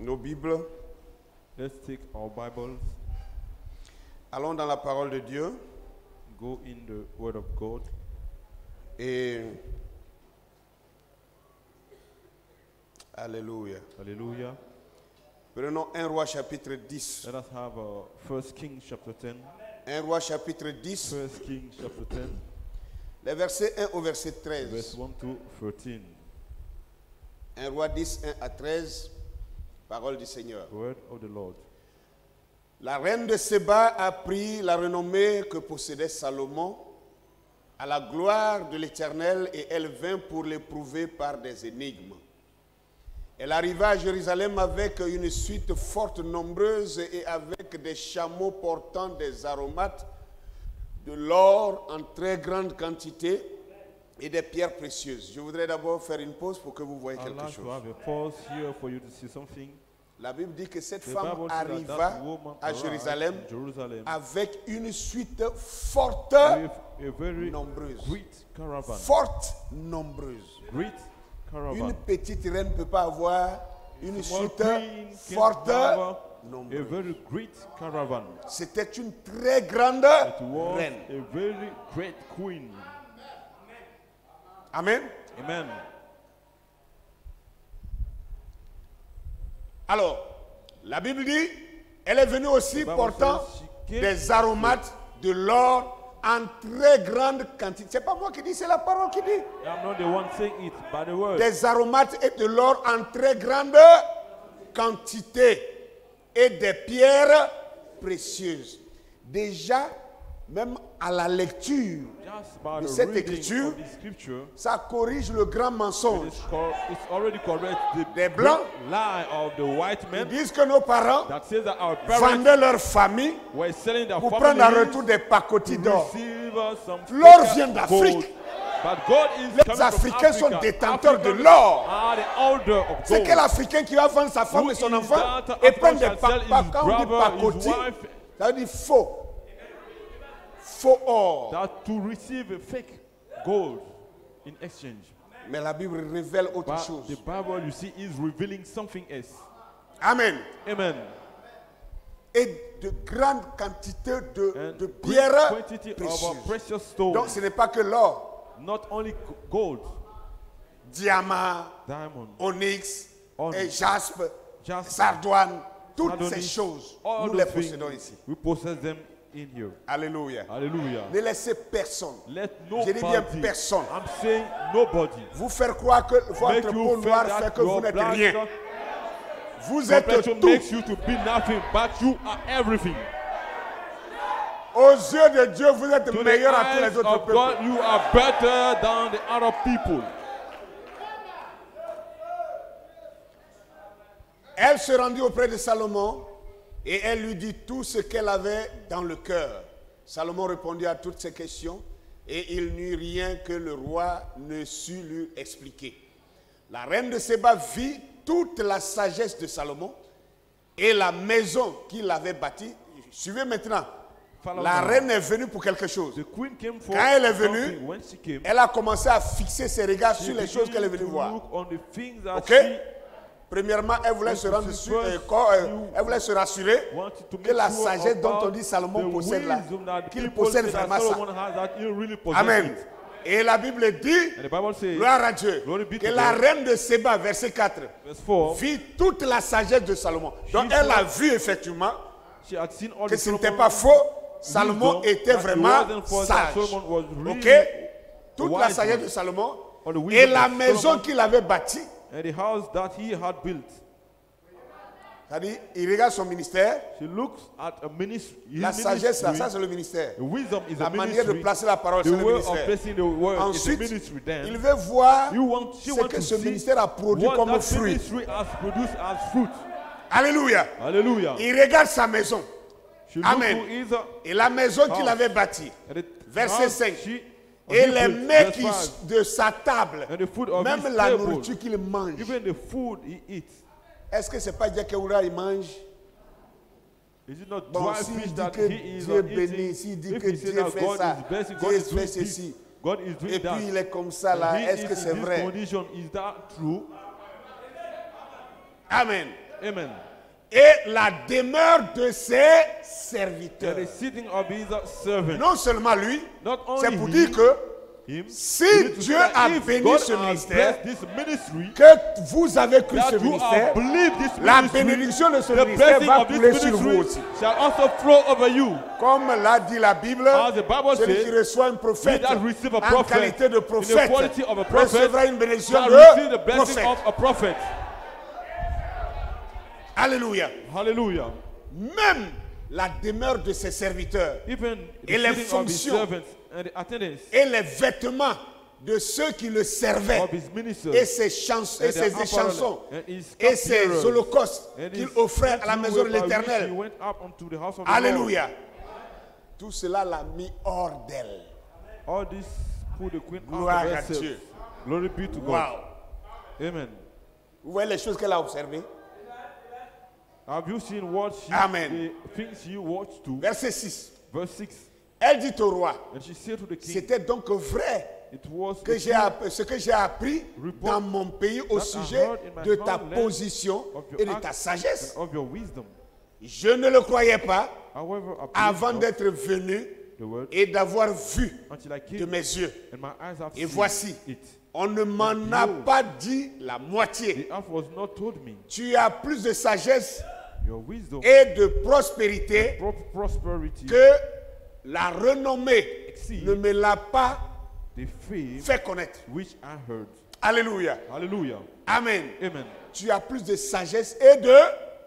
nos Bibles. Let's take our Bibles, Allons dans la parole de Dieu. go in the Word of God, Et Alléluia. Hallelujah. Prenons 1 Roi chapitre 10. Let us have 1 Kings chapter 10. 1 Roi chapitre 10, 1 Kings chapter 10, les versets 1 au verset verse 13. 1 to 13. 1 Roi 10, 1 à 13. Parole du Seigneur. Word of the Lord. La reine de Séba a pris la renommée que possédait Salomon à la gloire de l'Éternel et elle vint pour l'éprouver par des énigmes. Elle arriva à Jérusalem avec une suite forte, nombreuse et avec des chameaux portant des aromates, de l'or en très grande quantité et des pierres précieuses. Je voudrais d'abord faire une pause pour que vous voyez I'd quelque like to chose. have a pause here for you to see something. La Bible dit que cette The femme Bible says that arriva that woman à arrived Jérusalem in Jerusalem avec une suite forte, with a very nombreuse. great caravan. Forte, nombreuse. Great Une caravan. petite reine ne peut pas avoir une Small suite queen can forte, have a nombreuse. very great caravan. C'était une très grande It was reine. a very great queen. Amen. Amen. Alors, la Bible dit, elle est venue aussi The Bible portant says she came des aromates, de l'or en très grande quantité. C'est pas moi qui dis, c'est la parole qui dit. I'm not the one saying it, but the word. Des aromates et de l'or en très grande quantité et des pierres précieuses. Déjà, même à la lecture, Just by de the cette reading écriture, of the scripture, ça corrige le grand mensonge. it's already correct the Des great blancs lie of the white Ils men disent que nos parents that says that our parents vendaient leur famille were selling their pour prendre en families retour des pacotis to d'or. receive some L'or fake vient gold. d'Afrique. But God is Les coming from Africains sont Africa. détenteurs de Africans l'or. are the holder of C'est gold. quel Africain qui va vendre sa femme Who et son is enfant that et prendre des African shall sell his pacotis. Quand on dit brother, his pacotis, wife, ça veut dire faux. Faux or. that to receive a fake gold in exchange. Mais la Bible révèle autre But chose. the Bible, you see, is revealing something else. Amen. Amen. Et de grandes quantités de And great pierres quantity of précieuses. precious stones. Donc ce n'est pas que l'or. Not only gold, Diamant, diamond, onyx, Onyx, et jaspe, jasper, sardoine, toutes sardonis, ces choses, all nous les those possédons things, ici. we possess them in here. Alléluia. Hallelujah. Ne laissez personne, Let je dis bien nobody, personne, I'm saying nobody, vous faire croire que make votre peau you noire feel fait that que vous your n'êtes black rien. Vous êtes complexion tout. makes you to be nothing, but you are everything. Aux yeux de Dieu, vous êtes To the meilleur à tous eyes les autres of peuples. God, you are better than the other people. Elle se rendit auprès de Salomon et elle lui dit tout ce qu'elle avait dans le cœur. Salomon répondit à toutes ces questions et il n'eut rien que le roi ne sut lui expliquer. La reine de Séba vit toute la sagesse de Salomon et la maison qu'il avait bâtie. Suivez maintenant. Follow La now. reine est venue pour quelque chose. The queen came for Quand elle est something. venue, When she came, Elle a commencé à fixer ses regards she sur les choses qu'elle est venue began to voir. look on the things that Ok? she Premièrement, elle voulait se rendre First, sur, elle voulait se rassurer wanted to que make la sure sagesse dont about on dit Salomon the possède là, wisdom that qu'il people possède say that vraiment ça. Solomon has, that he really possesses Amen. it. Et la Bible dit, And the Bible says, gloire à Dieu, Glory be que to la God. reine de Séba, verset 4, verse 4, vit toute la sagesse de Salomon. Donc elle a vu effectivement she had seen all que the ce n'était Solomon pas faux, Salomon wisdom, était that it vraiment wasn't false, sage. that Solomon was really Ok? Toute la wise sagesse man. de Salomon All the wisdom et la of maison Solomon. qu'il avait bâtie. And the house that he had built. C'est-à-dire, il regarde son ministère. She looks at a ministry. La sagesse, là, ça c'est le ministère. The wisdom is La a manière de ministry. placer la parole, The c'est le way of ministère. placing the word is a Ensuite, ministry. Then il veut voir she ce wants que to ce see ministère a produit what comme that fruit. ministry has produced as fruit. Alléluia. Hallelujah. Il regarde sa maison. She looked Amen. to either Et la maison qu'il house. avait bâtie. and the Verset house 5. she- Et he les built, mets verse 5. de sa table, And the food of même his la table, nourriture qu'il mange. even the food he eats. Est-ce que c'est pas Diakeoura il mange? Is it not Bon, dry s'il fish dit that que he is Dieu eating? bénit, s'il dit If que he says Dieu that fait God ça, is blessing, God Dieu is fait doing ceci, this, God is doing et that. puis il est comme ça là, And he est-ce is que in c'est this vrai? condition. Is that true? Amen. Amen. et la demeure de ses And serviteurs. the sitting of his servants. Non seulement lui, Not c'est only pour him, dire que si you need to Dieu say that a if béni God ce has ministère, blessed this ministry, que vous avez cru ce that you ministère, have believed this la ministry, bénédiction de ce the ministère blessing va of this couler sur vous ministry aussi. shall also flow over you. Comme l'a dit la Bible, As the Bible celui says, qui reçoit un he prophète that receive a en prophet qualité de in the prophète quality of a prophet recevra une bénédiction shall receive the de blessing prophète. of a prophet. Alléluia. Hallelujah. Même la demeure de ses serviteurs Even the Et les sitting of his fonctions. servants and the attendants et les vêtements de ceux qui le servaient of his ministers et ses chansons, et and their ses apparel chansons and his et ses cupbearers holocaustes and qu'il his offrait à la sanctuary maison de by which he l'Éternel. went up unto the house of the Alléluia. Tout cela l'a mis hors d'elle. Lord. All this put the queen Gloire out of à herself. Dieu. Glory be to God. Wow. Amen. Vous voyez les choses qu'elle a observées. Have you seen what she, Amen. the things she watched to? Verset 6. Verse 6. Elle dit au roi, And she said to the king, c'était donc vrai it was que ce que j'ai appris report dans mon pays au that I sujet heard in my de ta homeland position of your et de acts ta sagesse. and of your wisdom. Je ne le croyais pas However, I believed avant not d'être venu the word et d'avoir vu until I de came mes yeux. and my eyes have Et seen voici, it. on ne m'en a pas dit la moitié. The half was not told me. Tu as plus de sagesse Your wisdom, et de prospérité prosperity, que la renommée exceed ne me l'a pas the fame fait connaître. which I heard. Alléluia. Hallelujah. Amen. Amen. Tu as plus de sagesse et de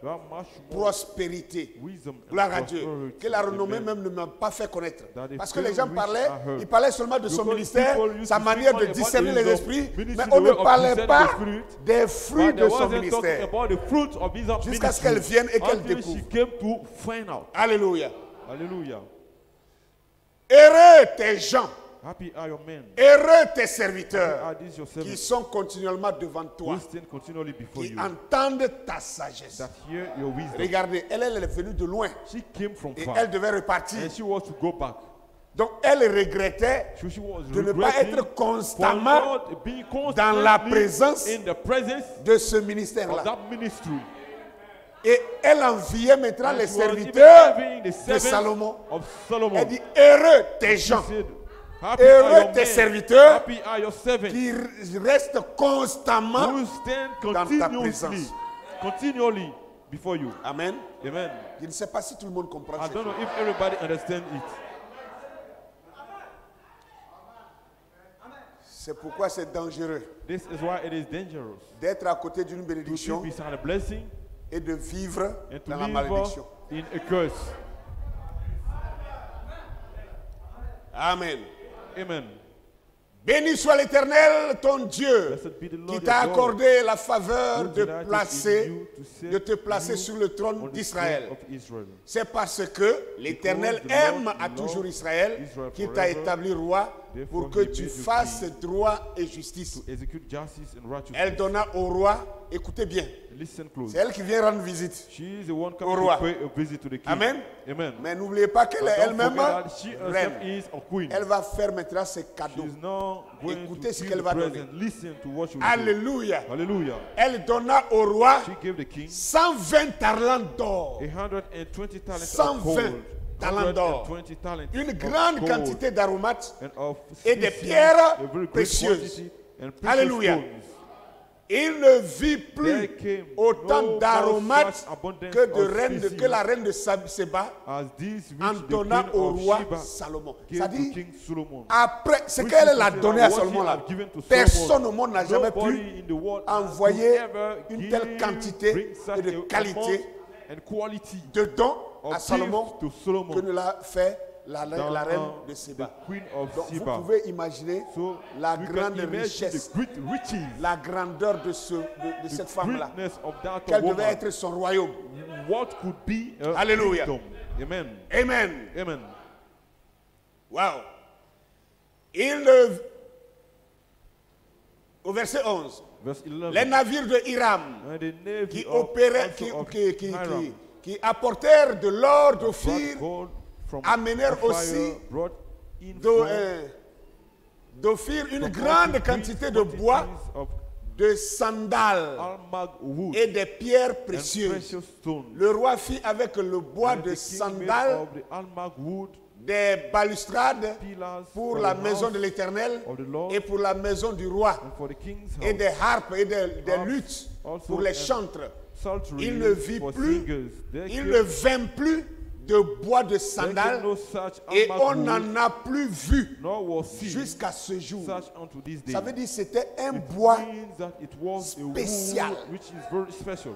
You have much more prospérité. wisdom and Gloire à Dieu. prosperity. Que la renommée Amen. même ne m'a pas fait connaître. That the Parce que les fame gens which parlaient, I heard. ils parlaient seulement de son Because ministère, people used sa to manière speak de only discerner about les his esprits, ministry, mais the on ne way of parlait discerning pas the spirit. des fruits But de they son wasn't talking ministère. about the fruit of his Jusqu'à ce ministry qu'elle vienne et qu'elle until découvre. she came to find out. Alléluia. Hallelujah. Heureux tes gens, Happy are your men. heureux tes Happy serviteurs are these your qui servants sont continuellement devant toi, who stand continually before qui you, entendent ta sagesse. that hear your wisdom. Regardez, elle est venue de loin She came from et far elle devait repartir. and she was to go back. Donc elle regrettait She was de ne pas regretting être for constamment not being dans la constantly présence in the presence de ce of ministère-là. that ministry. Et elle enviait maintenant And les she was even serviteurs envying the de servants Salomon. of Solomon. Elle dit, heureux tes She gens said, happy Heureux are your tes men, serviteurs happy are your servants qui restent constamment. who stand dans ta continuously, continually before you. Amen. Amen. Je ne sais pas si tout le monde comprend I ça. don't know if everybody understands it. C'est pourquoi c'est dangereux This is why it is dangerous d'être à côté d'une to be bénédiction beside a blessing et de vivre and to dans la live malédiction. in a curse. Amen. Amen. Béni soit l'Éternel, ton Dieu, Blessed be the Lord qui t'a your God, accordé la faveur who de delighted in placer, you to set de te placer you sur le trône on the d'Israël. throne of Israel. C'est parce que l'Éternel Because the Lord aime à loved toujours Israël Israel qu'il t'a forever. établi roi Therefore pour que he tu made you fasses king droit et justice. To execute justice and righteousness. Elle donna au roi, écoutez bien, Listen close. c'est elle qui vient rendre visite. She is the one Au coming roi. to pay a visit to the king. Amen. Amen. Mais n'oubliez pas qu'elle But est don't elle-même forget that she herself reine. is a queen. Elle va faire maintenant ses cadeaux. She's now going Écoutez to ce give qu'elle the va donner. present. Listen to what she will do. Alléluia. Hallelujah. Elle donna au roi She gave the king 120 talents d'or. 120 talents 120 of gold. talents d'or. 120 talents Une of grande gold quantité d'aromates and of et des spices, pierres a very great précieuses. quantity and precious Alléluia. stones. Il ne vit There plus came autant no d'aromates more such abundance que, of species que la reine de Séba as these which en the donna queen au of roi Sheba Salomon. gave C'est-à-dire, to King Solomon. après ce Which qu'elle is a to say donné that à what Salomon she là, had given to personne Solomon, au monde n'a jamais nobody pu in the world envoyer could ever une telle give, quantité bring such et de a qualité amount and quality de dons of à Salomon gifts to Solomon que ne l'a fait la than, reine de the Séba. queen of Donc vous Sheba. pouvez imaginer So la we grande can imagine richesse, the great riches, la grandeur de cette the femme-là. greatness of that Quel devait woman. être son royaume. What could be a Hallelujah. kingdom? Amen. Amen. Amen. Wow. Au verset 11, Verse 11. les navires de Hiram And the navy qui of, opéraient, also of Hiram qui apportèrent de l'or brought d'Ophir, gold from amenèrent Ophir, aussi brought in d'O- from d'Ophir une from grande Ophir quantité de bois quantities of de sandales almug wood et des pierres and précieuses. precious stones. Le roi fit avec le bois And de the king made sandales of the almug wood des balustrades pillars pour for la the maison house de l'Éternel of the Lord et pour la maison du roi, and for the king's et house. des harpes et des Harps luttes also pour les and chantres. Psaltery Il ne vit for plus, singers. There il came- ne vint plus de bois de there came sandales no such et almug on wood, n'en a plus vu nor was seen jusqu'à ce jour. such unto this day. Ça veut dire que c'était un It bois, means that it was a spécial. wood which is very special.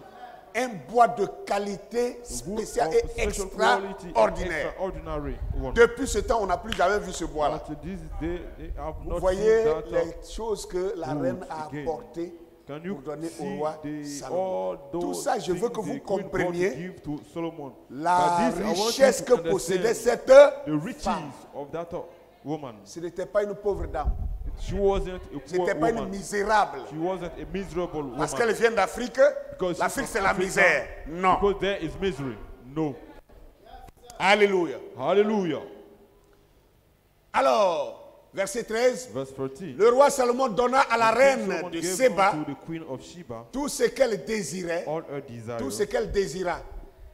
un bois de qualité A wood spéciale of et special quality and extraordinaire. extraordinary one. Depuis ce temps, on n'a plus jamais vu ce bois-là. But to this day, they have Vous not voyez seen that les choses que la wood reine a again. apportées Can you pour donner see au roi the, Salomon. all Tout those ça, je veux things que vous the queen brought to compreniez give to Solomon? la But this, I want you richesse to que possédait understand cette the riches femme. of that woman. Ce n'était pas une pauvre dame. She wasn't a Ce poor n'était pas une woman. misérable. She wasn't a miserable Parce woman. qu'elle vient d'Afrique, Because l'Afrique she's c'est from la Africa, misère. Non. Because there is misery. No. Alléluia. Hallelujah. Alors, verset 13. Verse 13. Le roi Salomon donna à la King reine Solomon de gave Séba unto the queen of Sheba tout ce qu'elle désirait, all her desires, tout ce qu'elle désira,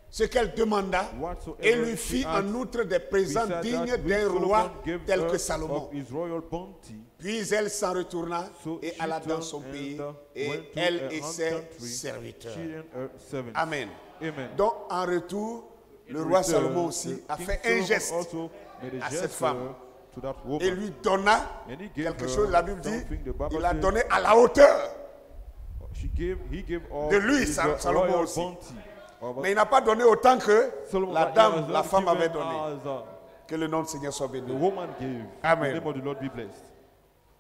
ce qu'elle demanda, whatsoever et lui she fit asked. en outre des présents Besides dignes that, which d'un Solomon roi gave tel her que Salomon. of his royal bounty. Puis elle s'en retourna So et she alla dans turned son and, pays, went et to elle her et own ses country, serviteurs. she and her servants. Amen. Amen. Donc en retour, le In roi return, Salomon aussi the a King fait un Solomon geste also made a à cette gesture femme to that woman. et lui donna And he gave quelque her chose. La Bible dit, something. The Bible il a says donné à la hauteur. he gave all De lui, his Salomon royal aussi. bounty. Mais il n'a pas donné autant que Solomon, la but he dame, has la not femme given avait donné. as, Que le nom du Seigneur soit the béni. woman gave. Amen. The name of the Lord be blessed.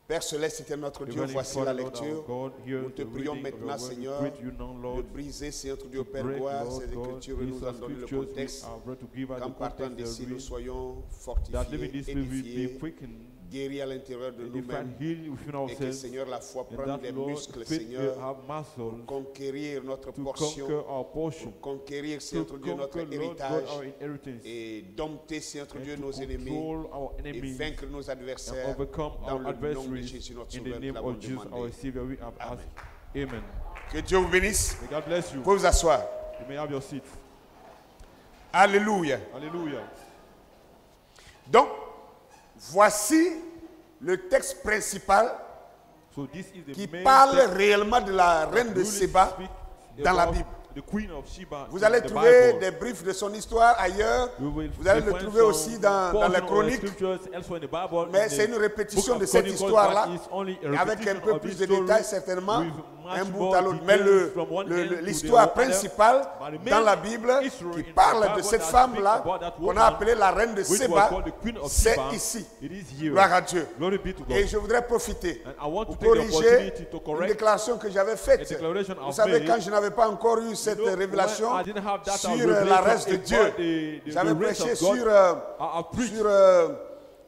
Père Céleste, c'était notre Dieu. Heavenly Voici Father, la Lord, our lecture. God, here Nous te the prions reading of your maintenant, word. Seigneur, We pray you now, de Lord, briser, Seigneur, notre Dieu, to Père break, gloire, Lord ces God, écritures et nous these en donner le scriptures we contexte. are ready to give us Qu'en the partant context d'ici, nous therein, soyons that living fortifiés, this way we be édifiés, quickened, guéris à l'intérieur de edified, nous-mêmes. healed within Et que, ourselves, Seigneur, la foi and prenne that, des Lord, muscles, faith will Seigneur, have muscle conquérir notre to portion, conquer our portion, conquérir, to Seigneur, Dieu, notre conquer, Lord God, héritage our inheritance, et dompter, Seigneur, and Dieu, to nos ennemis control our et enemies, vaincre nos and adversaires overcome dans our le nom de adversaries. Jésus, notre In the Sauveur, name nous l'avons of Jesus, our demandé. Savior, we have asked. Amen. Que Dieu vous bénisse. May God bless you. Vous pouvez vous asseoir. You may have your seat. Alléluia. Hallelujah. Donc, voici le texte principal So this is the qui main parle text réellement de la reine de really Séba speak dans la about Bible. the Queen of Sheba Vous in allez the trouver Bible. des briefs de son histoire ailleurs. You will Vous allez le find trouver some aussi dans portion les of the chroniques. scriptures elsewhere in the Bible, Mais in c'est the une répétition book de of cette Chronicles, histoire-là, but it's only a avec un repetition peu of plus this de story détails certainement, with much un bout more à l'autre. Mais details from one end to the l'histoire other. principale But the dans main la Bible history qui in the parle de Bible cette that femme-là, speaks about that qu'on a woman, appelée la reine de which was Séba, called the Queen of c'est Sheba, ici. it is here. Gloire à Dieu. Glory be to God. Et je voudrais profiter And I want to pour take the corriger opportunity to une correct déclaration que j'avais a faite. declaration Vous I've savez, made. quand je n'avais pas encore eu cette You know, révélation when I didn't have that sur revelation la race de about Dieu, the j'avais race prêché of God, sur, I preached sur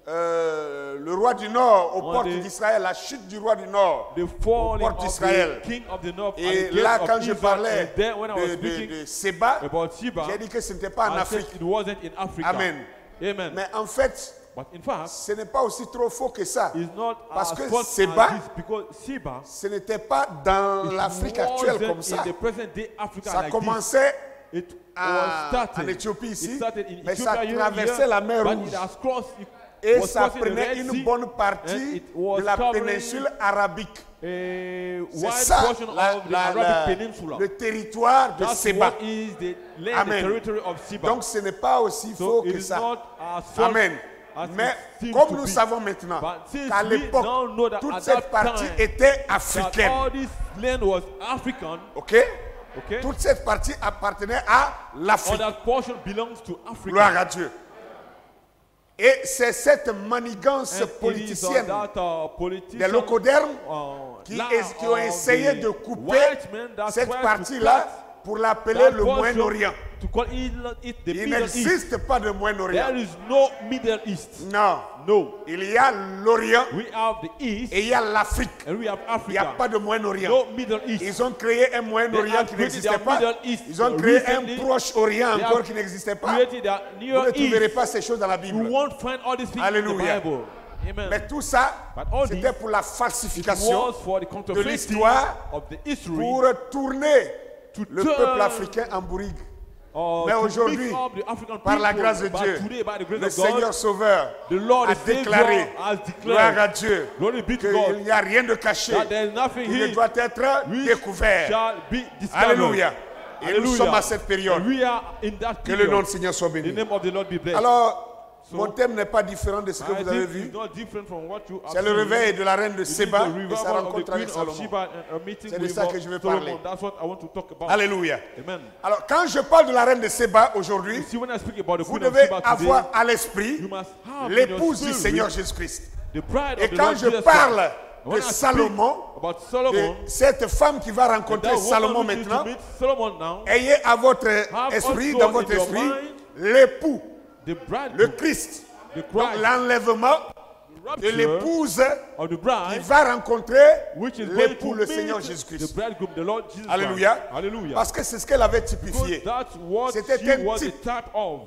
le roi du Nord aux On portes dit- d'Israël, la chute du roi du Nord the aux falling portes of d'Israël. the king of the north Et and the là, gate quand of je Israel. parlais And then when I was speaking de Séba, about Sheba, j'ai dit que ce n'était pas en I said Afrique. it wasn't in Africa. Amen. Amen. Mais en fait, But in fact, ce n'est pas aussi trop faux que ça. it's not Parce as que false Sheba, as this, because Sheba ce n'était pas dans l'Afrique actuelle wasn't comme in ça. the present day Africa Ça like commençait this. It en was started. Éthiopie ici, It started in mais ça Ethiopia traversait here, la mer but Rouge. it has crossed. It Et was ça crossing the prenait Red une Sea, bonne and partie it was de la covering péninsule arabique. a C'est wide ça portion of the Arabic Peninsula. le territoire de That's Séba. what is the land, Amen. the territory of Sheba. Donc ce n'est pas aussi So faux it que is ça. not as false Amen. as Mais it seems comme to nous be. savons maintenant But since qu'à we l'époque, now know that toute at cette that partie time, était that africaine. all this land was African, Ok? okay? Toute cette partie appartenait à Or l'Afrique. that portion belongs to Africa. Gloire à Dieu. Et c'est cette manigance And it is on politicienne that politician, des locodermes qui line ont of essayé the de couper white men that cette tried to partie-là cut pour l'appeler that le portion Moyen-Orient. to call it the Il Middle East. n'existe pas de There Moyen-Orient. is no Middle East. Non. No. Il y a l'Orient We have the East et il y a l'Afrique. and we have Il n'y a Africa. pas de Moyen-Orient. No Middle East. Ils ont créé un They Moyen-Orient have qui created n'existait their pas. Middle East Ils ont créé un recently. Proche-Orient They encore have qui n'existait pas. created their Vous Near ne trouverez East. pas ces choses dans la You Bible. won't find all these things Alléluia. in the Bible. Amen. Mais tout ça, But all c'était this, pour la it falsification was for the de counterfeiting l'histoire of the history pour tourner to le turn peuple africain en bourrigue. Mais to aujourd'hui, mix up the African par la people. grâce de But Dieu, today, by the grace le of God, Seigneur Sauveur the Lord a the Savior déclaré, has gloire à declared, Dieu, glory be to qu'il God, n'y a rien de caché, that there is nothing il hid doit être which découvert. shall be discovered. Alléluia. Et nous Hallelujah. sommes à cette période. And we are in that Que le nom period. du Seigneur soit The béni. name of the Lord be blessed. Alors, So, mon thème n'est pas différent de ce que I vous avez think vu. it's not different from what you have C'est le seen. réveil de la reine de It is Séba the et sa revival of the rencontre avec Queen of Salomon. Sheba and a meeting C'est de with ça que je veux Solomon. parler. That's what I want to talk about. Alléluia. Amen. Alors, quand je parle de la reine de Séba aujourd'hui, See, when I speak about the vous Queen of devez Sheba avoir today, à l'esprit you must have in your l'épouse du spirit Seigneur Jésus-Christ. the bride Et of the quand Lord je Jesus parle Christ. When de I speak Salomon, about de Solomon, cette femme qui va rencontrer that Salomon woman which is to maintenant, meet Solomon now, ayez à votre have esprit, also dans votre in your esprit, mind l'époux, the bride, le Christ. the Donc Christ, l'enlèvement the de rapture l'épouse of the qui bride, va rencontrer which is going l'époux, to le Seigneur meet the Jésus-Christ. bridegroom, the Lord Jesus Alléluia. Christ. Hallelujah. Parce que c'est ce qu'elle avait Because typifié. that's what C'était she un was a type. type of.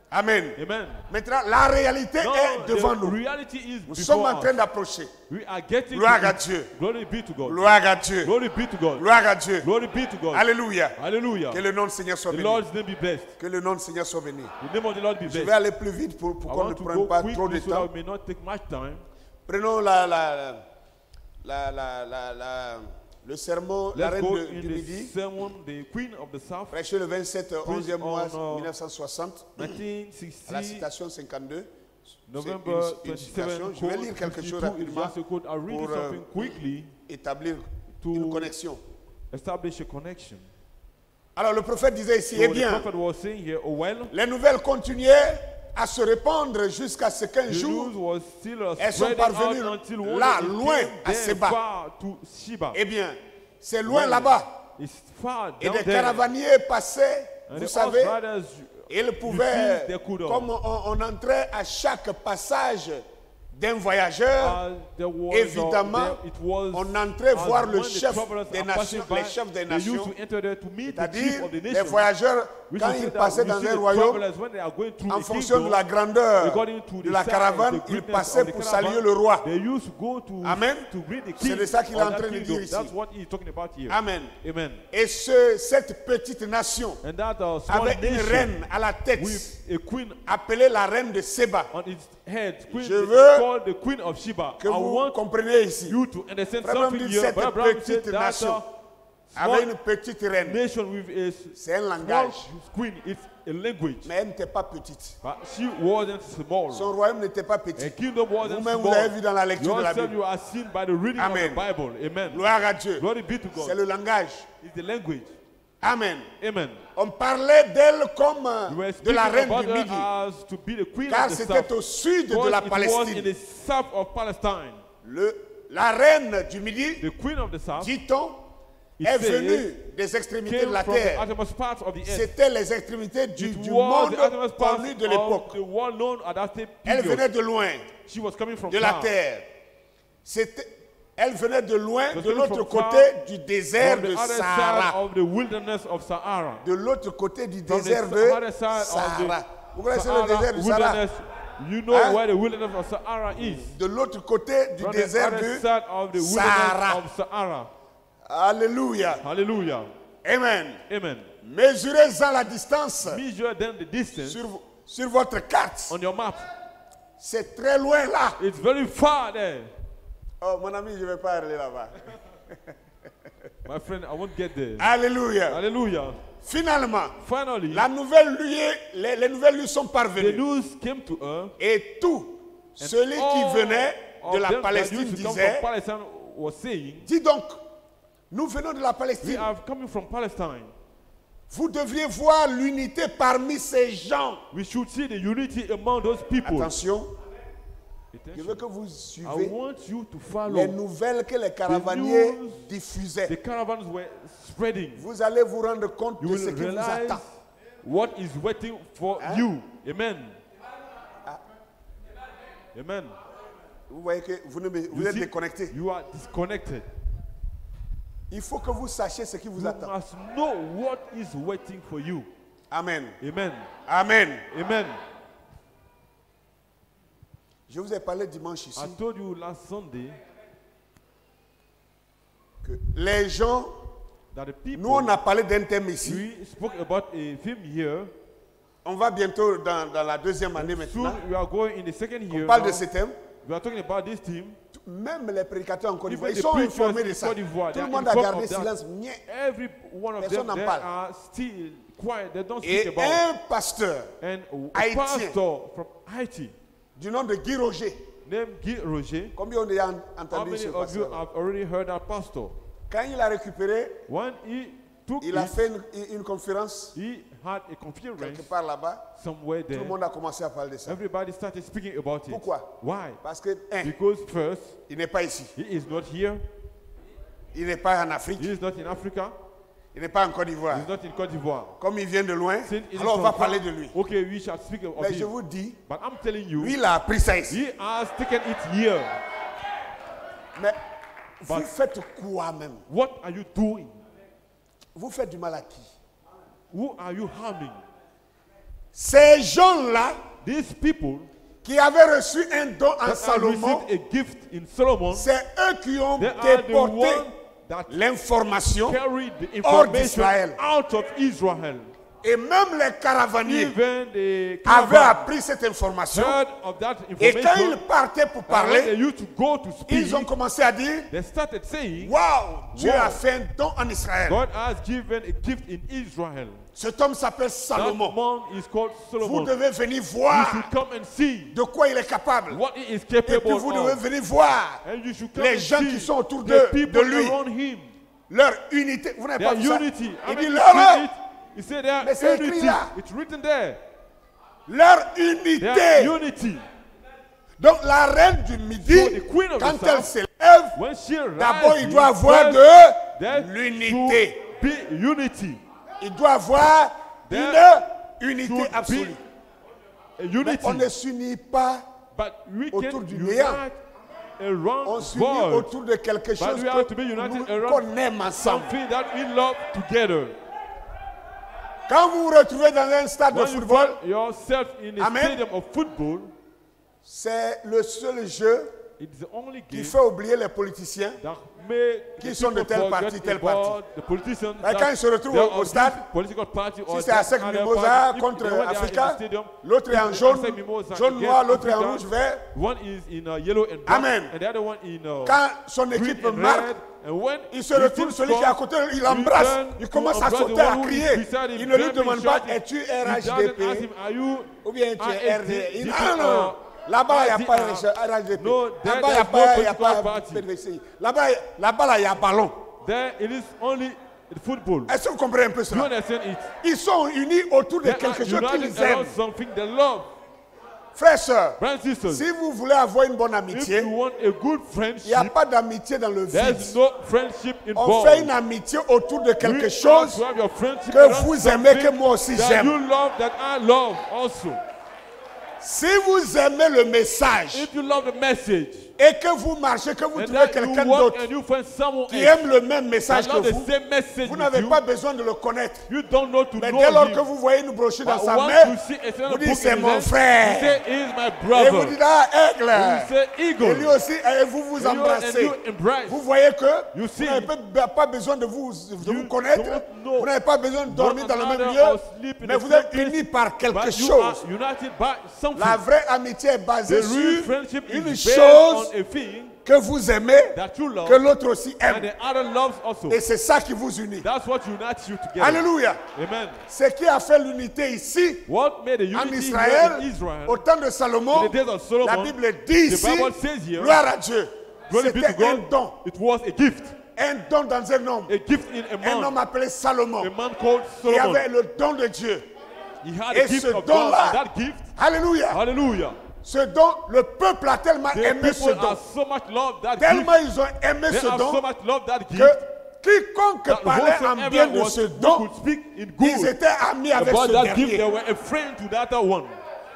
Amen. Amen. Maintenant, la réalité No, est devant the nous. reality is Nous sommes before en train us. d'approcher. We are getting Gloire to à it. Dieu. Glory be to God. Gloire à Dieu. Glory be to God. Gloire à Dieu. Glory be to God. Alléluia. Hallelujah. Que le nom du Seigneur soit The béni. Lord's name be blessed. Que le nom du Seigneur soit béni. The name of the Lord be Je blessed. vais aller plus vite pour I qu'on ne want to prenne go pas trop de quickly so that temps. we may not take much time. Prenons le sermon, la Let's reine go du in the midi, sermon, the Queen of the South, prêché le 27 11e mois on, 1960, à la 1960, citation 52. November C'est une 27, citation. Je vais lire quelque chose 52 is rapidement just a quote. I'll read pour, something quickly établir to une connexion. establish a connection. Alors le prophète disait ici, So eh the bien, prophet was saying here, oh well, les nouvelles continuaient à se répandre jusqu'à ce qu'un the jour, news was still elles sont spreading out parvenues until one là, day it loin, came à there Séba. far to Sheba. eh bien, c'est loin Well, là-bas. It's far Et down des there. caravaniers passaient, And vous the savez, outriders, ils pouvaient, they could, comme on entrait à chaque passage d'un voyageur, there was, évidemment, it was, on entrait as voir le when the chef travelers des are passing nations, by, les chefs des they used nations, to enter there to meet the chief c'est-à-dire of the les nation. voyageurs, Which quand will say ils that passaient we dans see un the royaume, travelers when they are going through en a fonction de kingdom, la grandeur according to de the la size, caravane, the ils greatness passaient of the pour caravan, saluer le roi. They used to go to, Amen. to greet the king C'est de ça qu'il est of en that train de kingdom. dire ici. That's what he's talking about here. Amen. Amen. Et cette petite nation And that small avait une nation reine à la tête, with a queen appelée la reine de Séba. on its head, queen Je is veux called the queen of Sheba. Que I vous want compreniez ici. you to understand Frère Branham something dit here. cette Brother Branham petite said that nation small avait une petite reine. nation with a C'est un small langage. queen, it's a language. Mais elle n'était pas petite. But she wasn't small. Son royaume n'était pas A petit. kingdom wasn't Vous-même, small. vous l'avez vu dans la lecture de la Yourself, Bible. you are seen by the reading Amen. of the Bible. Amen. Gloire à Dieu. Glory be to C'est God. le langage. It's the language. Amen. Amen. On parlait d'elle comme We were de speaking la reine about du her Midi. as to be the queen Car of the c'était south. au sud de Because la it was in Palestine. the south of Palestine. La reine du Midi, The queen of the south dit-on, it est says, venue des extrémités de came la from the terre. uttermost parts of the earth. C'était les extrémités du It was monde the uttermost parts connu de of l'époque. the world known at that Elle period. venait de loin, She was coming from de la far. terre. Elle venait de loin, Was de coming l'autre from côté far, du désert From the de other side Sahara. of the wilderness of Sahara. De l'autre côté du From the désert de other side Sahara. of Vous the connaissez le désert du Sahara? wilderness. You know Hein? where the wilderness of Sahara is. De l'autre côté du From the désert other de side of the Sahara. wilderness of Sahara. Alléluia. Hallelujah. Amen. Amen. Mesurez-en la distance Measure then the distance sur votre carte. on your map. C'est très loin là. It's very far there. Oh, mon ami, je ne vais pas aller là-bas. My friend, I won't get there. Alléluia. Hallelujah. Finalement, Finally, la nouvelle nuée, les nouvelles lui sont the parvenues. news came to her. Et tout celui qui venait de la Palestine disait, Palestine was saying, dis donc, nous venons de la we Palestine. are coming from Palestine. Vous devriez voir l'unité parmi ces gens. We should see the unity among those people. Attention, je Attention. veux que vous I suivez want you to follow les nouvelles que les caravaniers news. diffusaient. The caravans were spreading. Vous allez vous rendre compte You de will ce qui vous realize attend. what is waiting for Hein? you. Amen. Amen. Vous voyez que vous You êtes see, déconnecté. you are disconnected. Il faut que vous sachiez ce qui vous You attend. must know what is waiting for you. Amen. Amen. Amen. Amen. Je vous ai parlé dimanche ici I told you last Sunday que les gens, that the people, nous on a parlé d'un thème ici. we spoke about a film here. On va bientôt dans la deuxième année Soon maintenant. we are going in the second year. On parle now. de ce thème. We are talking about this team. Même les prédicateurs en Côte d'Ivoire, Even ils the sont preachers informés de in ça. Côte d'Ivoire, Tout they le are monde a informed gardé of that. silence. Mien. Every one of Personne them, n'en they parle. are still quiet. They don't speak Et about. un pasteur And a Haïtien. pastor from Haiti du nom de Guy Roger. named Guy Roger. Combien on a How entendu many ce of you pasteur? have already heard that pastor? Quand il a récupéré, When he took il a it, fait une conférence he had a conference quelque part là-bas. somewhere Tout there. le monde a commencé à parler de ça. Everybody started speaking about it. Pourquoi? Why? Parce que, Because first, il n'est pas ici. he is not here. Il n'est pas en Afrique. He is not in Africa. Il n'est pas en Côte He d'Ivoire. is not in Côte d'Ivoire. Comme il vient de loin, Since he is alors on from va far, parler de lui. Okay, we shall speak of Mais je him. vous dis, But I'm telling you, lui, il a appris ça ici. he has taken it here. Mais vous But- faites quoi même? What are you doing? Vous faites du mal à qui? Who are you harming? Ces gens-là These people qui avaient reçu un don en that have Salomon, received a gift in Solomon, c'est eux qui ont they are the déporté ones that l'information. carried the hors information d'Israël. out of Israel. Et même les caravaniers Even the avaient caravan appris cette information. heard of that Et quand information. ils partaient pour And when they parler, used to go to speak, ils ont commencé à dire, they started saying, waouh, Dieu Wow. a fait un don en Israël. God has given a gift in Israel. Cet homme s'appelle That Salomon. man is called Vous Solomon. devez venir You voir should come and see de quoi il est capable. what he is Et puis capable vous devez of. venir voir And you should come les and gens see qui sont autour the de people lui. around him. Leur unité. Vous n'avez pas Their vu ça? unity. Il I dit mean, leur, read it. He said their Mais c'est écrit unity. là. It's written there. leur Their unité. unity. Donc la reine du midi, So the queen of the quand south, elle s'élève, When she d'abord rises, il doit avoir there de l'unité. should be unity. Il doit avoir There une unité should absolue. be a Mais unity. on ne s'unit pas, But we autour can du unite néant. around on s'unit God. autour de quelque chose we have to be united nous around qu'on aime ensemble. something that we love together. Quand vous vous retrouvez dans un stade de When you football, find yourself in a Amen. stadium of football, c'est le seul jeu it's the only qui game fait oublier les politiciens. that may Qui the sont de people tel forget parti, tel about parti. the politicians Mais that quand ils se retrouvent they are au of stade, this political party or Si c'est à that sec other mimosa party, if contre when they are in the Africa, stadium, l'autre est if en they jaune, are mimosa jaune against noir, l'autre est en Africa, rouge vert. one is in yellow and black, Amen. and the other one in Quand son green équipe and marque, red. And when il se the retourne, team celui qui est à scores, côté, il embrasse, turn il to commence à embrace the sauter, à one who is crier. beside him, Il ne lui jumping, demande pas, shouting. es-tu He doesn't ask RHDP him, are you ou bien tu es RSD? RD? Did Non, you, non. Là-bas, il n'y a pas RHDP. No, there- Là-bas, il n'y a there's no pas, il y a political pas party. PDC. Là-bas, là, il y a ballon. There it is only the football. Est-ce que vous comprenez un peu You cela? understand it? Ils sont unis autour de They are quelque chose qu'ils united aiment. around something they love. Frères, sœurs, Brothers and sisters, si vous voulez avoir une bonne if amitié, you want a good il n'y a friendship, pas d'amitié dans le there's vide. no friendship On involved. fait une amitié autour de We quelque have chose to have your friendship que around vous aimez, que something moi aussi that j'aime. you love, that I love also. Si vous aimez le message If you love the message, et que vous marchez, que vous and trouvez that quelqu'un you walk d'autre and you find someone qui else aime le même message that que love vous, the same message vous with n'avez you, pas besoin de le connaître. you don't know to Mais know dès lors him. que vous voyez une brochure dans But sa once main, you see a certain vous dites book c'est in mon his hand, frère. you say, he is my Et vous brother. dites ah You aigle. say, Et eagle. lui aussi, et vous vous And you embrassez. embrace. Vous voyez que You vous see, n'avez pas besoin de vous you connaître. don't know Vous n'avez pas besoin de dormir one dans le même another lieu. or sleep in Mais the vous same êtes place. unis par quelque But you are chose. united by something. La vraie amitié est The basée real sur friendship une is based chose on a thing que vous aimez, that you love que l'autre aussi and aime. the other loves also. Et c'est ça qui vous unit. That's what unites you together. Alléluia. Amen. Ce qui a fait l'unité ici, What made the en unity Israël, here in Israel, au temps de Salomon, in the days of Solomon, la Bible dit the ici, Bible says here, gloire à Dieu, glory be to c'était un God, don. it was a gift. Un don dans un homme. A gift in a Un man. homme appelé Salomon. A man called Il Solomon. avait le don de Dieu. He had Et a gift ce of God. don-là, And that gift, Alléluia. hallelujah. Ce don, le peuple a tellement The aimé ce people don. are so much love that Tellement gift. ils ont aimé They ce have so don much love that gift. que quiconque That parlait en bien de whosoever ce who don, could speak in ils good étaient amis avec about ce that gift, they dernier. were a friend to the other one.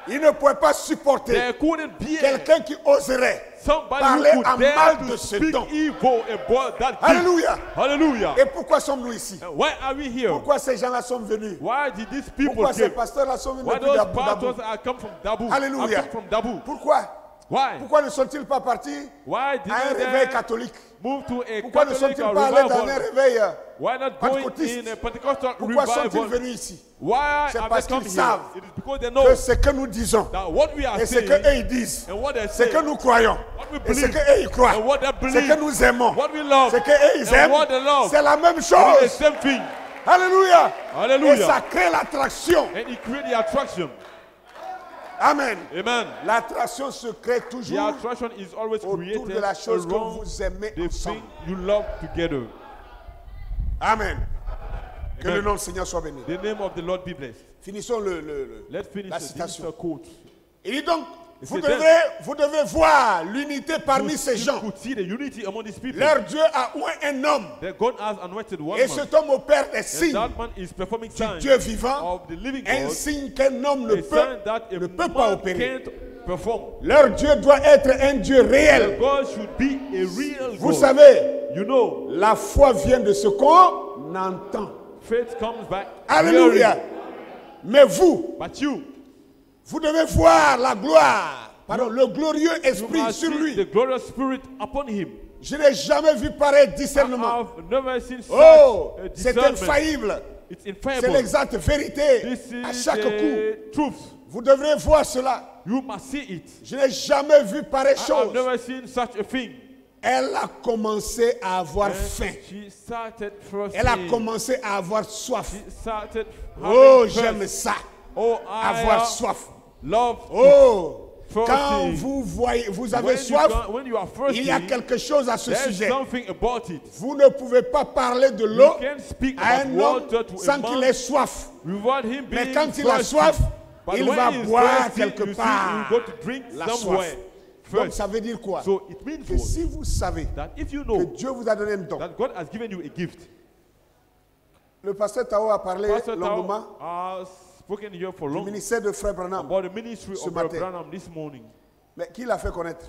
Ils ne pouvaient pas supporter They couldn't bear quelqu'un qui oserait somebody parler who en could dare mal to de ce speak don. evil about that gift. Alléluia. Hallelujah. Et pourquoi sommes-nous ici? And why are we here? Pourquoi ces gens-là sont venus? Why did these people Pourquoi ces came? pasteurs-là sont venus Why depuis those Dabou? pastors are come from Dabu? Alléluia. Are come from Dabu? Pourquoi? Why? Pourquoi ne sont-ils pas partis Why à un didn't réveil they catholique? move to a Pourquoi ne Catholic sont-ils or pas allés dans un revival? réveil Why not going pentecôtiste? in a Pentecostal Pourquoi sont-ils revival? venus ici? Why C'est have parce they come qu'ils here? savent It is because they know que ce que nous disons that what we are et ce saying qu'eux ils disent, and what they ce say, que nous croyons what we et ce believe, qu'eux ils croient, and what they ce believe, que nous aimons, what we love, ce qu'eux ils and aiment, what they love, c'est la même it is the chose. same thing. Alléluia. Hallelujah. Et ça crée l'attraction. And it creates the attraction. Amen. Amen. L'attraction se crée The toujours attraction is always autour created de la chose que around vous aimez the ensemble. thing you love together. Amen. Que Amen. le nom du Seigneur soit béni. The name of the Lord be blessed. Finissons Let's finish la this citation. quote. Il dit donc, vous c'est devez voir l'unité parmi ces You gens. could see the unity among these people. Leur Dieu a oint un homme That God has anointed one et man. cet homme opère des And signes that man is performing du signs Dieu vivant, of the living un God. signe qu'un homme A sign that a ne peut pas man opérer. can't perform. Leur Dieu doit être un Dieu réel. God should be a real Vous God. savez, You know, la foi vient de ce qu'on entend. faith comes by Alléluia. hearing. Mais vous, But you vous devez voir la gloire, pardon, le glorieux esprit must sur see lui. the glorious spirit upon him. Je n'ai jamais vu pareil I discernement. have never seen such Oh, a c'est discernment. infaillible. It's C'est infallible. l'exacte vérité. This À is chaque coup, the truth. vous devrez voir cela. You must see it. Je n'ai jamais vu pareille I have chose. never seen such a thing. Elle a commencé à avoir And faim. she started first. Elle a commencé à avoir soif. She started Oh, having j'aime thirst. ça. Oh, I Avoir soif. love. Oh, Thirsty. quand vous avez When soif, when you are thirsty, il y a quelque chose à ce there's sujet. something about it. Vous ne pouvez pas parler de You l'eau can't speak à about un homme water to a sans qu'il man ait soif. without him Mais being quand il a thirsty. soif, But il when va he is boire thirsty, quelque you see, part he will go to drink la somewhere soif. Donc first. ça veut dire quoi? So it means Que what? si vous savez That if you que know Dieu vous a donné un don. that God has given you a gift. Le pasteur Tao a parlé Pastor longuement Tao has spoken here for du long ministère de Frère Branham. about the ministry ce of Brother matin. Branham this morning. Mais qui l'a fait connaître?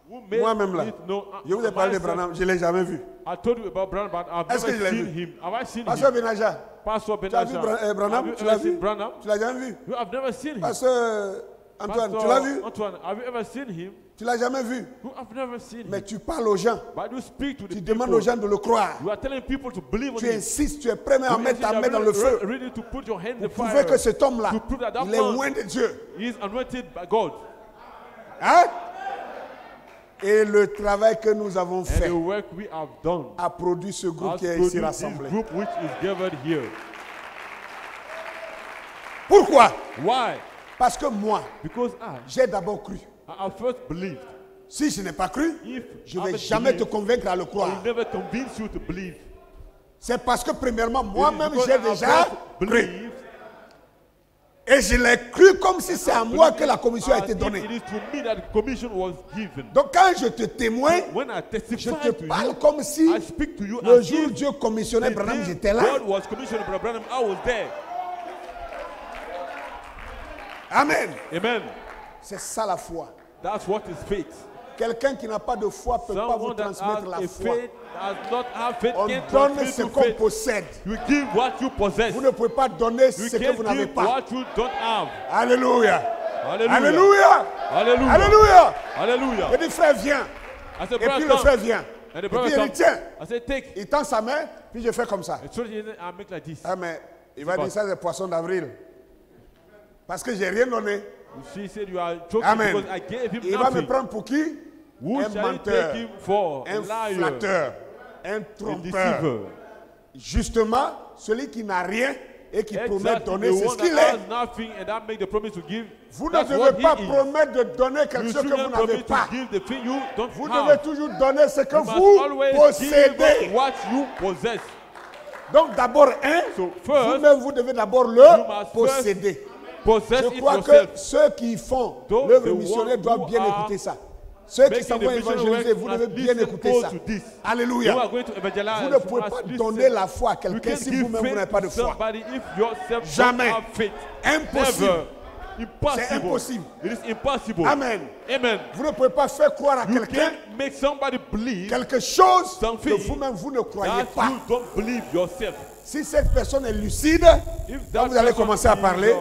Who made Moi-même là. it know- Je vous ai parlé de myself, Branham, je ne l'ai jamais vu. I told you about Branham, but I've Est-ce que never je l'ai seen vu? him. Have I seen Pasteur him? Benaja, Pastor tu as vu Benasha. Branham? Have you Tu l'as ever seen vu? Branham? Tu l'as jamais vu? You have never seen him. Pasteur Antoine, Pastor tu l'as vu? Antoine, have you ever seen him? Tu l'as jamais vu? You have never seen Mais him. tu parles aux gens. But you speak to the Tu people. demandes aux gens de le croire. You are telling people to believe on Tu him. insistes, tu es prêt même à You mettre ta are main dans le feu. ready to put your hand in the Pour fire. prouver que cet homme-là, To prove that that il est man- loin de Dieu. He is anointed by God. Hein? Et le travail que nous avons And fait the work we have done a produit ce groupe has qui est produced ici this rassemblé. group which is gathered here. Pourquoi? Why? Parce que moi, Because j'ai d'abord cru. I first believed. Si je n'ai pas cru, If je ne I vais haven't jamais te believed, convaincre à le I croire. will never convince you to believe. C'est parce que premièrement, It is moi-même, because j'ai I déjà first cru. believed. Et je l'ai cru comme si c'est à moi que la commission a As été if donnée. It is to me that the commission was given. Donc quand je te témoigne, When I je testify te to parle you, comme si I speak to you le as jour où if Dieu commissionnait the Branham, day j'étais là. God was commissioning Brother Branham, I was there. Amen. Amen. C'est ça la foi. That's what is faith. Quelqu'un qui n'a pas de foi ne peut pas vous Someone that transmettre la has a foi. faith, does not have faith, On can't donne transmit ce to qu'on faith. possède. You give what you possess. Vous ne pouvez pas donner You ce que can't vous n'avez give pas. what you don't have. Alléluia. Hallelujah. Alléluia. Hallelujah. Alléluia. Hallelujah. Il dit frère viens. I said, Et puis brother, le frère come. vient. And the Et brother puis il come. dit tiens. I said, take. Il tend sa main, puis je fais comme ça. And so I make like this. Ah mais il va dire ça c'est poisson d'avril. Parce que j'ai rien donné. She said, you are joking Amen. because I gave him Il va me nothing. prendre pour qui? Who Un shall you menteur, take him for? A un liar, flatteur, un a trompeur. deceiver. Justement, celui qui n'a rien et qui promet de Exactly, donner, the c'est one ce qu'il that est. has nothing and that make the promise to give. Vous ne That's devez what pas he is. promettre de donner quelque You chose que vous shouldn't n'avez promise pas. to give the thing you don't Vous have. devez toujours donner ce que You must vous always possédez. give what you possess. Donc d'abord, So first, vous-même, vous devez d'abord you le must posséder. Possess Je it crois yourself. que ceux qui font Those l'œuvre the missionnaire ones doivent who bien are écouter ça. Ceux qui making s'en the vont mission évangéliser, work vous must devez bien listen écouter ça. to this. You Alléluia. are going to evangelize. Vous ne pouvez You pas must donner listen. la foi à You quelqu'un can't si give vous-même vous n'avez faith pas de to foi. somebody if yourself Jamais. don't have faith. Impossible. Never. Impossible. C'est impossible. It is impossible. Amen. Amen. Vous ne pouvez pas faire croire à You quelqu'un can't make somebody believe quelque chose que something vous-même vous ne croyez that pas. you don't believe yourself. Si cette personne est lucide, If quand that vous allez person commencer à is, parler,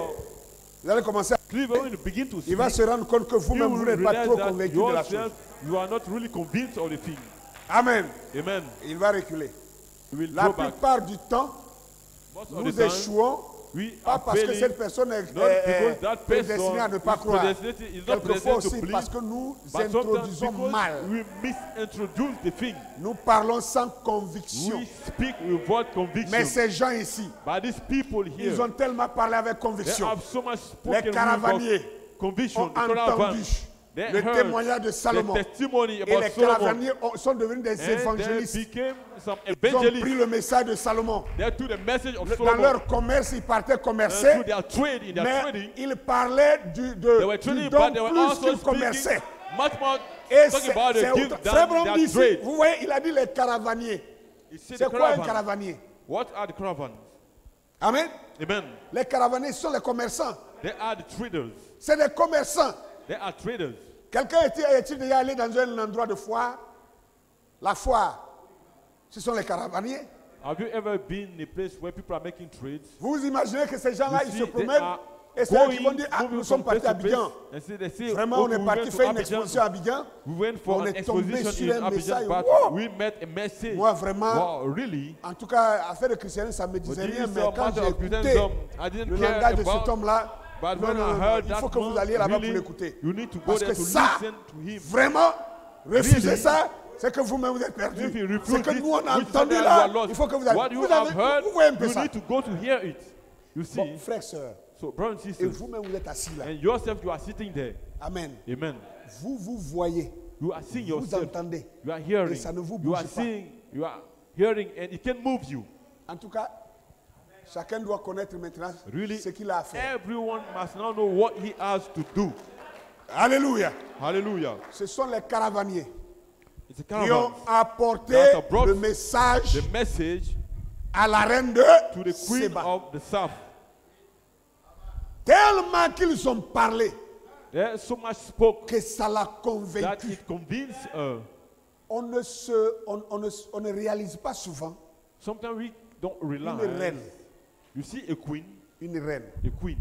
Vous allez commencer à... Clearly, when you begin to Il speak, va se rendre compte que you vous-même, will vous n'êtes pas realize trop that convaincu de la chose. yourself, you are not really convinced of the thing. Amen. Amen. Il va reculer. You will La go back. plupart du temps, Most of nous the time, échouons, we pas are parce que failing, cette personne est not because that prédestinée à ne person pas is croire. predestinated, is not Quelquefois predestined aussi to believe, parce que nous but sometimes introduisons because mal. we misintroduce the thing. Nous parlons sans conviction. We speak without Mais conviction. ces gens ici, But these people here, ils ont tellement parlé avec they conviction. have so much Les spoken caravaniers without conviction. ont The caravans, entendu they le heard témoignage de the Salomon. testimony Et about les Solomon. caravaniers sont devenus des And they évangélistes. became some Ils ont pris evangelists. le message de Salomon. They took the message of Dans Solomon. leur commerce, ils partaient And commercer. through their trade, in their Mais trading, ils parlaient they were du trading, don but they were plus also qu'ils speaking commerçaient. much more Et talking about the gift Frère than Branham their dit, trade. vous voyez, il a dit les caravaniers. You see C'est the quoi un caravan. caravanier? What are the caravans? Amen. Amen. Les caravaniers sont les commerçants. They are the traders. C'est des commerçants. They are traders. Quelqu'un est-il déjà allé dans un endroit de foire? La foire, ce sont les caravaniers. Have you ever been in a place where people are making trades? Vous imaginez que ces gens-là, You ils see, se they promènent are et c'est eux qui vont going, dire, ah, moving nous sommes from partis à place to place, Abidjan. and say, they say, Vraiment, okay, on est we parti went to faire une Abidjan. exposition à Abidjan. We went for On an est tombé exposition sur in un message. Abidjan, but Wow! we met a message. Moi, vraiment, Wow, really? en tout cas, affaire de christianisme, ça ne me But disait this rien, is mais a quand matter j'ai of écouté Christianism. I didn't le care langage de about, cet homme-là, but non, when non, I non, heard il faut that que vous alliez là-bas pour really, l'écouter. you need to go Parce there que to ça, listen to him. vraiment, refuser Really? ça, c'est que vous-même vous êtes perdu. If you refuse C'est que it, nous, on a which entendu you là, are lost. il faut que vous What alliez. you Vous, have heard, vous voyez un peu you ça. need to go to hear it. You see? Bon, frères, sœurs, So, brothers and et sisters, vous-même vous êtes assis là. and yourself, you are sitting there. Amen. Amen. Vous voyez, You are seeing vous yourself. entendez. You are hearing. Et ça ne vous You bouge are pas. seeing. You are hearing, and it can move you. En tout cas, chacun doit connaître maintenant Really, ce qu'il a à faire. everyone must now know what he has to do. Alléluia. Hallelujah. Ce sont les caravaniers It's a qui ont caravan. apporté That have brought le message The message à la reine de to the queen Séba. of the south. Tellement qu'ils ont parlé There so much spoke que ça l'a that convaincu. it convinced her. On ne réalise pas souvent Sometimes we don't une realize. reine. You see a queen, Une reine. a queen.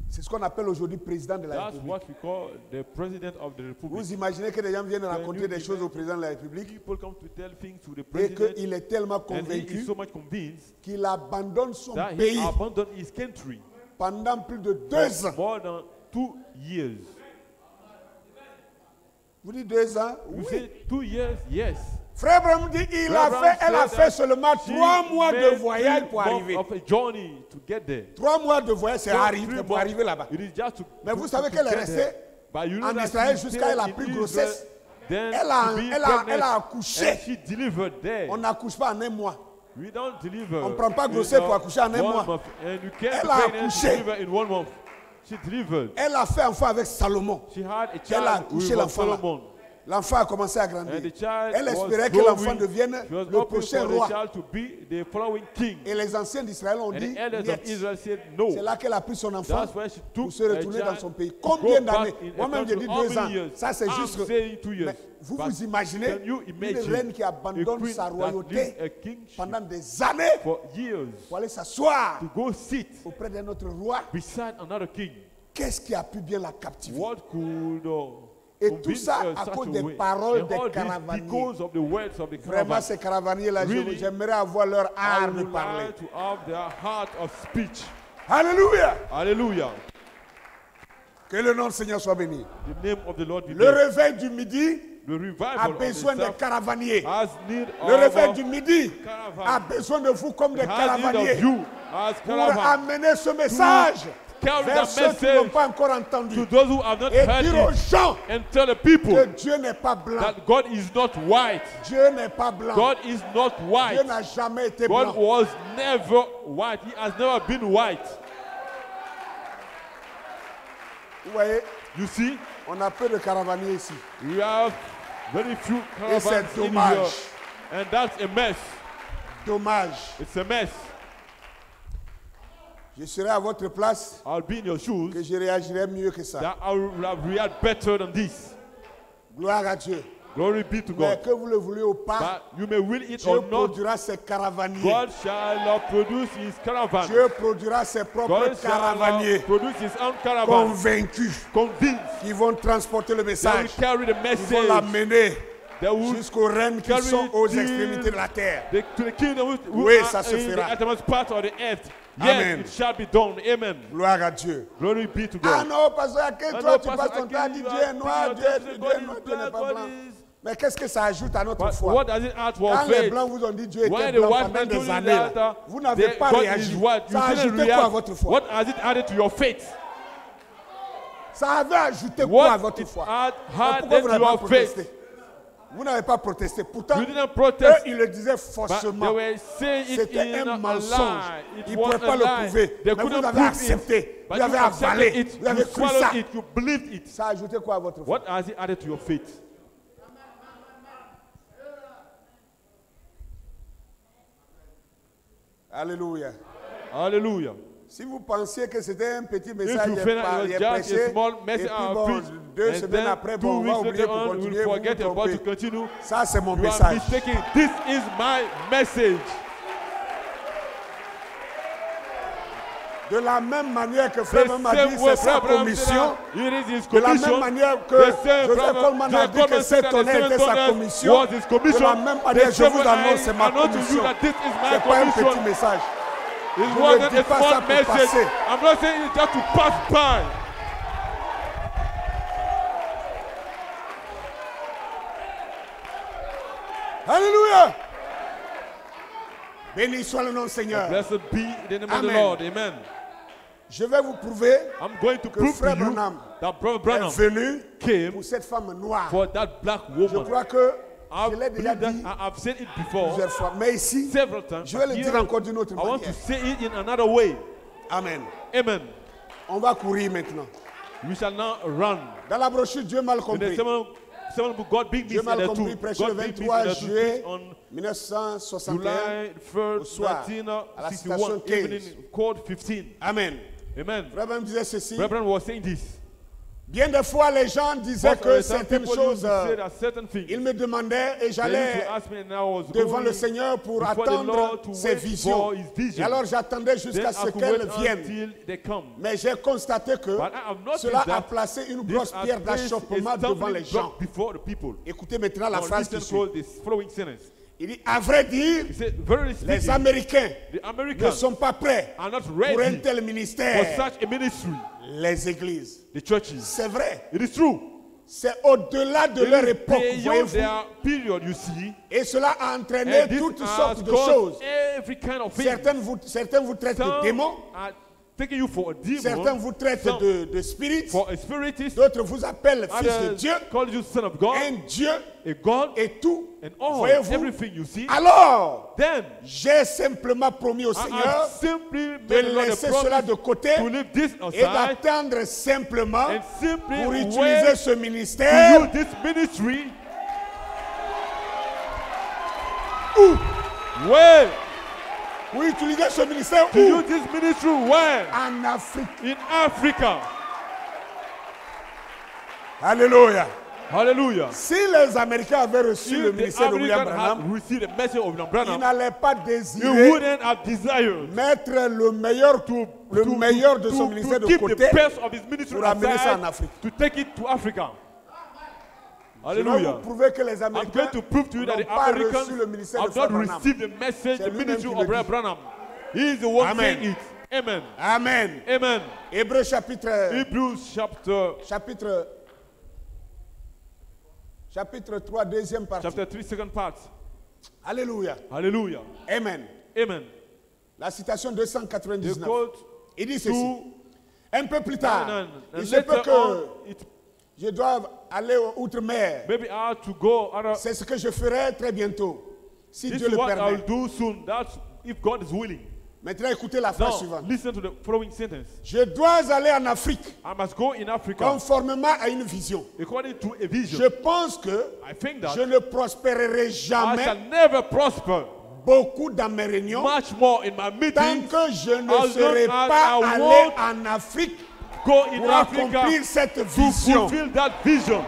C'est ce qu'on appelle aujourd'hui président de la That's République. what we call the president of the republic. Vous imaginez que des gens viennent raconter you des choses imagine- au président de la République People come to tell things to the et president, qu'il est tellement and he is convaincu so much convinced qu'il abandonne son that he pays abandoned his country pendant plus de 2 ans. more than 2 years. Vous dites 2 ans? You Oui. say 2 years? Yes. Frère Branham dit, elle a fait seulement 3 mois de voyage pour arriver. Of a journey to get there. 3 mois de voyage, c'est Three pour arriver là-bas. It is just to, Mais vous to- savez to qu'elle est get restée there. But you know en that Israël she jusqu'à elle a stayed pris in grossesse. Israel, then Elle a- to be elle a pregnant, accouché. and she delivered there. On n'accouche pas en un mois. We don't deliver. On prend pas in, grossesse pour accoucher en un 1 mois. month. And you can't Elle be a pregnant accouché. to deliver in 1 month. She delivered. Elle a fait enfant avec Salomon. She had a Elle a child accouché with l'enfant là. Solomon. L'enfant a commencé à grandir. And the child Elle was espérait que growing. l'enfant devienne She was le hoping prochain for the roi. child to be the following king. Et les anciens d'Israël ont And dit, the elders niet. of Israel said no. C'est là qu'elle a pris son enfant That's why she took pour se retourner a dans child son pays. to Combien go back d'années? in a Moi-même, j'ai country. dit How 2 ans. many years? Ça, c'est I'm juste... saying 2 years. Mais vous But vous imaginez can you une imagine reine qui a abandonne queen sa that royauté lives a kingship pendant des années for years pour aller s'asseoir to go sit auprès d'un autre roi? beside another king? Qu'est-ce qui a pu bien la captiver? What could Et tout convince ça her à such cause a des way? paroles And des all this caravaniers. because of the words of the Vraiment, caravan. ces caravaniers-là, Really, j'aimerais avoir leur I art de would parler. like to have their heart of speech. Alléluia! Hallelujah. Que le nom du Seigneur soit béni. The name of the Lord be Le blessed. réveil du midi The a revival of the besoin des South caravaniers. has need Le réveil of du midi caravan. a besoin de vous comme des has need caravaniers of you as pour caravan. amener ce message Carry vers the ceux qui n'ont message pas encore to entendu those who have not et heard dire aux it gens and tell the people que Dieu n'est pas blanc. that God is not white. Dieu n'est pas blanc. God is not Dieu white. n'a jamais été God blanc. was never white. He has never been white. Vous voyez, You see, on a peu de caravaniers ici. we have very few Et c'est caravans in dommage. here. And that's a mess. Dommage. It's a mess. Je serai à votre place I'll be in your shoes. que je réagirai mieux que ça. That I will have reacted better than this. Gloire à Dieu. Glory be to Mais God. que vous le vouliez ou pas, But you may will it Dieu or not, produira ses caravaniers. God shall produce his caravan. Dieu produira ses propres God shall caravaniers produce his own caravan. convaincus Convinced. qui vont transporter le They will message, carry the qui vont message. l'amener They will jusqu'aux reines qui carry sont aux it extrémités de la terre. to the kingdom who Oui, are ça se in fera. the uttermost part of the earth. Amen. Yes, it shall be done. Amen. Gloire à Dieu. Glory be to Ah God. non, parce qu'à quel Ah toi non, tu parce passes qu'à ton temps à quel dire tu Dieu vas est noir, dire Dieu est God is noir, Dieu black, n'est pas God blanc. is- Mais qu'est-ce que ça ajoute à notre But foi? what does it add to our Quand les faith? blancs vous ont dit Dieu When était the blanc white pendant man des told you années, là, that vous n'avez pas God réagi. is white, you Ça a didn't ajouté quoi à react. votre foi? What has it added to your faith? Ça avait ajouté quoi à What votre it foi? had Pourquoi added vous to n'avez pas your protesté? faith? Vous n'avez pas protesté. Pourtant, You didn't eux, protest. ils le disaient But faussement. they were saying it C'était in un a mensonge. lie. Ils It ne pouvaient was pas a le lie. prouver. They Mais vous couldn't avez prove accepté. it. Vous But avez you accepted avalé. it. Vous avez You cru ça. swallowed it. You believed it. Ça a ajouté quoi à votre foi? What has it added to your faith? Alléluia. Hallelujah. Si vous pensiez que c'était un petit If message you feel par like les it was just a prêchés, small et message puis I bon, preached, 2 and semaines then après, 2 bon, on va weeks oublier later pour on, continuer, we'll vous forget vous about to trompez. continue. Ça, c'est mon You are message. mistaken. This is my message. De la même manière que The Frère Branham a dit, same way c'est sa Abraham commission. said that it is his De la même commission. manière que The same Joseph brother- Coleman a Joseph dit que Coleman said cet that honneur the était seven sa tongues commission. was his commission. De la même The manière, je same vous way annonce, I c'est ma announce to you commission. that this is my C'est pas un commission. petit message. It Je ne wasn't dis a pas ça small pour message. passer. I'm not saying it just to pass by. Alléluia. Béni soit le nom du Seigneur. Blessed be the name of the Amen. Lord. Amen. Je vais vous prouver I'm going to que prove to Frère you Branham that Brother est Branham venu came pour cette femme noire. for that black Je woman. crois que I je l'ai déjà believe dit that I've said it before plusieurs fois. Mais ici, several times. je vais le Here, dire encore d'une autre I want to manière. say it in another way. Amen. Amen. On va courir maintenant. We shall not run. Dans la brochure Dieu mal In the compris. seven book, God big Dieu means in mal the compris two. prêché le God big 23 means in the two. juillet On 1961. July 1st, soir, à la 1961, station 15. evening, code 15. Amen. Amen. Frère Branham disait ceci. Reverend was saying this. Bien des fois, les gens disaient But, que some certaines people choses, used to say that certain things. ils me demandaient et They used j'allais to ask me and I was devant going le Seigneur pour before the attendre Lord to ses wait visions. for his vision. Et alors j'attendais Then jusqu'à I ce could qu'elles wait viennent. until they come. Mais j'ai constaté que But I have noticed cela a that placé une this grosse has pierre placed d'achoppement a devant stumbling les gens. block before the people. Écoutez maintenant la Now phrase listen qui suit. to this following sentence. Il dit, à vrai dire, He said, very les speaking, Américains the ne Americans sont pas prêts are not pour un ready tel for ministère. such a ministry. Les églises. The churches. C'est vrai. It is true. C'est au-delà de leur It is époque, beyond voyez-vous. their period, you see. Et cela a entraîné And this toutes has sortes de caused choses. every kind of thing. Certains vous traitent de Some démons, are taking you for a demon. certains vous traitent Some de spirites, for a spiritist. d'autres vous appellent fils de Others Dieu, call you son of God. un Dieu A God et tout. and all. Voyez-vous? Everything you see. Alors, Then j'ai simplement promis au I have Seigneur simply de made the Lord a laisser cela promise de côté to leave this et aside d'attendre simplement and simply pour utiliser wait ce to ministère use this ministry. Where? pour utiliser ce ministère To où? use this ministry where? En Afrique. In Africa. Alléluia. Hallelujah. Si les Américains avaient reçu le If the ministère de William American Branham, had received the message of William ils Branham, n'allaient pas he désirer wouldn't have desired mettre le meilleur de son ministère de keep côté the best of his ministry pour amener ça en aside Afrique. to take it to Africa. Je vais vous Hallelujah. prouver que les I'm Américains going to prove to you that n'ont the pas reçu le Americans ministère de have Frère not Branham. received the message, C'est the lui-même ministry qui of le Brother dit. Branham. He is the one Amen. saying it. Amen. Amen. Amen. Hébreux chapitre Hebrews chapitre 3, deuxième partie. chapter 3, second part. Alléluia. Hallelujah. Amen. Amen. La citation The 299. quote Il dit ceci. to Un peu plus tard, and il se peut later que on, it, je doive aller outre-mer. maybe I have to go. C'est ce que je ferai très bientôt, si This Dieu is le what I will permet. do soon. That's if God is willing. Maintenant, écoutez la phrase Now, suivante. listen to the following sentence. Je dois aller en Afrique I must go in Africa conformément à une vision. according to a vision. Je pense que I think that je ne prospérerai I jamais shall never prosper beaucoup dans mes réunions much more in my tant meetings. que je ne As serai long as pas I allé won't en Afrique Go in pour Africa accomplir cette to vision. fulfill that vision.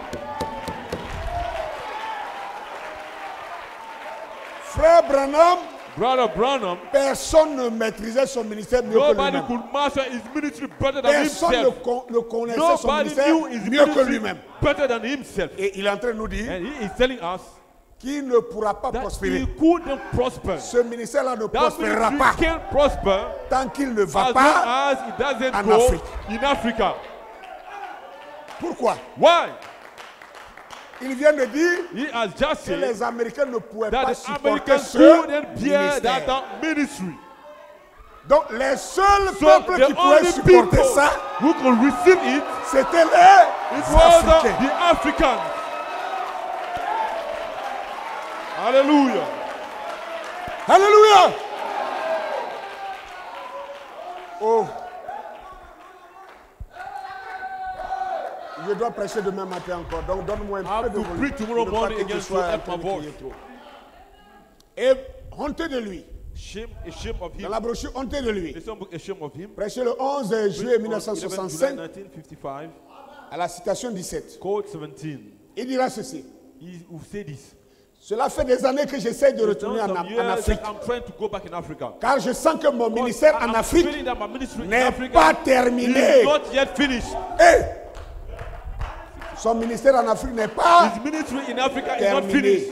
Frère Branham, Brother Branham, personne ne maîtrisait son ministère mieux que nobody lui-même. could master his ministry better than Personne himself. ne connaissait son Nobody ministère knew his mieux que ministry lui-même. better than himself. Et il est en train de nous dire And he is telling us qu'il ne pourra pas that prospérer. he couldn't prosper. Ce ministère-là ne That prospérera ministry pas can't prosper tant qu'il ne va as pas. long as it doesn't en go Afrique. in Africa. Pourquoi? Why? Il vient de dire He has just que said les Américains ne pouvaient that pas the supporter Americans ce couldn't bear that ministère. ministry. Donc les seuls So peuples the qui pouvaient only supporter people ça, who could receive it, c'était les it was Africains. the Africans. Hallelujah. Alléluia! Oh. Je dois prêcher demain matin encore, donc donne-moi un I have peu de to volume. preach tomorrow Je ne veux pas morning que tu again to sois en help train my de crier voice. trop. Et honteux de lui. Shame of Dans him. la brochure, honteux de lui. The songbook is shame of him. Prêché le 11 juillet 1965 July 1955, à la citation 17. code 17. Il dira ceci. He will say this. Cela fait des années que j'essaie de It's retourner done en some years Afrique. that I'm trying to go back in Africa. Car je sens que mon ministère en I'm Afrique feeling that my ministry in n'est Africa pas is terminé. not yet finished. Et son ministère en Afrique n'est pas His ministry in Africa is not terminé. finished.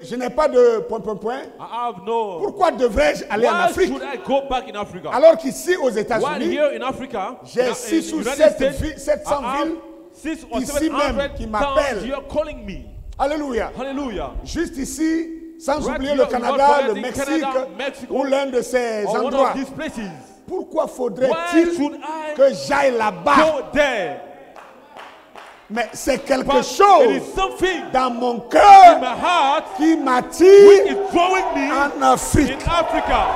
Je n'ai pas de point. I have no. Pourquoi devrais-je aller en Why Afrique should I go back in Africa? alors qu'ici aux While États-Unis, here in Africa, j'ai in 6 ou United 7 States, 700 I have villes 6 or ici même 700 qui towns m'appellent. here calling me. Alléluia. Hallelujah. Juste ici, sans Right oublier here, le without Canada, le forgetting Mexique Canada, Mexico, ou l'un de ces Or one endroits. of these places. Pourquoi Why faudrait-il should I que j'aille là-bas? go there? Mais c'est quelque But it chose is something dans mon in cœur my heart qui which m'attire is drawing me en Afrique. in Africa.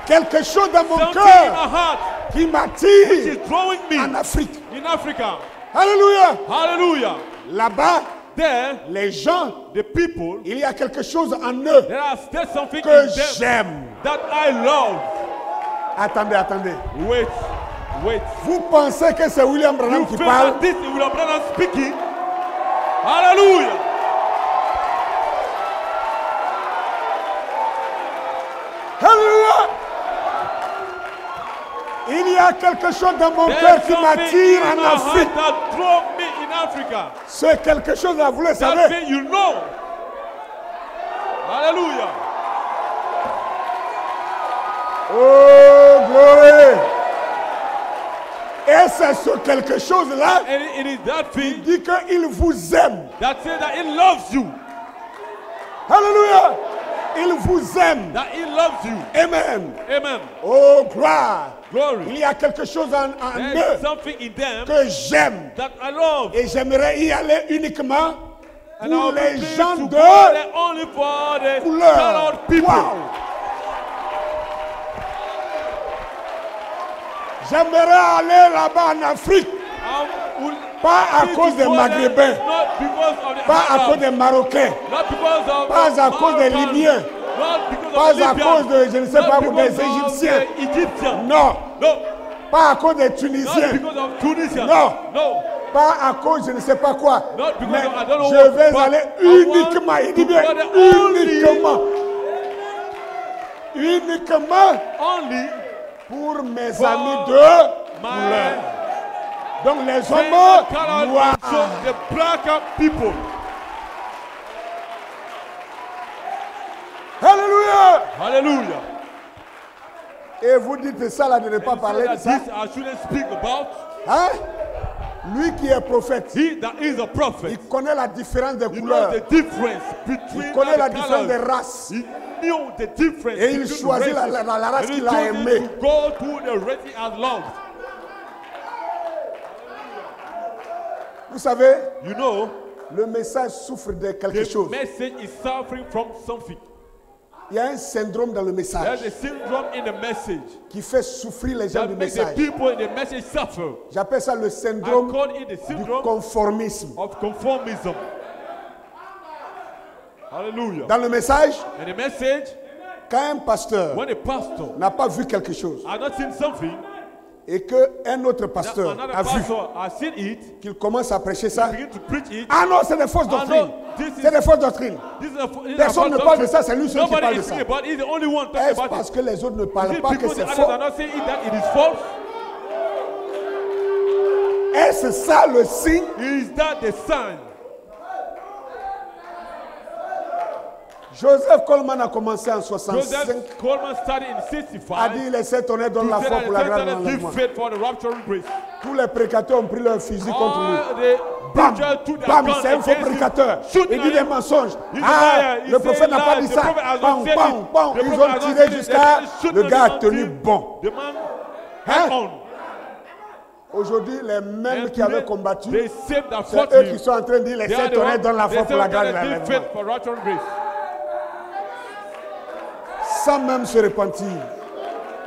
Quelque chose dans mon Something in my cœur heart qui which m'attire is drawing me en Afrique. in Africa. Alléluia. Hallelujah. Là-bas, There, les gens, the people, il y a quelque chose en eux there's something que in them j'aime. that I love. Attendez. Wait. Vous pensez que c'est William Branham You qui feel parle? that this is William Branham speaking? Hallelujah. Alléluia. Il y a quelque chose dans mon cœur There's qui something m'attire in en my heart Afrique. that draw me in Africa. Ce quelque chose-là, vous le That savez. thing you know. Hallelujah. Oh, gloire. Et c'est ce quelque chose-là And it is that qui thing dit qu'il vous aime. that says that it loves you. Alléluia. Il vous aime. That it loves you. Amen. Amen. Oh, gloire. Glory. Il y a quelque chose en There's eux something in them que j'aime. that I love. Et j'aimerais y aller uniquement And pour I'll be les pleased gens to de go there only for the couleur. colored people. Wow. J'aimerais aller là-bas en Afrique, pas à cause des Maghrébins, pas à cause des Marocains, pas à cause des Libyens, pas à cause de, je ne sais pas, des Égyptiens. Non. Pas à cause des Tunisiens. Non. Pas à cause je ne sais pas quoi. Mais je vais aller uniquement. Il dit bien uniquement. Uniquement pour mes amis de couleur. Donc les hommes noirs. The black people. Alléluia. Hallelujah. Et vous dites ça là de ne pas parler de ça. This I shouldn't speak about. Hein? Lui qui est prophète, He that is a prophet. il connaît la différence des You know couleurs. the difference between Il connaît la the différence des colors. races. He knew the difference Et il between choisit races. la race And he qu'il a chose aimée. to go to the race he has loved. Vous savez, You know, le message souffre de quelque the chose. message is suffering from something. Il y a un syndrome dans le There's message a syndrome in the message qui fait souffrir les gens that du makes the message. people in the message suffer. J'appelle ça le I syndrome call it the du syndrome conformisme. of conformism. Hallelujah. Dans le message, And the message, quand un pasteur when a pastor n'a pas vu quelque chose, has not seen something, Et qu'un autre pasteur Another a vu pastor has seen it, qu'il commence à prêcher ça. begin to preach it. Ah non, c'est des fausses doctrines. C'est des fausses doctrines. Personne ne parle de ça, c'est lui seul qui parle de ça. He's the only one talking Est-ce about parce it. que les autres ne Is parlent it pas que because c'est the others faux? are not saying it that it is false? Est-ce ça le signe? Is that the sign? Joseph Coleman a commencé en 65. Joseph Coleman started in A 65. dit les sept honnêtes donnent la He foi said pour la grâce de that l'enlèvement. give faith for the rapturing grace. Tous les prédicateurs ont pris leur fusil contre lui. All the Bam, preachers took their bam, gun c'est un faux against him. prédicateur. Shooting Il dit at des him. mensonges. He's a Ah, liar. He le prophète said n'a pas lies. dit The ça. prophet has Bam, not said bam, it. bam. The Ils prophet ont has not tiré said it. jusqu'à They shoot le the gars a man tenu till bon. The man Hein? held on. Aujourd'hui, les mêmes And qui avaient today, combattu, they saved that c'est fought eux him. qui sont en train de dire les They are sept the honnêtes ones- donnent la they foi pour la said grâce de that give l'enlèvement. faith for rapturing grace. Sans même se repentir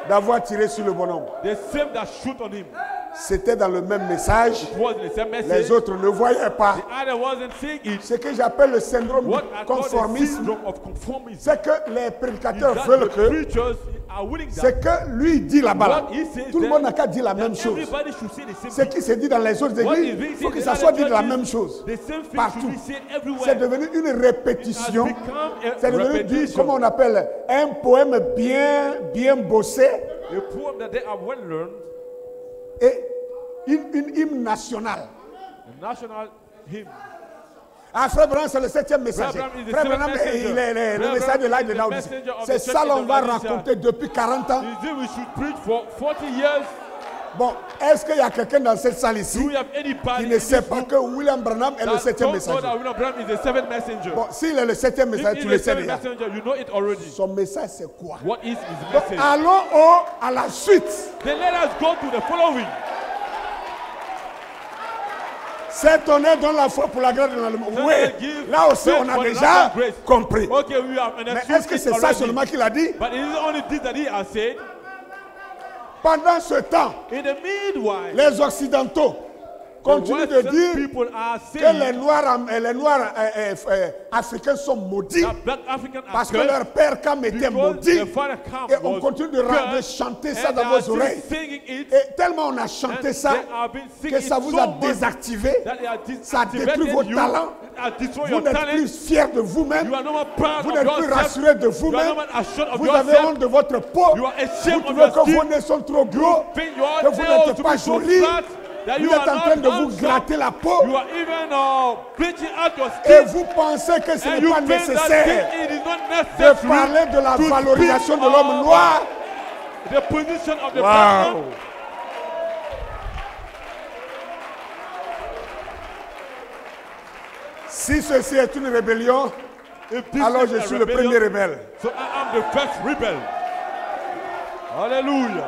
d'avoir tiré sur le bonhomme. The same that shoot on him. C'était dans le même message. It was the same message. Les autres ne voyaient pas. The other wasn't seeing it. Ce que j'appelle le syndrome What du I call the conformisme, syndrome of conformism. c'est que les Is prédicateurs that veulent the que preachers are willing that c'est que lui dit là-bas. Là. what he says Tout le there, monde n'a qu'à dire la même that chose. everybody should say the same Ce thing. qui se dit dans les autres What is églises, being il faut said que in ça other soit dit de la churches, même chose. the same thing Partout. should be said everywhere. C'est devenu une répétition. It has become a C'est devenu, repetition. comment on appelle, un poème bien bossé A poem that they have well learned, et une hymne nationale. a national hymn. Ah, Frère Branham, c'est le 7e messager. Frère Branham is the Frère seventh Branham, messenger. il est le Frère message de Branham l'âge is de the Laodicée. messenger of C'est the ça church l'on of va Laodicea. raconter depuis 40 ans. You see, we should preach for 40 years. Bon, est-ce qu'il y a quelqu'un dans cette salle Do ici we have anybody qui ne in sait this pas room que William Branham est le that 7e don't know messager? that William Branham is the seventh messenger? Bon, s'il est le 7e If messager, he's tu the le sais seventh déjà. messenger, you know it already. Son message, c'est quoi? What is his Donc, message? allons à la suite. Then let us go to the following. Cet honneur donne la foi pour la grâce de l'enlèvement. Oui, Give là aussi, faith on a for the déjà natural grace. compris. Okay, we have Mais understood est-ce que it c'est ça already. seulement qu'il a dit? But it is only this that he has said. Pendant ce temps, In the meanwhile, les Occidentaux the continuent de Western dire people are que saying les Noirs africains sont maudits that black Africans are parce que cursed leur père Cam était because maudit. the father Cam Et on was continue de cursed, chanter ça and dans they are vos still oreilles. singing it, Et tellement on a chanté and ça they have been singing que ça it vous so a much désactivé. that they are Ça détruit vos you, talents. it has destroyed Vous your n'êtes talent. plus fiers de vous-même. You are no more proud Vous of n'êtes plus yourself. rassurés de You are vous-même. no more assured of Vous avez yourself. honte de votre peau. You are Vous ashamed of trouvez your que vos skin. nez sont trop gros. Think your Que vous nails n'êtes to pas be so joli. flat that Vous you êtes are en train de not vous handsome. gratter la peau. You are even bleaching out your Et skin. vous pensez que ce And n'est you pas think that nécessaire it is not de necessary parler de la to valorisation speak de l'homme of noir. the position of the Wow. person. Si ceci est une rébellion, If this alors is je a suis le rebellion, premier rebelle. So I am the first rebel. Hallelujah.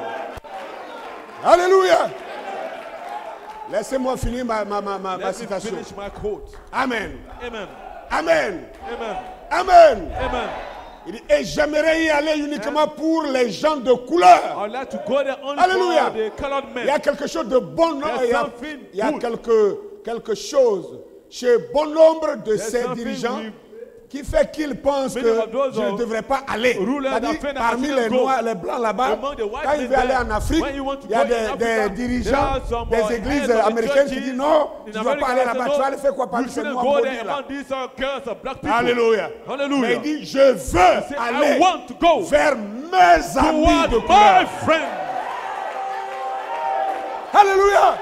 Alléluia. Laissez-moi finir ma Let me citation. finish my quote. Amen. Amen. Amen. Amen. Amen. Amen. Il dit, et j'aimerais y aller uniquement pour les gens de couleur. I would like to go there only Alléluia. for the colored Il y a men. quelque chose de bon, non? There's Il y a, something il y a good. quelque chose chez bon nombre de There's ces something dirigeants we- qui fait qu'ils pensent Many que of those je ne devrais pas aller. rulers C'est-à-dire, that think that parmi I les shouldn't go. noirs, les blancs là-bas, Among the white quand il men veut aller there, en Afrique, when you want to il y a go in Africa, des there dirigeants, are some, des églises heads of the américaines qui churches disent non, in tu ne dois America pas aller that là-bas, say, tu vas no, aller faire quoi parmi you ces shouldn't noirs go maudits there là. among these girls of black people. Alléluia. Hallelujah. Mais il dit, je veux Say, I aller want to go vers mes amis de toward couleur. my friends. Alléluia.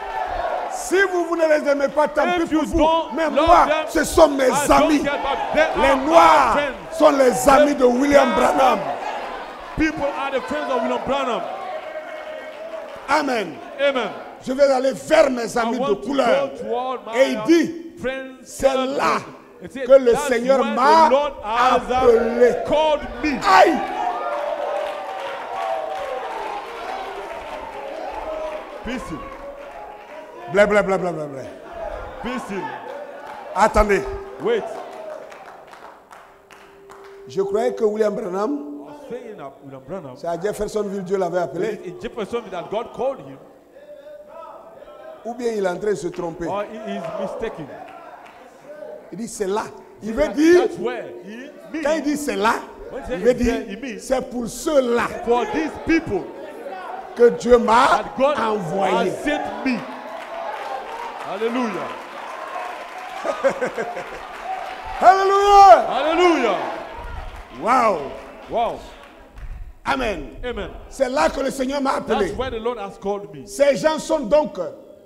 Si vous ne les aimez pas, tant pis If pour you vous. don't Mais love moi, them, ce sont mes I don't amis. care about them. Les Are my noirs friends. sont les amis de William Branham. People are the friends of William Branham. Amen. Amen. Je vais aller vers mes I amis de want to couleur. go toward my Et il dit, friends. c'est colored là men. It says, que le that's Seigneur where m'a the Lord has appelé. called me. Aïe! Be still. Blé, blé, blé, blé, blé, blé. Be still. Attendez. Wait. Je croyais que William Branham, I was saying that William Branham, c'est à Jeffersonville Dieu l'avait appelé, in Jefferson that God called him, ou bien il est en train de se tromper. or he is mistaken. Il dit c'est là. Il veut dire, That's where he quand il means dit c'est là, When he il says veut it's there, dire he means c'est pour ceux-là. for these people. que Dieu m'a that God envoyé. has sent me. Hallelujah. Alléluia. Hallelujah. Wow. Wow. Amen. Amen. C'est là que le Seigneur m'a appelé. That's where the Lord has called me. Ces gens sont donc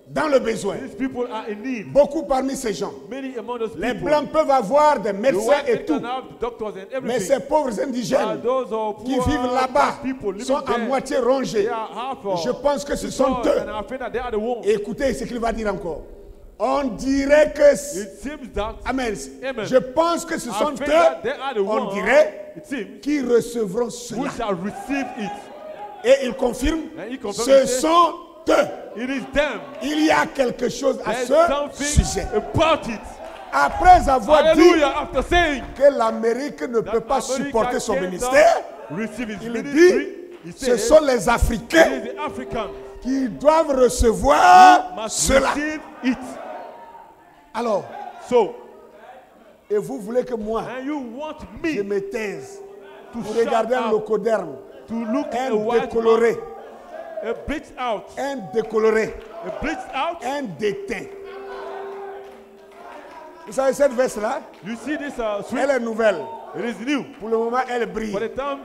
dans le besoin. These people are in need. Beaucoup parmi ces gens. Many among those Les people. Blancs peuvent avoir des The médecins white et they tout. can have doctors and Mais everything. ces pauvres indigènes Those are qui poor vivent là-bas people living sont à there. moitié rongés. They are half Je pense que ce sont destroyed, eux. and I feel that they are the ones. Écoutez ce qu'il va dire encore. On dirait que... It seems that Amen. Amen. Je pense que ce sont I feel that they eux, are the on ones, dirait, it seems, qui recevront who cela. shall receive it. Et il confirme, And he confirms ce it, sont eux. It is them. Il y a quelque chose à There's ce something sujet. about it. Après avoir dit Hallelujah. After saying que l'Amérique ne peut pas America supporter son cannot ministère, receive his il ministry, dit, he ce says, sont les it Africains is the Africans qui doivent recevoir must cela. receive it. Alors, So, et vous voulez que moi, and you want je me me taise to pour shut regarder un up, locoderme, to look at un a white décoloré, man, a bleached out, un décoloré, a bleached out. un déteint. Vous savez cette veste-là, You see this sweet? elle est nouvelle. It is new. Pour le moment, elle brille. For the time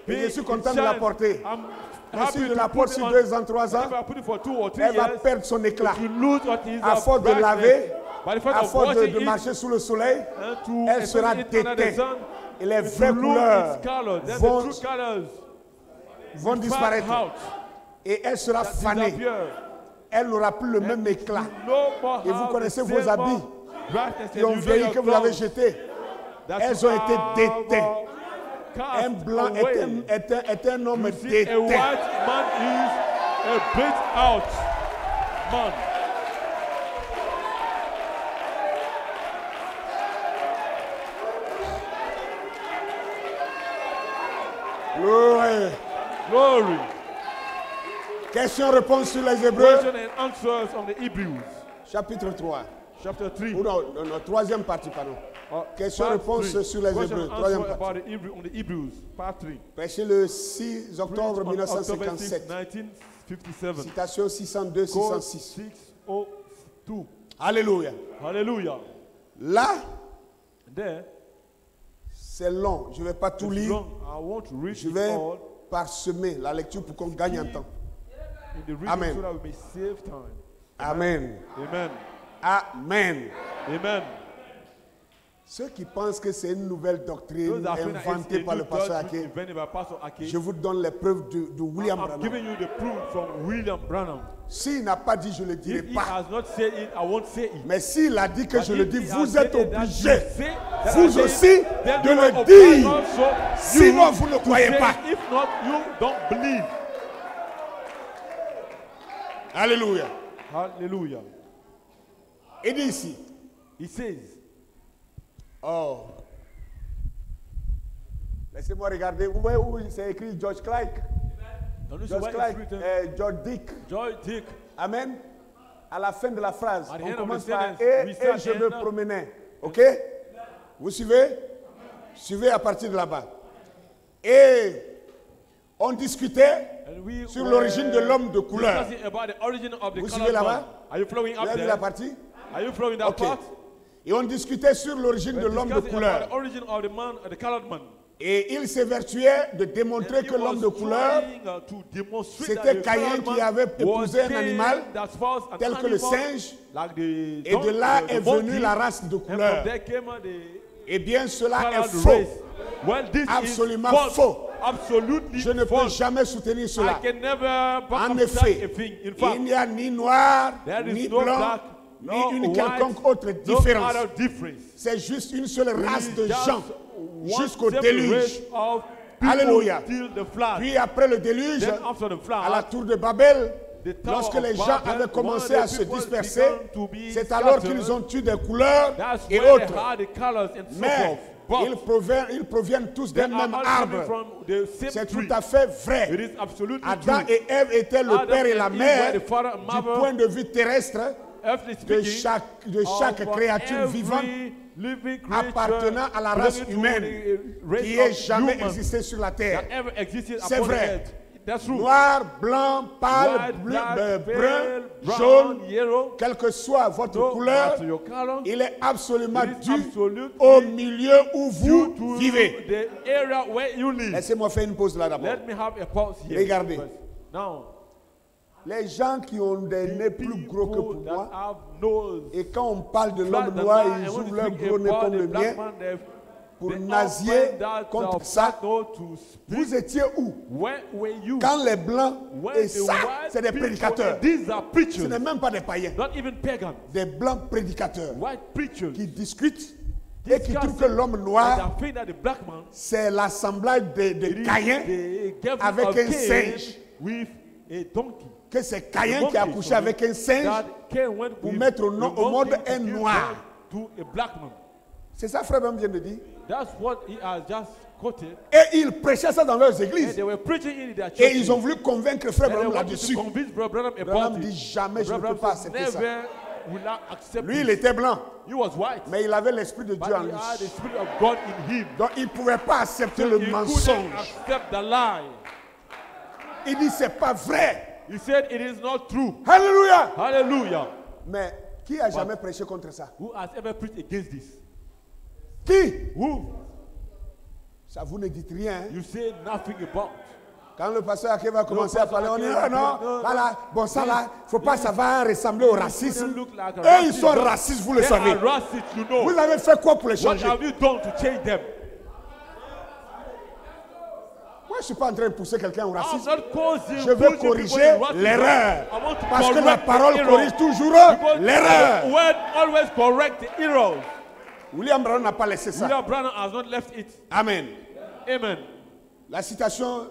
Et je being, suis it content de la shines. porter. I'm Mais si happy je to la put porte it sur on. 2 ans, 3 If ans, I put it for 2 or 3 elle va years, perdre son éclat. to lose what is À force de laver, by the fact à of force de washing it, marcher sous le soleil, and to elle sera expose it under the déteinte. sun, Et les to vraies lose couleurs its colors. Then vont, the true colors vont find disparaître. out, Et elle sera fanée. disappear. Elle n'aura plus le même éclat. No more Et vous have connaissez the vos same habits brightness qui and ont you vieilli, know que your vous avez clothes jetés. that Elles you ont été have, déteintes. cast Un blanc away. est un homme You see, a déteint. white man is a bleached out man. Glory. Glory. Question-réponse sur les Hébreux, Question and answers on the Hebrews, chapitre 3. chapter 3. Ou non, troisième partie, pardon. Question-réponse Part sur les Question Hébreux, and troisième answer partie. about the Hebrew, on the Hebrews, part 3. Prêché le 6 octobre Preached on October 6, 1957. 1957. Citation 602, Code 606. 602. Alléluia. Hallelujah. Là, There, c'est long. Je ne vais pas tout it's lire. long. I want to read Je it vais all parsemer la lecture pour qu'on gagne en temps. in the reading Amen. so that we may save time. Amen. Amen. Amen. Amen. Ceux qui pensent que c'est une nouvelle doctrine Those that think that it's a inventée par new le pasteur doctrine Ake, invented by Pastor Ake, je vous donne les preuves de William I'm Branham. giving you the proof from William Branham. S'il n'a pas dit, je ne le dirai If he pas. has not said it, I won't say it. Mais s'il a dit que But je if le dis, he has vous said êtes it, that obligés, you say that vous I aussi, say it, then de you le are obliged dire. also, Sinon, you vous ne to croyez say pas. it. If not, you don't believe. Alléluia. Hallelujah. Il dit ici, He says, oh, laissez-moi regarder, vous voyez où c'est écrit George Clark, don't you see George where Clark, it's written? George Dick, Joy Dick. Amen. À la fin de la phrase, At the on end of commence the par sentence, et we start je me end up. promenais. Ok? Vous suivez? Suivez à partir de là-bas. Et on discutait And we sur were l'origine de l'homme de couleur. discussing about the origin of the Vous colored suivez là-bas? man. Are you flowing Vous up avez vu there? la partie? Are you flowing that Ok. part? Et on discutait sur l'origine de We're l'homme de discussing about couleur. the origin of the man, the colored man. Et il s'évertuait de démontrer And que he l'homme was de couleur, trying, to demonstrate c'était that the Caïn colored qui man avait épousé was un Cain animal that was an tel que le animal, singe, like the et de là est venue monkey, la race de and from couleur. there came the Eh bien, cela est colored faux. race. Well, this Absolument is false. faux. Absolutely Je ne peux false. jamais soutenir I cela. can never back En up such a effet, thing. In fact, il n'y a ni noir, there is ni no blanc, black, no ni une white, quelconque autre no différence. other difference. C'est juste une seule race It de is just gens one jusqu'au separate déluge. race of people Alléluia. till the flood. Puis après le déluge, Then after the flood, à la tour de Babel, the Tower lorsque of les gens Babel, avaient commencé when à the se people disperser, began to be c'est alors scattered, qu'ils ont eu des couleurs that's et where autres. they had the colors and so Mais forth. But ils proviennent tous they d'un are même all coming arbre. from the same C'est tree. tout à fait It vrai. is absolutely Adam true. et Ève étaient le Adam père et and la Eve mère were the father and du mother, point de vue terrestre earthly de speaking, chaque of créature every vivante living creature appartenant à la race belonging to humaine the race qui ait of jamais human existé sur la terre. that ever existed C'est upon the vrai. earth. That's true. Noir, blanc, pâle, White, bleu, black, brun, pale, brown, jaune, yellow, quelle que soit votre no couleur, matter your color, il est absolument it is dû absolutely au milieu où due vous to vivez. the area where you live. Laissez-moi faire une pause là d'abord. Let me have a pause here. Regardez. first. Now, Les gens qui ont des nez plus gros que pour people that moi, have nose, et quand on parle de flat l'homme than noir, mine, ils and when ouvrent you leur speak gros nez about comme the le black mien man, pour they nazier all find that contre ça. flat nose to speak. Vous étiez où? Where were you? Quand les blancs, When et the ça, white c'est des people- prédicateurs. and these are Ce preachers, n'est même pas des païens. not even pagans. Des blancs prédicateurs White preachers. qui discutent et qui trouvent que l'homme And noir, I think that the black man c'est l'assemblage de it is Caïn, the devil avec of un Cain singe. with a donkey. que c'est Caïn The qui a monkey, couché avec un singe. that Cain went pour with mettre au the monde monkey to un give noir. birth to a black man. C'est ça, frère Bam vient de dire. That's what he has just quoted. Et ils prêchaient ça dans leurs And églises. they were preaching in their Et churches. ils ont voulu convaincre frère And they Branham wanted là-dessus. to convince Brother Branham about Branham it. dit jamais je ne Brother peux pas Branham accepter ça. never will not accept Lui, il this. était blanc, He was white, mais il avait l'esprit de but Dieu en he lui. had the spirit of God in him. Donc il ne pouvait pas accepter So le he couldn't mensonge. accept the lie. Il dit c'est pas vrai. He said it is not true. Alléluia. Hallelujah. Mais qui a jamais prêché contre ça? Who has ever preached against this? Qui? Who? Ça vous ne dites rien. Hein? You say nothing about. Quand le pasteur Ake va commencer à parler, on dit pasteur ah non, Ake, non, voilà, bon ça là, faut pas, ça va ressembler au racisme. Look like a Eux ils racist. sont racistes, vous le They savez. are racist, you know. Vous avez fait quoi pour les What changer? have you done to change them? Moi je suis pas en train de pousser quelqu'un au I'm racisme. not causing Je veux pushing people corriger in racism. l'erreur. I want to Parce que la correct parole the error. corrige toujours Because l'erreur. the word always correct the errors. William Branham n'a pas laissé ça. William Branham has not left it. Amen. Amen. La citation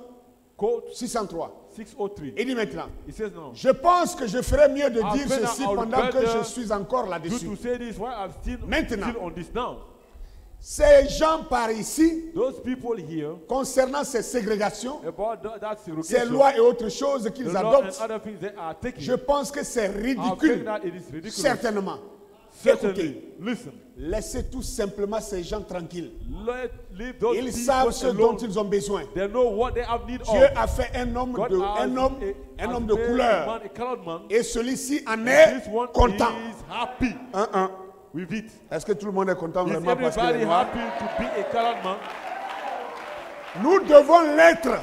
Quote 603. 603. Il dit maintenant, He says now. je pense que je ferais mieux de I dire think ceci I would pendant que better je suis encore You là-dessus. to say this while I'm still Maintenant. on this now. Ces gens par ici, Those people here concernant ces ségrégations, about that ces segregation, lois et autres choses the qu'ils law and adoptent, other things they are taking. je pense que c'est I think ridicule. that it is ridiculous. Certainement. Certainly. Écoutez, Listen. laissez tout simplement ces gens tranquilles. Leave those Ils people savent ce dont alone. ils ont besoin. They know what they have need Dieu of. a fait un homme God de, has un homme has de made couleur. a man, a colored man. Et celui-ci en This est one content. is happy with it. Est-ce que tout le monde est content Is vraiment parce qu'il est everybody noir? happy to be a colored man? Nous devons l'être.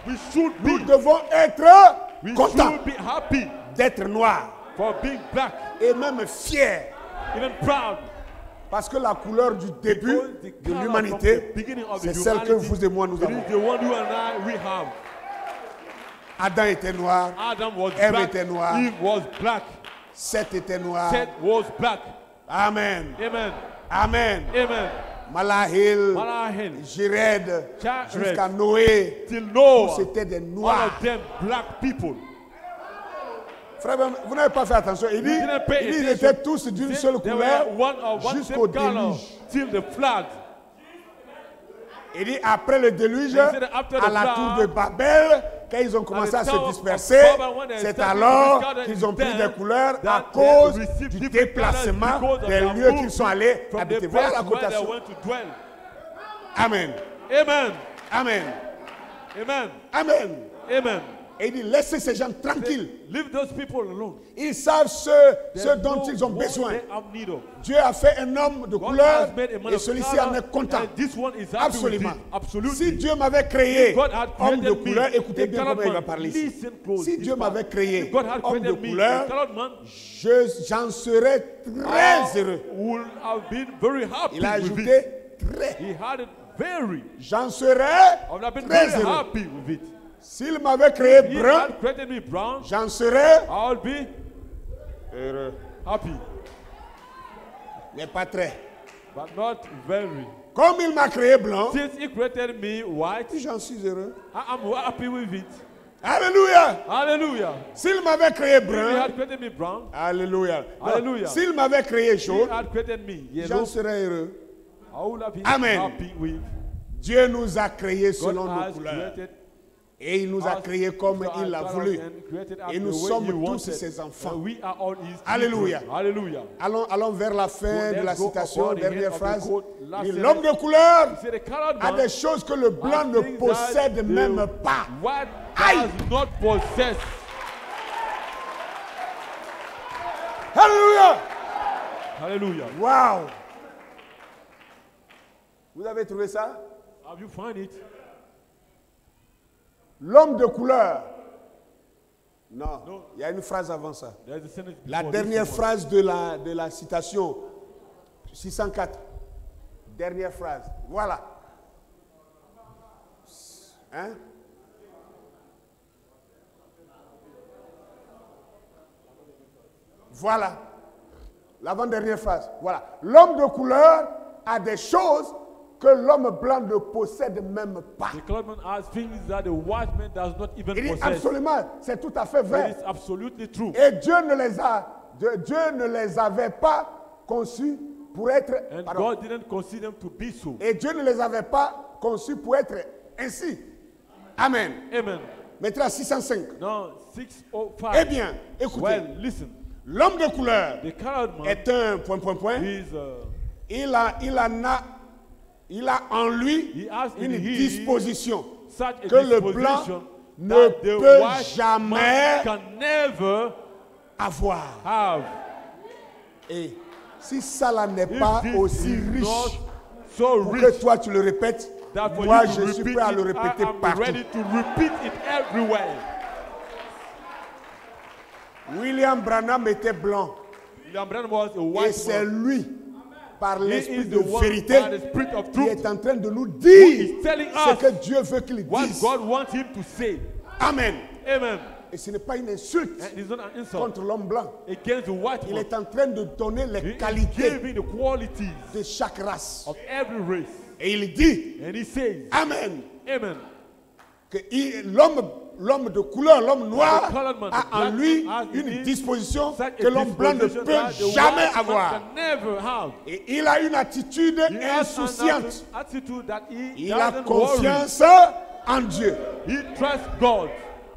We should Nous be. devons être We contents should be happy d'être noirs for being black, et même fiers. even proud. Parce que la couleur du début Because the de color l'humanité, from the beginning of c'est the celle que humanity, vous et moi nous it avons. is the one you and I we have. Adam était noir, Adam was Ève black. était noire. Eve was black. Seth était noir. Seth was black. Amen. Amen. Amen. Amen. Malahil, Malachi, Jired, Jared, jusqu'à Noé, till Noah, c'était des all noirs. of them black people. Frère, vous n'avez pas fait attention. Il dit, Didn't pay ils attention. étaient tous d'une seule They couleur were one of one jusqu'au same color déluge. till the flood. Il dit, après le déluge, And he said after the à la flood, tour de Babel, quand ils ont commencé à the se tower of disperser, Babel, when they c'est started to alors be scattered qu'ils ont pris in des them, couleurs à that cause they received du different déplacement colors because of des their lieux qu'ils movement sont allés from habiter. the Voilà place la where they cotation. went to dwell. Amen. Amen. Amen. Amen. Amen. Amen. Et il dit, laissez ces gens tranquilles. Leave those people alone. Ils savent ce They dont know ils ont what besoin. they have need of. Dieu a fait un homme de God couleur has made a man et of celui-ci color, en est content. and this one is happy Absolument. with it. Absolutely. Si Dieu m'avait créé If God had homme de created me, couleur, écoutez a bien colored comment il va man, parler ici. listen close. Si Dieu It's m'avait bad. créé If God had homme de created me, a couleur, colored man, j'en serais très heureux. would have been very happy Il a with ajouté it. très. He had it very. J'en serais I would have been très very heureux. happy with it. S'il m'avait créé If he brun, had created me brown, j'en serais I would be heureux. happy, Mais pas très. but not very. Comme il m'a créé blanc, Since he created me white, j'en suis heureux. I am happy with it. Alléluia. Hallelujah. S'il m'avait créé If he brun, had created me brown, alléluia. Alléluia. S'il m'avait créé he jaune, had created me j'en yellow, serais heureux. I would have been Amen. happy with. Dieu nous a créés God selon nos has couleurs. created Et il nous a us créés comme after il our l'a colors voulu. and created us Et nous the way sommes he tous wanted. ses enfants. And we are all his Alléluia. children. Hallelujah. Allons vers la fin So de la let's go citation, about the dernière end of the phrase. quote. Last Il dit, sentence. L'homme de couleur He said, the colored a man des choses que le blanc has ne things possède that même the pas. white does not possess. Alléluia. Hallelujah. Wow. Vous avez trouvé ça? Have you found it? L'homme de couleur. Non, No. il y a une phrase avant ça. There's a sentence La before dernière this one. phrase de la citation. 604. Dernière phrase. Voilà. Hein? Voilà. L'avant-dernière phrase. Voilà. L'homme de couleur a des choses que l'homme blanc ne possède même pas. The colored man has things that the white man does not even Il dit possess. absolument, c'est tout à fait It vrai. is absolutely true. Et Dieu ne les avait pas conçus pour être. And Pardon. God didn't consider them to be so. Et Dieu ne les avait pas conçus pour être ainsi. Amen. Amen. Maintenant 605. Now, 605. Eh bien, écoutez, Well, listen. l'homme de couleur The colored man est un ... is, Il a en lui he has in une him disposition such a que le disposition blanc ne that the peut white jamais man can never avoir. have. Et si ça là n'est If pas this aussi is riche not so pour rich, que toi tu le répètes, that for moi you to je suis repeat prêt à le it, répéter I am partout. ready to repeat it everywhere. William Branham était blanc William Branham was a et white c'est man. lui, par He l'esprit is de the one vérité, by the spirit of qui truth est en train de nous who dire is telling ce us que Dieu veut qu'il what dise. God wants him to say. Amen. Amen. Et ce n'est pas une insulte And it's not an insult contre l'homme blanc. against the white Il man. est en train de donner He les is qualités giving the qualities de chaque race. of every race. Et il dit, And he says, Amen, Amen. que l'homme de couleur, l'homme noir, The colored man, the a en black lui man has in une him disposition such a que l'homme blanc ne disposition peut that the jamais white man avoir. can never have. Et il a une attitude He has an insouciante. attitude that he Il a doesn't worry. confiance en Dieu. He trusts God.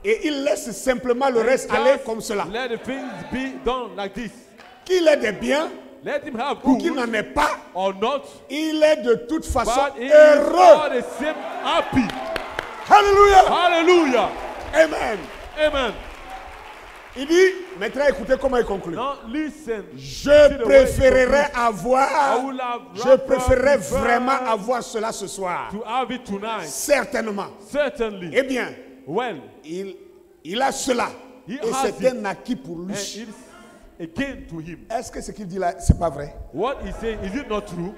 Et il laisse simplement le reste Just aller comme cela. let the things be done like this. Qu'il ait des biens Let him have ou qu'il good n'en ait pas, or not, il est de toute façon but he is heureux. all the same happy. Alléluia. Hallelujah. Amen. Amen. Il dit, maintenant écoutez comment il conclut. Now listen. Je préférerais I avoir, will have je rather préférerais prefer vraiment avoir cela ce soir. to have it tonight. Certainement. Certainly. Eh bien, Well, il a cela. He Et has c'est it. un acquis pour and lui. it's again to him. Est-ce que ce qu'il dit là, c'est pas vrai? What he saying, is it not true?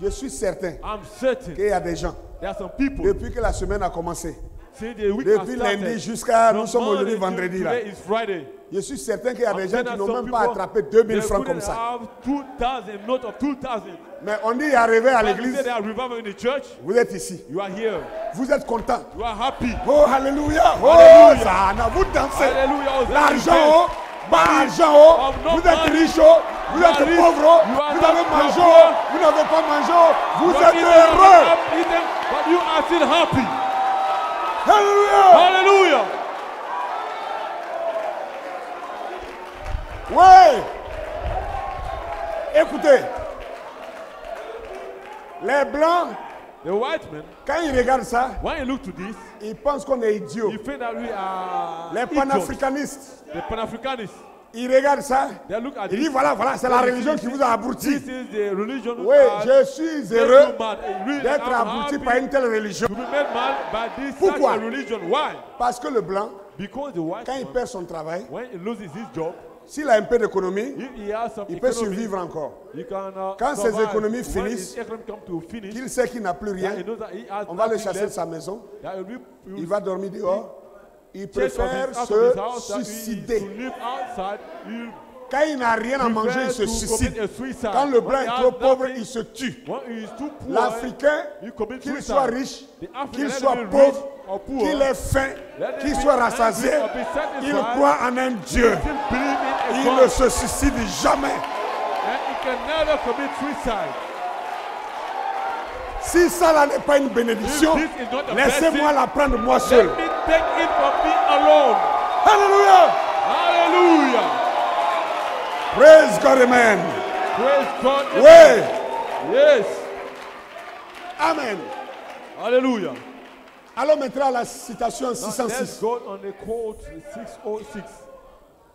Je suis certain I'm certain qu'il y a des gens, there are some people, depuis que la semaine a commencé, say the week has depuis started, lundi jusqu'à, nous from sommes aujourd'hui Monday vendredi till là. today is Friday. Je suis certain qu'il y a des I'm gens saying qui that n'ont some même pas people, attrapé 2000 they francs comme couldn't ça. have 2,000, note of 2,000. Mais on dit arrivé à But you l'église, say they are revival in the church, vous êtes ici. you are here. Vous êtes content. You are happy. Oh, alléluia. Oh, Hallelujah. ça, vous dansez. Hallelujah. Hosanna. L'argent, oh, pas argent, oh. Of no Vous êtes money. riche, oh. Vous You are êtes rich. pauvre, oh. You are Vous not avez mangé, poor. oh. Vous n'avez pas mangé, oh. Vous You êtes are eating, heureux. eating, but you are still happy. Alléluia. Hallelujah. Oui. Écoutez. Les blancs, The white man, quand ils regardent ça, when you look to this, ils pensent qu'on est idiots. you think that we are Les idiots. panafricanistes, The Pan-Africanists. ils regardent ça. They look at Ils this. disent voilà, c'est la religion qui vous a abruti. This is the religion. Oui, je suis heureux d'être I'm abruti happy par une telle religion. to be made mad by this Pourquoi? such a religion. Why? Parce que le blanc, Because the white quand il man, perd son travail, when he loses his job, s'il a un peu d'économie, if he has some il peut economy, survivre encore. he can Quand ses survive. économies When finissent, his economy come to finish, Qu'il sait qu'il n'a plus rien, that he knows that he has on va le nothing chasser de left, sa maison, that he il va dormir dehors. Il out préfère of his se house, that he is suicider. to live outside, he Quand il n'a rien à manger, il se prefers to suicide. commit a suicide. Quand le When blanc he est has trop pauvre, nothing, il se tue. when he is too poor, L'Africain, he commit qu'il suicide. soit riche, The African, qu'il let soit him be pauvre, rich or poor, qu'il ait faim, let him qu'il be soit angry rassasié, or be satisfied, il croit en un Dieu. still believe in a Il God, ne se suicide jamais. and he can never commit suicide. Si ça là n'est pas une bénédiction, If this is not a laissez-moi blessing, la prendre moi Let seul. me take it from me alone. Alléluia. Hallelujah. Praise God, amen. Praise God. Oui. Yes. Amen. Hallelujah. Allons maintenant à la citation Now, let's 606. go on the quote 606.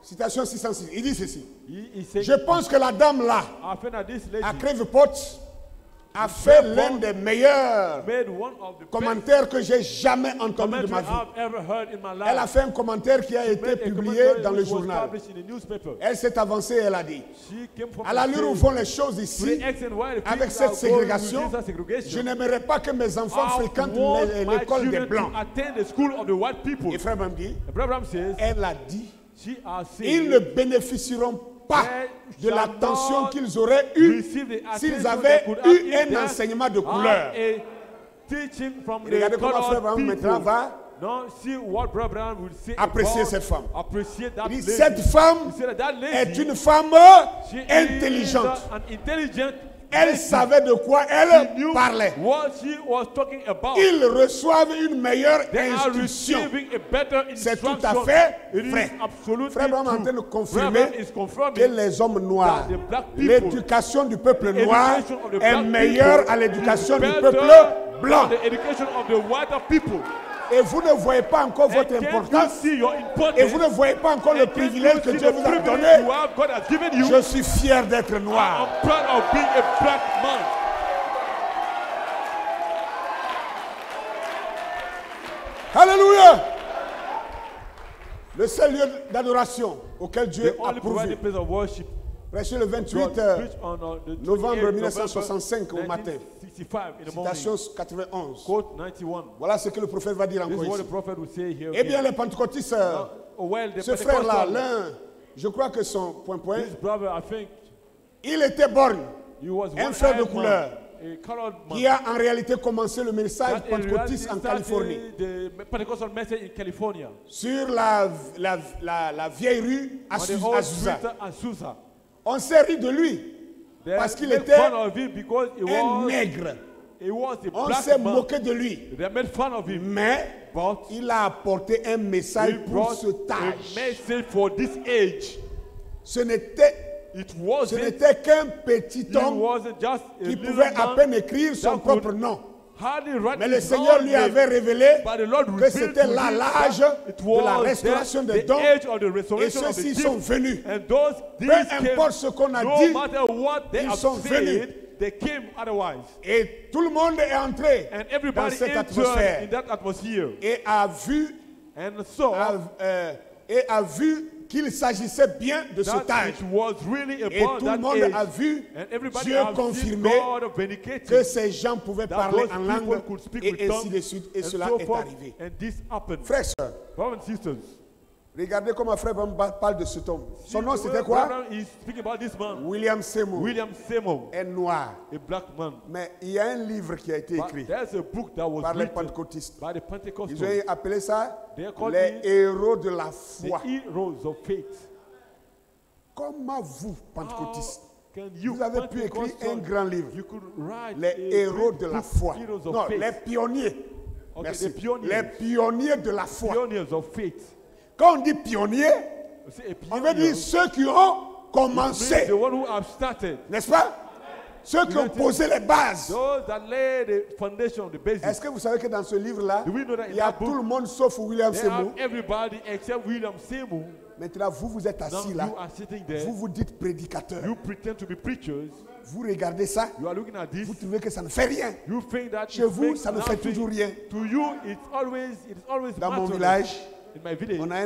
Citation 606. Il dit ceci. He said, Je pense que la dame là, I think that this lady à Crèveport, a fait l'un des meilleurs made one of the best commentaires que j'ai jamais entendu de ma commentaries vie. I've ever heard in my life. Elle a fait un commentaire qui a été Made a publié commentary dans le which was journal. published in the newspaper. Elle s'est avancée et elle a dit, She came from à l'allure où the vont les choses to ici, the X and Y, the avec things cette are going ségrégation, with this segregation. je n'aimerais pas que mes enfants I fréquentent want my l'école des children Blancs. to attend the school of the white people. Et frère Branham dit, The Brother Branham says, elle a dit, she has ils said, ne bénéficieront pas de l'attention qu'ils auraient eue receive the s'ils attention avaient they could have eu if un they enseignement de couleur. had a teaching from the Regardez comment frère colored Branham maintenant people. va Now see what Brother Branham will say apprécier about cette femme. appreciate that Il dit, lady. cette femme He said that est lady, une femme she intelligente. is an intelligent Elle lady. savait de quoi She elle knew parlait. what she was talking about. Ils reçoivent une meilleure They are instruction. receiving a better C'est instruction. tout à fait It is vrai. absolutely Frère Branham est en train de true. confirmer Brother Branham is confirming que les hommes noirs, that the black people, l'éducation du peuple noir education of the est black meilleure people à l'éducation is du better peuple blanc. than the education of the white people. Et vous ne voyez pas encore votre And can't you importance. see your importance? Et vous ne voyez pas encore le And can't privilège you que see Dieu the vous a privilege donné. you have, God has given you? Je suis fier d'être I'm noir. proud of being a black man. Alléluia. Le seul lieu d'adoration auquel Dieu The a only provided prouvé. place of worship. Prêché le 28 God preached on the novembre 28th 1965 au matin. 1965 in the morning. Citation 91. Quote 91. Voilà ce que le prophète va dire This encore is what ici. the prophet will say here. Eh bien, again. les pentecôtistes, Well, the ce frère-là, Pentecostal, l'un, je crois que son point, this brother, I think, il était borgne, he was un one frère de eyed couleur, man, a colored man. qui a en réalité commencé le message That in reality pentecôtiste en started Californie, the Pentecostal message in California. sur la vieille rue On the old Azusa. street Azusa. On s'est ri de lui They parce qu'il made était fun of him because un nègre. he was a On black s'est man. moqué de lui. They made fun of him. Mais But il a apporté un he message pour brought ce a âge. message for this age. Ce n'était It wasn't, qu'un petit he homme wasn't just a qui little pouvait à man peine écrire son that could propre nom. hardly write Mais le his Seigneur own lui name. avait révélé But the Lord que revealed c'était to là him l'âge that it de la was restauration the des dons. age of the Et restoration of the ceux-ci gifts. sont venus. And those Peu these came, importe ce qu'on a no dit, matter what they ils have sont venus. said, they came otherwise. Et tout le monde est entré And dans everybody cette entered atmosphère in that atmosphere. et a vu, And so a vu qu'il s'agissait bien de cet that âge. it was really Et about tout le that monde age. a vu And everybody Dieu have seen confirmer God vindicating que ces gens pouvaient that parler those en people langue could speak et with ainsi tongues de suite. Et and cela so est forth. arrivé. And this happened. Frères et sœurs, Brothers and sisters, regardez comment frère Branham parle de cet homme. Son nom c'était Brother quoi? Branham is speaking about this man, William Seymour. William Seymour, Est noir. a black man. Mais il y a un livre qui a été But écrit there's a book that was par les written pentecôtistes. by the Ils Pentecostals, ont appelé ça They called les it héros de la the foi. heroes of faith. Comment vous, How pentecôtistes, can you, vous avez pu écrire Pentecostal, un grand livre, you could write les a héros great de la book, foi. Heroes of Non, faith. les pionniers. Okay, Merci. the pioneers. Les pionniers de la foi. Pioneers of faith. Quand on dit pionnier, You see, a on veut pioneer dire ceux qui ont means commencé, the one who have started. n'est-ce pas? Ceux qui ont posé les bases. Those that lay the foundation, the Est-ce basis. que vous savez que dans ce livre-là, Do we know that in il y a that book, tout le monde sauf William They Seymour. have everybody except William Seymour. Maintenant, vous êtes Now assis you là. are sitting there. Vous vous dites prédicateur. You pretend to be preachers. Vous regardez ça. You are looking at this. Vous trouvez que ça ne fait rien. You think that Chez it vous, makes ça ne fait nothing. toujours rien. To you, it's always Dans mon matters. village, In my village, on a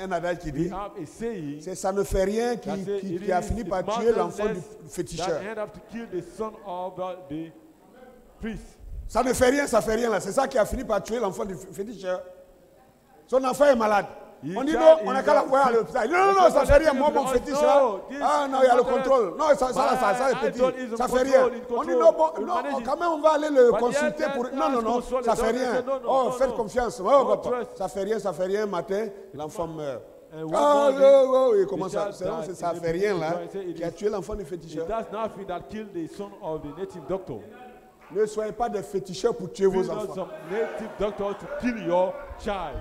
un adage qui we dit have a saying c'est ça ne fait rien that says it qui a is fini it par tuer matters l'enfant du less féticheur. that end up to kill the son of the priest. Ça ne fait rien, ça fait rien là. C'est ça qui a fini par tuer l'enfant du féticheur. Son enfant est malade. On dit non, on n'a qu'à l'envoyer à l'hôpital. Non, non, non, ça fait rien. Moi, mon fétiche là. Ah non, il y a le contrôle. Non, ça est petit. Ça fait rien. On dit non, bon, non, quand même, on va aller le consulter pour. Non, non, non, ça fait rien. Oh, faites confiance. Oh, papa, ça fait rien. Matin, l'enfant meurt. Ah, oh, et comment ça? Ça fait rien là. Qui a tué l'enfant du féticheur. It does nothing that killed the son of the native doctor. Ne soyez pas des féticheurs pour tuer vos Be not enfants. some native doctor to kill your child.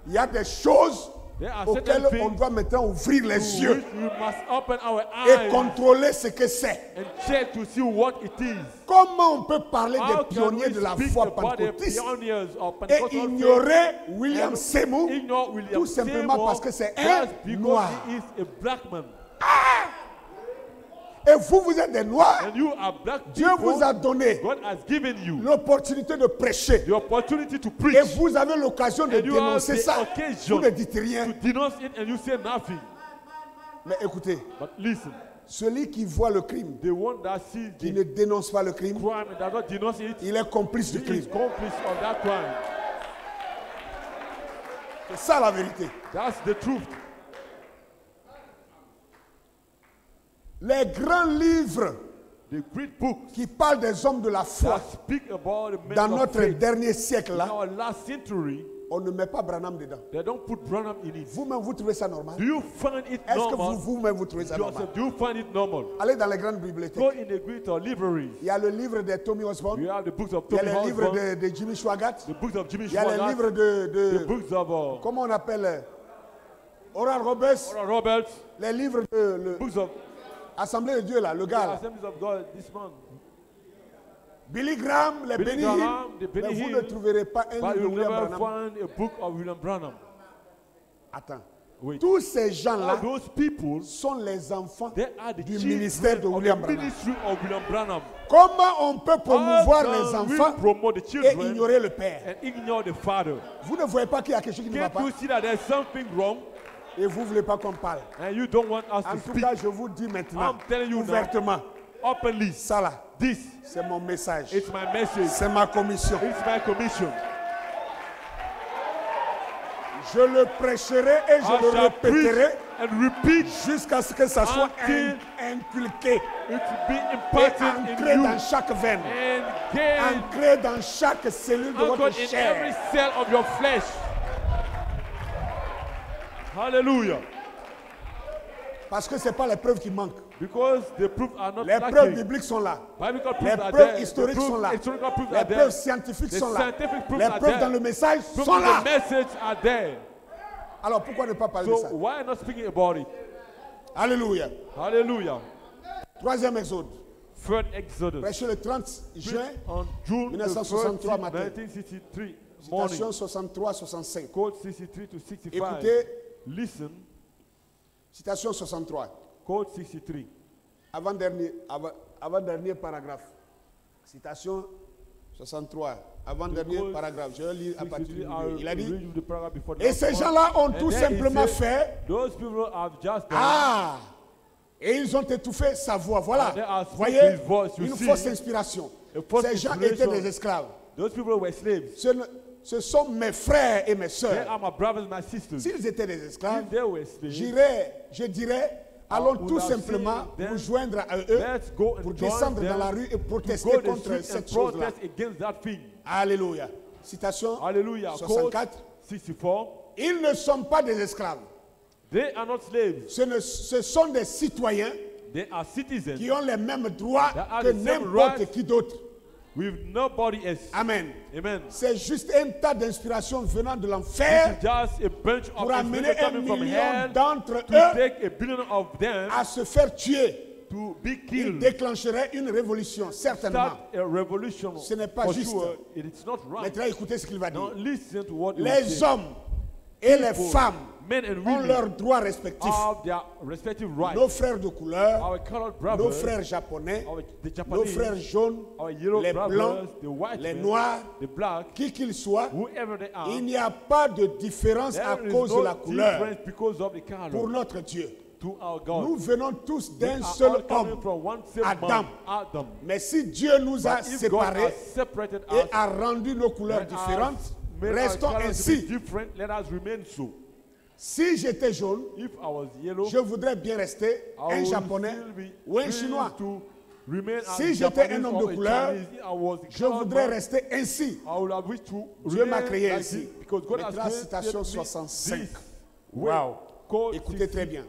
Il y a des choses There are auxquels certain on things doit maintenant ouvrir to les which yeux we must open our et eyes contrôler ce que c'est. and check to see what it is. Comment on peut parler How des can pionniers we de la speak foi about the pentecôtiste pioneers of et Pentecostal faith ignorer William and Seymour ignore William tout simplement Seymour parce que c'est just un because noir? he is a black man Et vous, vous êtes des noirs. and you are black Dieu people. vous a donné God has given you l'opportunité de prêcher. the opportunity to Et preach vous avez l'occasion de and you have dénoncer the ça. occasion Vous ne dites to rien. denounce it and you say nothing. Mais écoutez, But listen, celui qui voit le crime, the one that sees qui the ne dénonce pas le crime, crime and does not denounce it, il est complice du he is crime. complice of that crime. C'est ça la vérité. That's the truth. Les grands livres The great books qui parlent des hommes de la foi that speak about the men dans of notre faith dernier siècle in là, our last century, on ne met pas Branham dedans. they don't put Branham in it. Vous-même, vous trouvez ça normal? Do you find it Est-ce que normal? vous-même, vous trouvez ça normal? Joseph, do you find it normal? Allez dans les grandes Go bibliothèques. in the great libraries. Il y a le livre de Tommy Osborne, You have the books of il y a Tommy les livres Osborne, de Jimmy Swaggart, the books of Jimmy il y a les Swaggart, livres the de books of comment on appelle, Oral Roberts, Oral Roberts, les livres de books of l'Assemblée de Dieu, là, le the gars, là. Assemblies of God this month. Billy Graham, les Billy Benny Graham, Hill. the Benny Mais vous Hill, ne trouverez pas un But livre de you'll William never Branham. find a book of William Branham. Attends. Wait. Tous ces All gens-là those people, sont les enfants they are the du children ministère de of William the Branham. ministry of William Branham. Comment on peut promouvoir How les can we enfants promote the et children ignorer le père? and ignore the father? Vous ne voyez pas qu'il y a quelque chose qui ne va Can't pas you see that there's something wrong et vous ne voulez pas qu'on parle. and you don't want us En to tout speak cas, je vous dis maintenant, I'm telling you now. ouvertement, openly? ça là, This c'est mon message. is my message. C'est ma commission. It's my commission. Je le prêcherai et je I le shall preach répéterai and repeat jusqu'à ce que ça soit until inculqué it be et imparted ancré in you dans chaque veine, and gain ancré dans chaque cellule de votre anchored in every chair. cell of your flesh. Hallelujah. Parce que ce n'est pas les preuves qui manquent. Because the proof are not Les preuves lacking. bibliques sont là. Biblical Les proofs are preuves there. historiques The sont là. historical proofs Les are there. preuves scientifiques The sont là. scientific proofs Les are preuves there. dans le message Proofs sont in là. the message are there. Alors pourquoi ne pas parler de So ça? why not speaking about it? Alléluia. Hallelujah. Troisième exode. Third Exodus. Prêché le 30 juin, On June 1963 13, matin. 1963 morning. citation 63-65. Code 63 to 65. Écoutez, Listen. citation 63. Code 63. Avant-dernier paragraphe. Citation 63. Avant-dernier Code paragraphe. Je vais lire à partir du 63, milieu. Il a dit, read the paragraph before the et last ces one. gens-là ont And tout then he simplement said, fait, Those people have just done. ah, et ils ont étouffé sa voix. Voilà. And they are Voyez, speaking his voice, you une see. fausse inspiration. A false Ces gens inspiration. étaient des esclaves. Those people were slaves. Ce sont mes frères et mes They sœurs. are my brothers, my sisters. S'ils étaient des esclaves, If they were slaves, je dirais, allons would tout have simplement seen them. nous joindre à eux let's go and pour join descendre them dans la rue et to protester go the contre street and cette chose-là. protest against that thing. Alléluia. Citation Hallelujah. Code 64. 64. Ils ne sont pas des esclaves. They are not slaves. Ce sont des citoyens They are citizens qui ont les mêmes droits That are que the same n'importe rights. qui d'autre. with nobody else. Amen. Amen. C'est juste un tas d'inspiration venant de This l'enfer is just a bunch of pour amener inspiration 1 coming from million hell d'entre to eux take a billion of them à se faire tuer. to be Il killed. déclencherait une révolution, certainement. Start a revolution. Ce n'est pas For juste. sure, it is not right. Maintenant, écoutez ce qu'il va Now dire. listen to what he Les say. hommes et les People, femmes men and ont women leurs droits respectifs. have their respective rights. Nos frères de couleur, Our colored nos brothers, frères japonais, the nos Japanese, frères jaunes, our yellow les brothers, blancs, the white les men, noirs, the black, qui qu'ils soient, whoever they are, il n'y a pas de différence à there is cause de no la couleur difference because of the color pour notre Dieu. to our God. Nous venons tous We d'un are seul all coming homme, from one same Adam. man, Adam. Mais si Dieu nous a But if God séparés has separated et us, a rendu nos couleurs and différentes, has made our restons colors to be ainsi. different, let us remain so. Si j'étais jaune, If I was yellow, je voudrais bien rester I un would japonais still be ou un pleased chinois. to remain Si as j'étais un Japanese homme or de a couleur, Chinese. I was a Je colored voudrais man. rester ainsi. I would have wished to Dieu m'a remain créé like ainsi. this because God has Maintenant, created citation me 65. this way. Wow. Code Écoutez très 60. bien.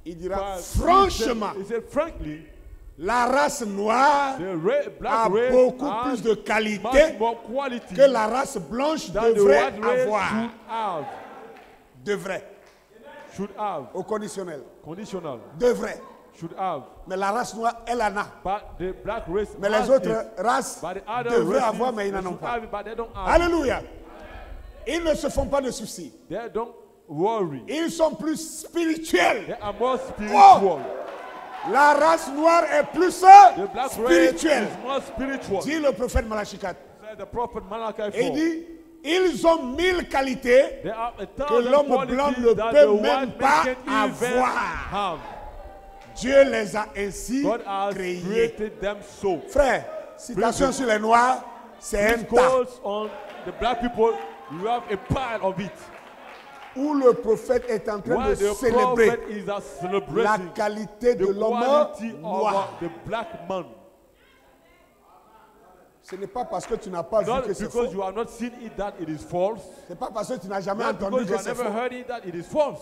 Il dira, But franchement, he said, frankly, la race noire the black a race beaucoup has plus de much qualité more quality que la race blanche than the devrait white race avoir. should have. Devrait. should have. Au conditionnel. Conditional. Devrait. Should have. Mais la race noire, elle en a. But the black race Mais has les autres it. races But the other devraient races, avoir, mais ils n'en they ont should pas. have it, but they don't have it. Alléluia. Ils ne se font pas de soucis. They don't worry. Ils sont plus spirituels. They are more spiritual. La race noire est plus The black race spirituelle. is more spiritual. Dit le prophète Malachi 4. Said the prophet Malachi 4. Et il dit, ils ont 1000 qualités There are a que thousand l'homme blanc qualities ne that peut the même white pas man can even avoir. have. Dieu les a ainsi God has créés. created them so. Frère, citation sur les noirs, c'est un This tas calls on the black people. You have a pile of it. où le prophète est en train While de the célébrer prophet is la celebrating qualité de the l'homme quality noir. of the black man. Ce n'est pas parce que tu n'as pas vu Not que c'est because faux. you have not seen it that it is false. Ce n'est pas parce que tu n'as jamais Not entendu because que you have c'est never faux. heard it that it is false.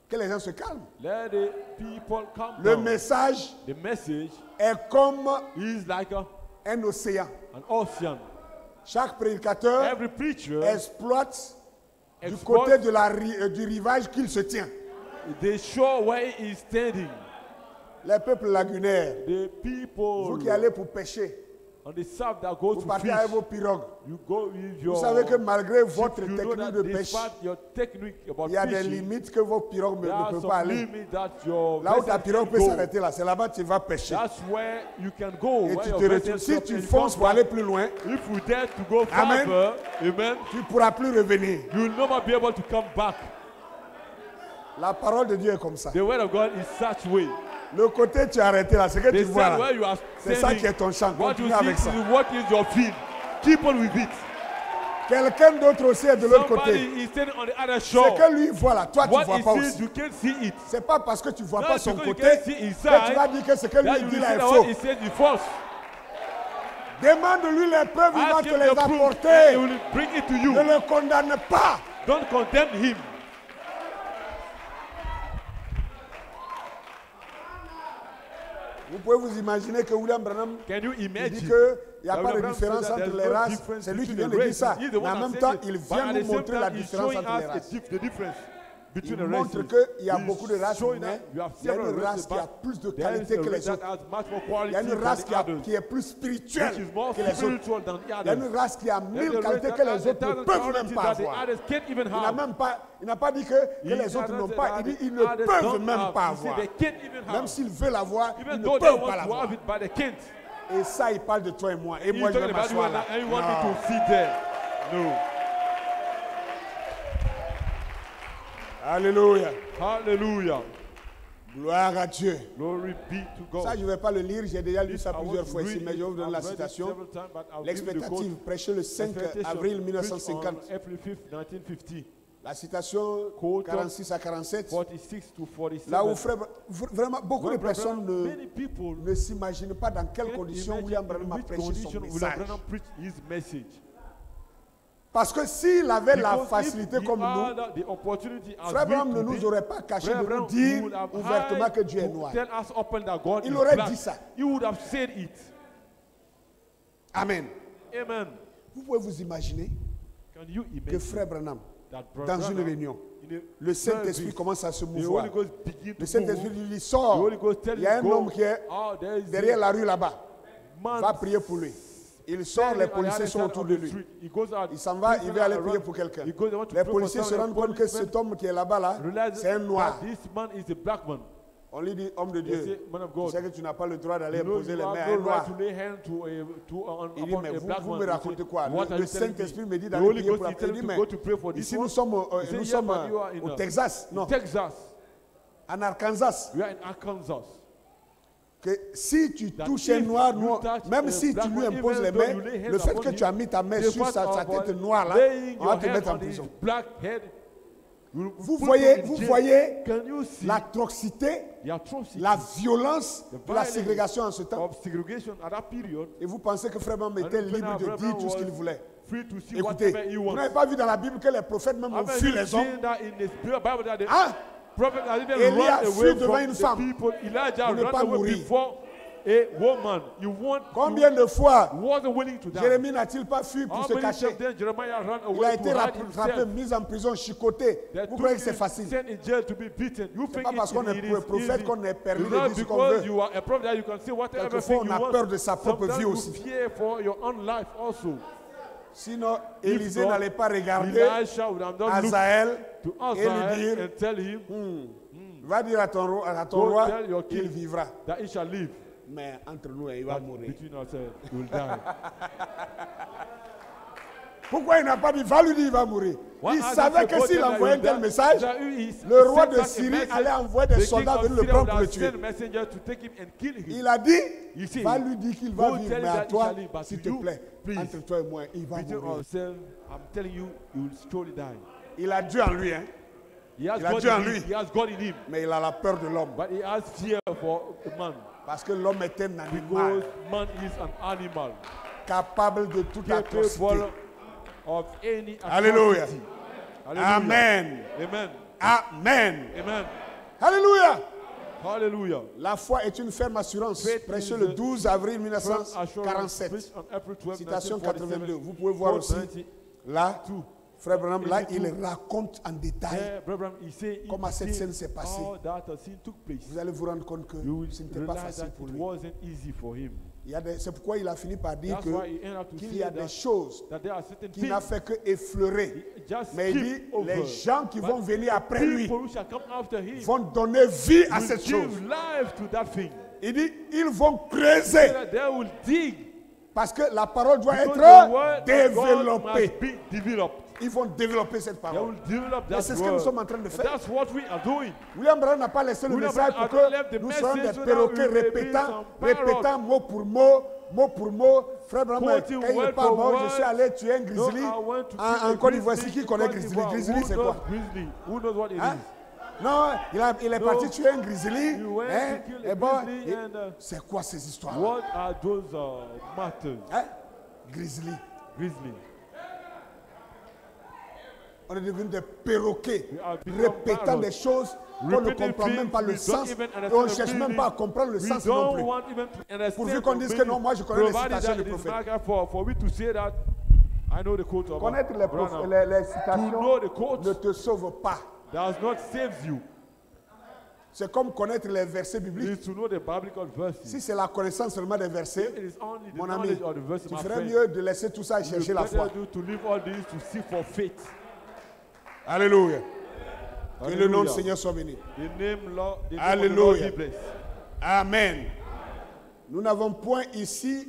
Que les gens se calment. Let the people come Le down. message The message est comme is like un océan. an ocean. Chaque prédicateur Every preacher exploite du exploits côté de du rivage qu'il se tient. the shore where he is standing. Les peuples lagunaires, The people vous qui allez pour pêcher, on the south that go vous to partez fish, avec vos pirogues. you go with your Vous savez que malgré votre you know technique that de pêche, despite your technique about il y a des fishing, limites que vos pirogues there ne are peuvent some pas aller. limits that your Là où ta vessel pirogue can peut go. s'arrêter là, c'est là-bas que tu vas pêcher. That's where you can go. Et Where tu your te vessel retournes. Si stops tu and you fonces come pour back. aller plus loin, If you dare to go Amen. farther, amen, tu ne pourras plus revenir. you will never be able to come back. La parole de Dieu est comme ça. The word of God is such way. Le côté tu es arrêté là, c'est que tu They vois said là. where you are C'est ça qui est standing, ton champ. what you Continue avec ça. see is what is your field. Keep on with it. Quelqu'un d'autre aussi est de l'autre côté. Somebody is standing on the other C'est shore. que lui voit là, toi tu ne What vois he pas sees, aussi. you can't see it. C'est pas parce que tu ne vois Not pas son because you côté can't see que inside, tu vas dire que ce que lui that il you dit will là say est that faux. what he says is false. Demande-lui les preuves, il va Ask te him les the proof, and he apporter. will bring it to you. Ne le condamne pas. Don't condemn him. Vous pouvez vous imaginer que William Branham Can you il dit imagine? qu'il n'y a that pas de William différence said that entre there's les no races. difference C'est lui qui between vient the de dire ça. races. He's the Mais one en that même said temps, it. il But vient at nous the same montrer la time, he's différence showing entre les us races. the difference between Il the montre races. qu'il y a He's beaucoup de races, showing mais us you have il y a several une race races, qui a but plus de there is qualité a que race les that autres. has much more Il y a quality une than race the others, qui est plus which spirituelle is more que les autres. spiritual than the Il y a others. une race qui a There's mille a race qualités that que les has autres ne 1,000 peuvent qualities même pas that the avoir. others can't even Il n'a have. même pas, il n'a pas dit que les autres n'ont pas. Il dit ils ne peuvent même pas avoir. Même s'ils veulent avoir, ils Even ne though they peuvent pas want to l'avoir. have it, but they can't. Et ça, il parle de toi et moi. Et He's moi, je vais talking about you m'asseoir and là. I want Non. you to sit there. No. Alléluia. Hallelujah. Gloire à Dieu. Glory be to God. Ça, je ne vais pas le lire. J'ai déjà lu ça I want plusieurs to fois ici, read mais je vais vous it. donner la I've read it citation. several times, but I'll give you the L'expectative, quote. prêché le 5 Expectation, avril preached 1950. on April 5th, 1950. La citation Quote 46 à 47. 46 to 47. Là où vraiment beaucoup de Where personnes many people ne s'imaginent pas dans quelles can't conditions imagine William in Branham a which prêché son condition William message. Branham preached his message. Parce que s'il avait la Because facilité if he comme nous, had the opportunity as Frère we Branham ne today, nous aurait pas caché Frère de nous Branham dire would have ouvertement hide que Dieu est to noir. tell us openly that God Il is aurait black. dit ça. He would have said it. Amen. Amen. Vous pouvez vous imaginer Can you que imagine Frère Branham, that dans une Branham, réunion, in a le Saint-Esprit service, commence à se the mouvoir. Holy Ghost begin to Le Saint-Esprit move. lui The sort. Holy Ghost tell Il y a un him, homme go. qui est Oh, there is derrière a la rue là-bas. man Va prier pour lui. Il sort, les policiers sont autour de lui. He goes out. Il s'en va, il People veut aller are prier around. pour quelqu'un. He goes, they want to Les pray for policiers se someone. rendent compte que Policemen cet homme qui est là-bas, là, realize c'est un noir. that this man is a black man. On lui dit, homme de They say, Dieu, man of tu God, sais que tu n'as pas le droit d'aller you know poser you les mains have à un no right noir. to lay hand to Il dit, upon mais a black vous man. me He racontez said, quoi? what are Le you telling Saint-Esprit me? me dit The d'aller Holy prier pour Ghost la is prière. telling Il dit, me mais to go to pray for this ici one. nous sommes, He said, yeah, but you are in au Texas, non, Texas. en Arkansas. We are in Arkansas. Que si tu That touches un if noir, you touch même a si tu black lui man, imposes les even though mains, you lay hands le fait upon que him, tu as mis ta main the sur fact sa of tête what noire là, laying on va your te hand mettre en on his prison. black head, will Vous put voyez, you in vous jail. voyez Can you see l'atrocité, the atrocity la violence the de la violence ségrégation en ce temps. of segregation at that period? Et vous pensez que Frère Branham And était when libre de Abraham dire tout ce qu'il was voulait. free to see Écoutez, whatever he vous wants. n'avez pas vu dans la Bible que les prophètes même ont Haven't fui you les hommes? seen that in the Bible that the Hein? prophet has even Élie a run fui away devant from une the femme people? Elijah pour ne ran pas away mourir. before a woman you want Combien de fois wasn't willing to die. Jérémie n'a-t-il pas fui pour How se many cacher? of them Jeremiah ran Il away a été to hide rattrapé, himself? mis en prison, chicoté. They Vous took croyez que c'est him, facile? sent in jail to be beaten. You C'est think pas parce qu'on it est is prophète easy. qu'on est permis It's de not dire ce qu'on because veut. you are a prophet that you can say whatever Quelquefois, thing on you a peur want. de sa propre Sometimes vie you aussi. fear for your own life also. Sinon, Élisée not, n'allait pas regarder Elisha would have not looked Azaël to et lui Azael dire, and tell him va dire à ton Go roi tell your qu'il king vivra. that he shall live. Mais entre nous, il va But mourir. between ourselves, he will die. Pourquoi il n'a pas dit, va lui dire, il va mourir? Why Il has savait he que said s'il that he envoyait un will tel die? message, That he le roi sent de back a Syrie message. allait envoyer des The king soldats of venir le Syria prendre would pour le have tuer. sent messenger to take him and kill him. Il a dit, You see, va lui dire qu'il va go vivre, tell mais him à that he toi, shall live, but s'il to te you, plaît, please, entre toi et moi, il va between mourir. ourselves, I'm telling you, he will surely die. Il a Dieu en lui, hein, He has Il a God Dieu en in him. lui. He has God in him. mais il a la peur de l'homme. But he has fear for a man. Parce que l'homme est un animal Because man is an animal. capable de toute atrocité. Capable of any Alléluia. atrocity. Hallelujah. Amen. Amen. Amen. Amen. Alléluia. Hallelujah. La foi est une ferme assurance. Faith Prêché is le a 12 avril Firm assurance 1947. preached on April 12, Citation 82. 1947. Vous pouvez voir aussi. Là, Frère Branham, là, il 82. raconte en détail There, Brother, he say, comment cette scène s'est passée. all that scene took place. Vous allez vous rendre compte que You will ce n'était pas realize facile that pour it lui. wasn't easy for him. C'est pourquoi il a fini par dire That's why he ended up to qu'il say y a des that, choses that there are certain qu'il n'a things fait que effleurer. just Mais il skip dit, les over. gens qui But vont venir après lui people who shall come after him vont donner vie à will cette chose. give life to that thing. Il dit, ils vont creuser So that they will dig. parce que la parole doit Because the être word of God développée. must be developed. Ils vont développer cette They parole. will develop Et that c'est ce que nous word. sommes en train de And faire. that's what we are doing. William Branham n'a pas laissé le William message Branham pour has not left que the nous soyons message des so that perroquets we may be répétant, some parrots. répétant mot pour mot. Frère Branham, quand Quoting il word parle, for moi, je word. suis allé tuer un No, grizzly I went to en see Côte a d'Ivoire. grizzly Qui connaît in Côte grizzly? d'Ivoire. Grizzly, Who c'est knows quoi? grizzly? Who knows what it Hein? is? Non, il est No. parti tuer un grizzly. You went Hein? to kill a Et bon, grizzly and, c'est quoi ces histoires? What are those matters? Hein? Grizzly. Grizzly. On est devenu des perroquets, We have become répétant parrots. des choses qu'on ne Repeating comprend même pas things le we don't sens even et on ne understand cherche the même meaning. pas à comprendre le We sens non don't plus. want even to understand Pourvu qu'on the dise que meaning, non, moi je connais les provided citations that du it is prophète. not for me to say that I know the quote of Connaître les, Branham. les To citations know the quotes ne te sauve pas. does not save you. C'est comme connaître les versets It bibliques. is to know the biblical verses. Si c'est la connaissance seulement des versets, It is only the mon ami, knowledge of the verses, tu my ferais friend. mieux de laisser tout ça et You chercher la foi. better do to leave all this to seek for faith. Alléluia. Que le nom du Hallelujah. Seigneur soit béni. The name of the Lord Hallelujah. be blessed. Amen. Nous n'avons point ici,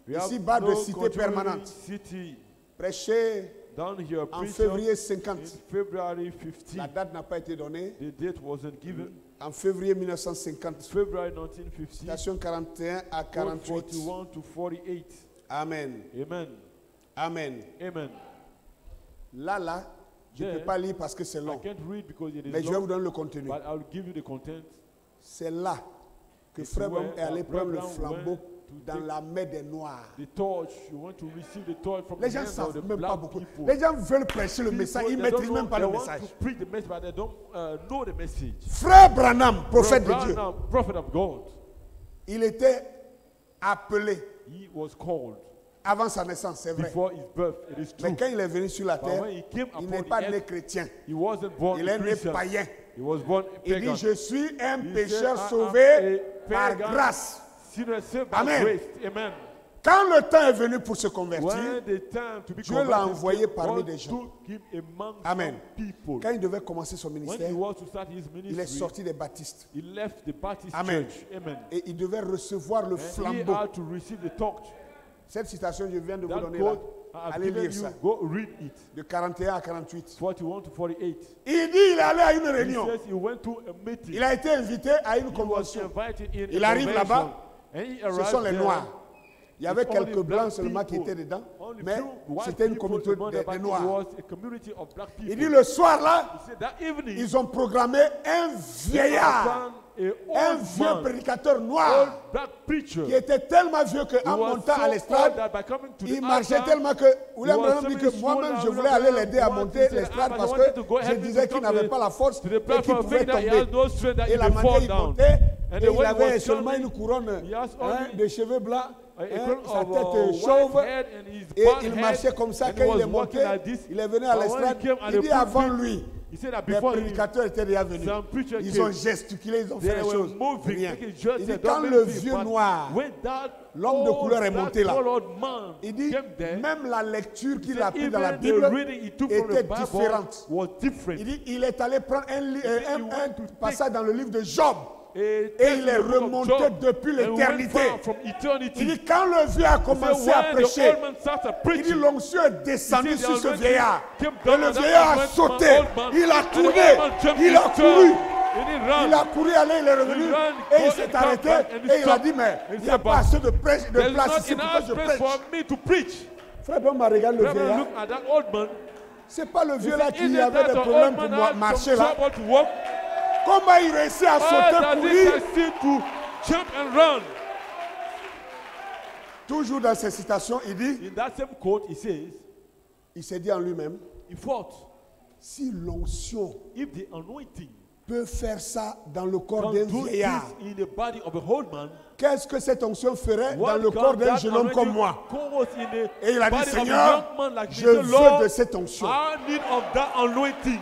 We have ici-bas de no cité continuing permanente. city Prêché down here en preached février in 50. February 15. La date n'a pas été donnée. The date wasn't given. En février 1950. February 1950. Citation 41 à Quote 48. 41 to 48. Amen. Amen. Amen. Amen. Là, je ne peux There, pas lire parce que c'est I long. can't read because it Mais is je vais vous long, donner le contenu. but I'll give you the content. C'est là que It's Frère where Branham est allé our prendre le brother flambeau went to dans take la main des Noirs. The torch, you want to receive the torch from Les the gens ne hands of savent the même pas black beaucoup. people. Les gens veulent prêcher le message, ils ne They don't maîtrisent même know- pas they le want message. to preach the message, but they don't know the message. Frère Branham, prophète de Brother Dieu, Branham, prophet of God, il était appelé he was called avant sa naissance, c'est vrai. before his birth. It is true. Mais quand il est venu sur la But terre, when he came il upon n'est the pas né earth, chrétien. he wasn't born Il a est né Christian. païen. He was born a Il pagan. dit, je suis un He pécheur said, I sauvé am a par pagan. grâce. Sinner saved by Amen. grace. Amen. Quand le temps est venu pour se convertir, When the time to be Dieu l'a converted envoyé came, parmi God des gens. took him among Amen. some people. quand il devait commencer son When ministère, he was to start his il est ministry, sorti des baptistes. he left the Baptist Amen. church. Amen. Et il devait recevoir le And he flambeau. had to receive the torch. Cette citation, je viens de vous That donner là. quote, I have Allez given lire you, ça. go read it. De 41 à 48. 41 to 48. Il dit il est allé à une He réunion. says he went to a meeting. Il a été invité à une He was convention. invited in Il a arrive convention. là-bas. And he Ce arrived sont les there. Noirs. Il y avait It's quelques only blancs black seulement qui people. étaient dedans. Only Mais few white c'était une people communauté among the de black Noirs. people. Was a community of black people. Il dit le soir là, He said that evening, ils ont programmé un vieillard, un old vieux man, prédicateur old noir black preacher, qui était tellement vieux he qu'en was montant à so old l'estrade, that by coming to il the marchait altar, tellement que William he was Branham dit que so moi-même je small, voulais aller l'aider à wanted monter to say, l'estrade I parce wanted que to go je help him disais to qu'il come n'avait to pas la force the et qu'il platform, pouvait thinking that he tomber. has no strength, that Et he la may manière fall il down. montait, And Et the il way he avait was seulement coming, une couronne he has hein, only de cheveux blancs, a hein, crown sa of tête white chauve. head and his Et bald il head, marchait comme ça and he quand il was est walking monté. like this. Il est venu à But when he l'estrade. came at Il the dit avant pulpit, lui, he said that les before him, prédicateurs étaient déjà venus. some preachers Ils came. ont gesticulé, ils ont fait They les were choses. moving, Rien. making Il gestures, dit don't quand make le me, vieux but noir, when that l'homme de couleur est monté là, colored man il dit came there, même la lecture he qu'il said a prise dans la even Bible the reading he took from the était Bible différente. was different. Il dit il est allé prendre he went to un take passage dans le livre de Job. Et il est remonté depuis l'éternité. Il dit quand le vieux a commencé à prêcher, il dit l'onction est descendue sur ce vieillard. Et le vieillard a sauté, il a tourné, il a couru. Il a couru, allé, il est revenu et il s'est arrêté et il a dit mais il n'y a pas assez de place ici pour que je prêche. Frère Blanc m'a regardé le vieillard. C'est pas le vieux là qui avait des problèmes pour marcher là. Comment il réussit à sauter, courir? Toujours dans ces citations, il dit, in that same quote, he says, il s'est dit en lui-même, he thought, si l'onction if the anointing peut faire ça dans le corps can d'un do vieillard, this in the body of a old man, qu'est-ce que cette onction ferait what dans le can corps d'un that jeune homme comme moi? cause in the Et il a dit, body of a Seigneur, young man like me? je Say, veux Lord, de cette onction. I need of that anointing.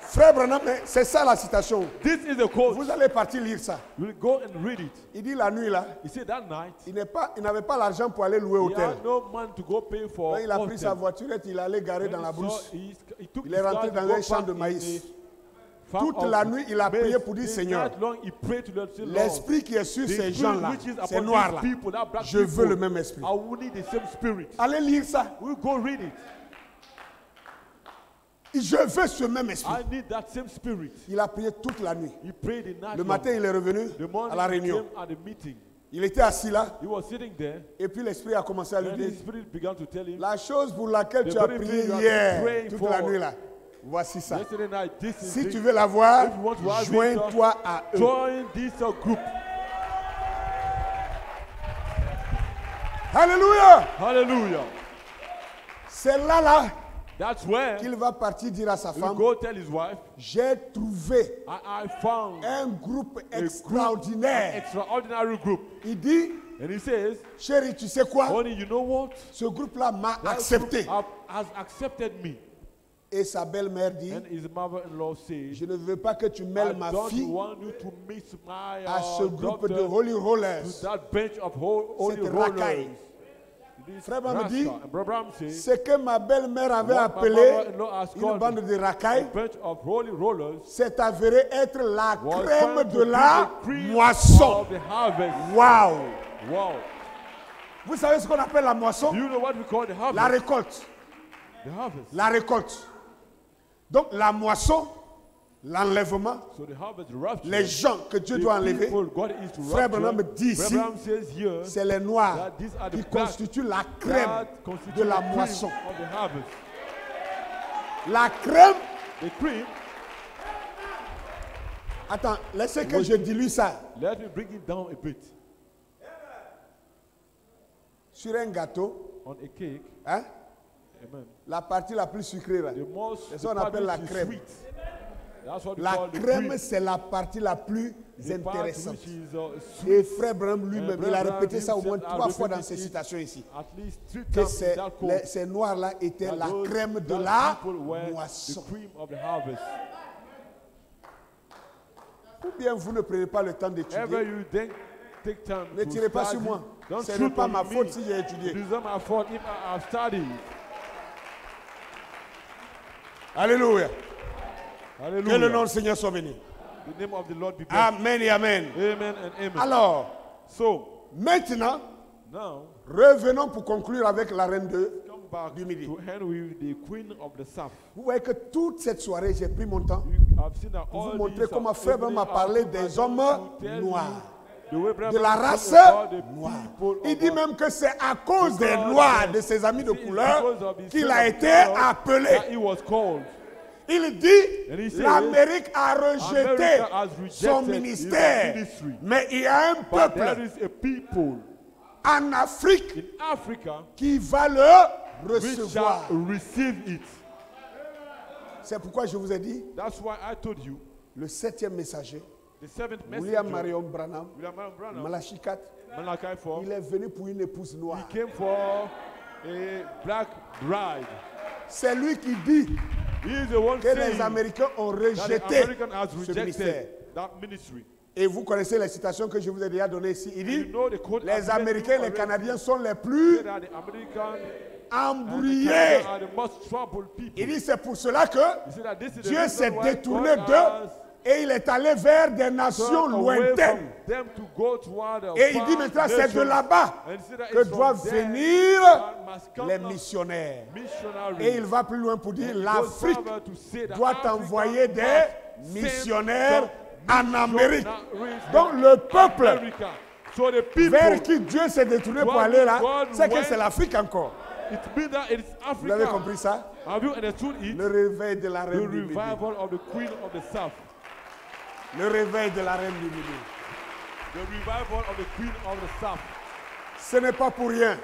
Frère Branham, c'est ça la citation. This is the quote. Vous allez partir lire ça. You will go and read it. Il dit la nuit là, He said that night, il n'avait pas l'argent pour aller louer he hôtel. had no man to go pay for Quand il a pris sa hotel. voiturette, il allait garer dans la When he brousse. saw, he took Il est his rentré car dans to un go champ back de in maïs. a farm Toute of la nuit, il a maize. prié pour dire, In Seigneur, that long, he prayed to the Lord, say, Lord, l'esprit qui est sur the ces spirit gens-là, which is ces upon noirs-là, these people, that black je veux people, le même esprit. I will need the same spirit. Allez lire ça. We'll go read it. Je veux ce même esprit. I need that same spirit. Il a prié toute la nuit. He prayed the night Le long. matin, il est revenu The morning à la he réunion. came at the meeting. Il était assis là. He was sitting there, Et puis l'esprit a commencé à lui and dire, his spirit began to tell him, la chose pour laquelle The tu as very prié thing you have hier, been praying toute for. la nuit là, voici ça. yesterday night, this is Si it. tu veux la voir, If you want to have it, joins-toi à eux. join this group. Alléluia. Hallelujah. C'est là That's where qu'il va partir dire à sa he femme, go tell his wife, j'ai trouvé I found un groupe an extraordinaire. extraordinary group. Il dit, And he says, chérie, tu sais quoi? honey, you know what? Ce groupe-là m'a That accepté. group has accepted me. Et sa belle-mère dit, And his mother-in-law says, je ne veux pas que tu I mêles ma don't fille want you to mix my à ce groupe daughter de Holy to Rollers. that bench of holy Cette rollers. racaille. This Frère Branham dit, Rasta. And Brother Branham says, ce que ma belle-mère avait what my appelé mother-in-law has une called bande de a racailles, bench of holy rollers s'est avéré être la was crème found de to be la the cream moisson. of the harvest. Waouh! Wow. Vous savez ce qu'on appelle la moisson? Do you know what we call the harvest? La récolte. The harvest. La récolte. Donc la moisson, l'enlèvement, So the harvest, the rapture, les gens que Dieu the doit enlever, people God is to Frère rapture. Branham dit Brother ici, Branham says here c'est les noirs that these are the qui black constituent la crème that constitute de la the cream moisson. of the harvest. La crème, The cream, attends, laissez que je dilue ça let me bring it down a bit. sur un gâteau, On a cake, hein? amen. La partie la plus sucrée là. The most, C'est the ça qu'on part appelle la which is crème. sweet. That's what we La call the crème, cream. c'est la partie la plus The part intéressante. which is, sweet. Et Frère Branham lui-même, il a Brother répété ça au moins himself 3 has fois dans repeated ses it citations ici. At least 3 Que times in that quote. ces noirs-là étaient that la those- crème de that la people were the moisson. cream of the harvest. Ou bien vous ne prenez pas le temps Ever d'étudier. you then take time Ne to tirez pas sur study, moi. don't Ce n'est shoot pas on ma me. faute si j'ai étudié. It is not my fault if I have studied. Alléluia. Que le nom Hallelujah. du Seigneur soit béni. The name of the Lord be blessed. Amen et amen. Amen and amen. Alors, So, maintenant, now, revenons pour conclure avec la reine de... come back Du midi. to Henry, the queen of the south. Vous voyez que toute cette soirée, j'ai pris mon temps You have seen that pour vous all montrer these comment Frère evening m'a parlé hours des to hommes tell you noirs, the way Brother de la Branham race talked about the noire. people Il of dit our- même que c'est à cause des Because noirs, de ses amis de it is couleur, because of his qu'il friends a of été color appelé. that he was called. Il dit, And he says, l'Amérique a rejeté America has son rejected ministère, his ministry. mais il y a un But there peuple is a people en Afrique in Africa qui va le which recevoir. shall receive it. C'est pourquoi je vous ai dit, That's why I told you le 7e messager, The seventh William messenger, Marion Branham, William Branham, Malachi 4, Malachi 4, il est venu pour une épouse noire. he came for a black bride. C'est lui qui dit He is the one que saying les Américains ont that the rejeté American has ce ministère. rejected that ministry. Et vous connaissez les citations que je vous ai déjà données ici. Il dit, You know the quote les I've given Américains et you les already. Canadiens sont les plus Say that the American embrouillés. and the Canadian are the most troubled people. Il dit, c'est pour cela que He said that this is the Dieu s'est reason why détourné God d'eux has et il est allé vers des nations turned away from lointaines. them to go toward the Et il far dit maintenant, c'est de nations. là-bas And he said that que it's from doivent there venir that must come les the missionnaires. missionaries. Et il va plus loin pour dire, And he goes l'Afrique further to say that doit Africa envoyer must des send missionnaires some en Amérique. missionaries Donc in le peuple America. So the people, vers qui Dieu s'est détourné pour God- aller là, God c'est que went- c'est l'Afrique encore. it means that it is Vous avez Africa. compris ça? Have you understood it? Le réveil de la The reine du Midi. revival of the Queen of the South. Le réveil de la reine du Midi. The revival of the Queen of the South. Ce n'est pas pour rien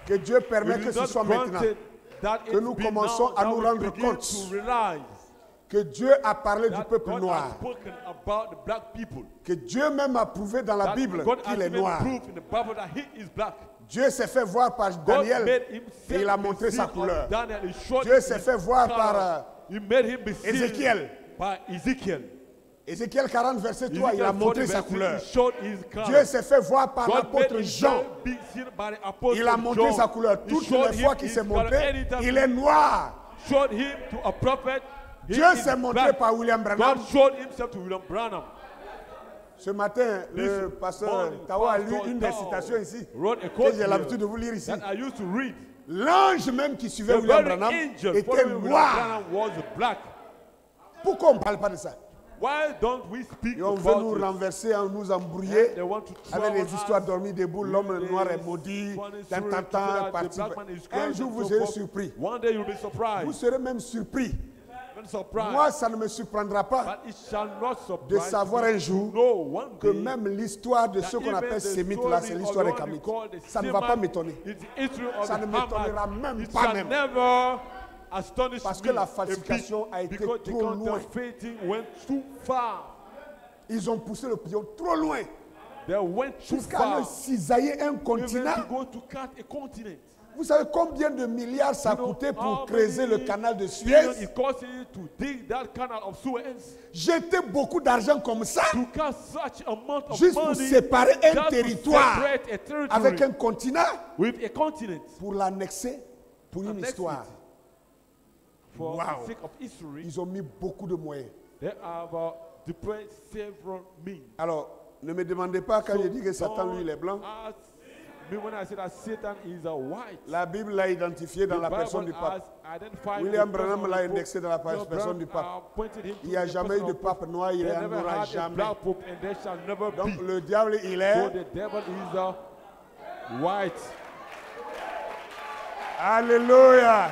que Dieu permet It que is ce not soit maintenant granted that que it nous be commençons now à that nous we rendre begin compte to realize que Dieu a parlé du that peuple God noir, has spoken about the black people. que Dieu même a prouvé dans la That Bible God has qu'il est even noir. proved in the Bible that he is black. Dieu s'est fait voir par God Daniel made et himself il a be montré seen sa of couleur. Daniel. He showed Dieu his s'est fait voir color. par He made him be seen Ézéchiel. by Ezekiel. Ézéchiel 40 verset 3, il a Ezekiel montré 40 sa verse 6, couleur. he showed his color. Dieu s'est fait voir par God made l'apôtre himself Jean. be seen by the apostle Il a montré John. sa couleur. He Toutes showed les him fois qu'il his s'est color. montré, Anytime il he est noir. showed him to a prophet, he Dieu is s'est montré black. par William Branham. God showed himself to William Branham. Ce matin, le This pasteur morning, Tawa a lu Pastor une des Tao citations ici wrote a que quote j'ai l'habitude de here vous lire ici. that I used to read. L'ange même qui suivait The William very Branham angel était following William noir. Branham was black. Pourquoi on ne parle pas de ça? Why don't we speak Et on veut about nous it? renverser, nous embrouiller They want to avec trouble les histoires us. dormies debout. L'homme noir est maudit. Tant, tant, tant, parti. Un jour, vous serez surpris. One day you'll be Vous surprised. serez même surpris. Even surprised. Moi, ça ne me surprendra pas But it shall not de surprise savoir you un jour to know one que day même l'histoire de that ceux qu'on even appelle the sémites, là, c'est story l'histoire des of the one Kamites. we call the Ça ne va pas Semite m'étonner. is the history of Ça the ne m'étonnera Hamite. même It pas shall même. never astonish Parce me que la a bit, falsification a été because the trop loin. counterfeiting went too far. Ils ont poussé le pion trop loin They went too jusqu'à far. aller cisailler un Even continent. to go to cut a continent. Vous savez combien de milliards ça a You know coûté how pour creuser le many canal de billions Suez? it cost you to dig that canal of Suez? Jeter beaucoup d'argent comme ça, To cut such amount of juste pour money séparer un just to territoire separate a territory avec un continent, with a continent pour l'annexer pour une Annex histoire. it. For Wow. the sake of history, Ils ont mis beaucoup de moyens. they have deployed several means. Alors, ne me demandez pas quand So je dis que Satan, don't lui, il est blanc. ask me when I say that Satan is a white. La Bible l'a identifié dans The la personne Bible du pape. has identified William the person Branham of l'a the Pope. indexé dans la William personne du Branham, pape. pointed him to Il n'y a the jamais eu person de of Pope. pape noir, il There n'y en never aura had a jamais. black pope and there shall never Donc be. le diable, il So est. the devil is a white. Alléluia.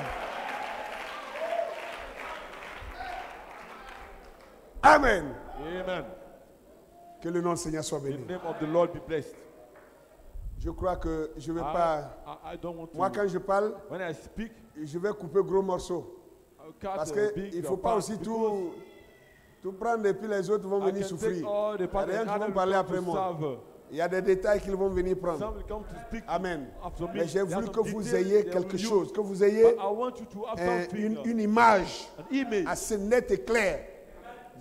Amen. Amen. Que le nom du Seigneur soit The béni. name of the Lord be blessed. Je crois que je ne vais pas. I don't want to. Moi, quand je parle, When I speak, je vais couper gros morceaux. I'll cut Parce a qu'il big ne faut pas part aussi because tout prendre et puis les autres vont I venir can souffrir. take all the Il y a part des gens and qui vont others parler will après come to moi. serve. Il y a des détails qu'ils vont venir prendre. Some will come to speak Amen. after me. Mais j'ai There are voulu some que vous details ayez they quelque will chose, use. que vous ayez But I want you to have something, une image an image, assez nette et claire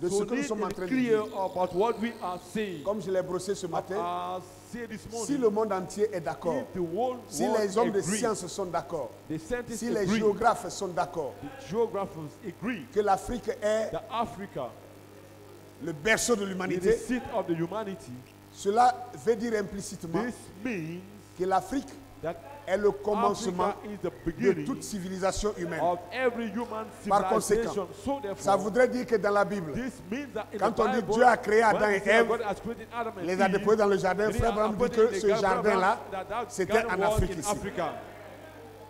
de ce que nous sommes en train de clear dire. about what we are saying. Comme je l'ai brossé ce matin, I say this morning, si le monde entier est d'accord, if the whole si world les hommes de agree, science sont d'accord, the scientists si les agree, géographes sont d'accord, the geographers agree que l'Afrique est that Africa le berceau de is the l'humanité, seat of the humanity, cela veut dire implicitement this means que l'Afrique that est le commencement Africa is the de beginning toute civilisation humaine. of every human Par conséquent, civilization. So Ça therefore, voudrait dire que dans la Bible, this means that in quand the on dit Bible, Dieu a créé Adam when et we say Ève, God has created Adam and les a Eve, déposés dans le jardin, and he Frère has Branham dit put que in the ce garden jardin-là, that c'était garden en was Afrique in ici. Africa.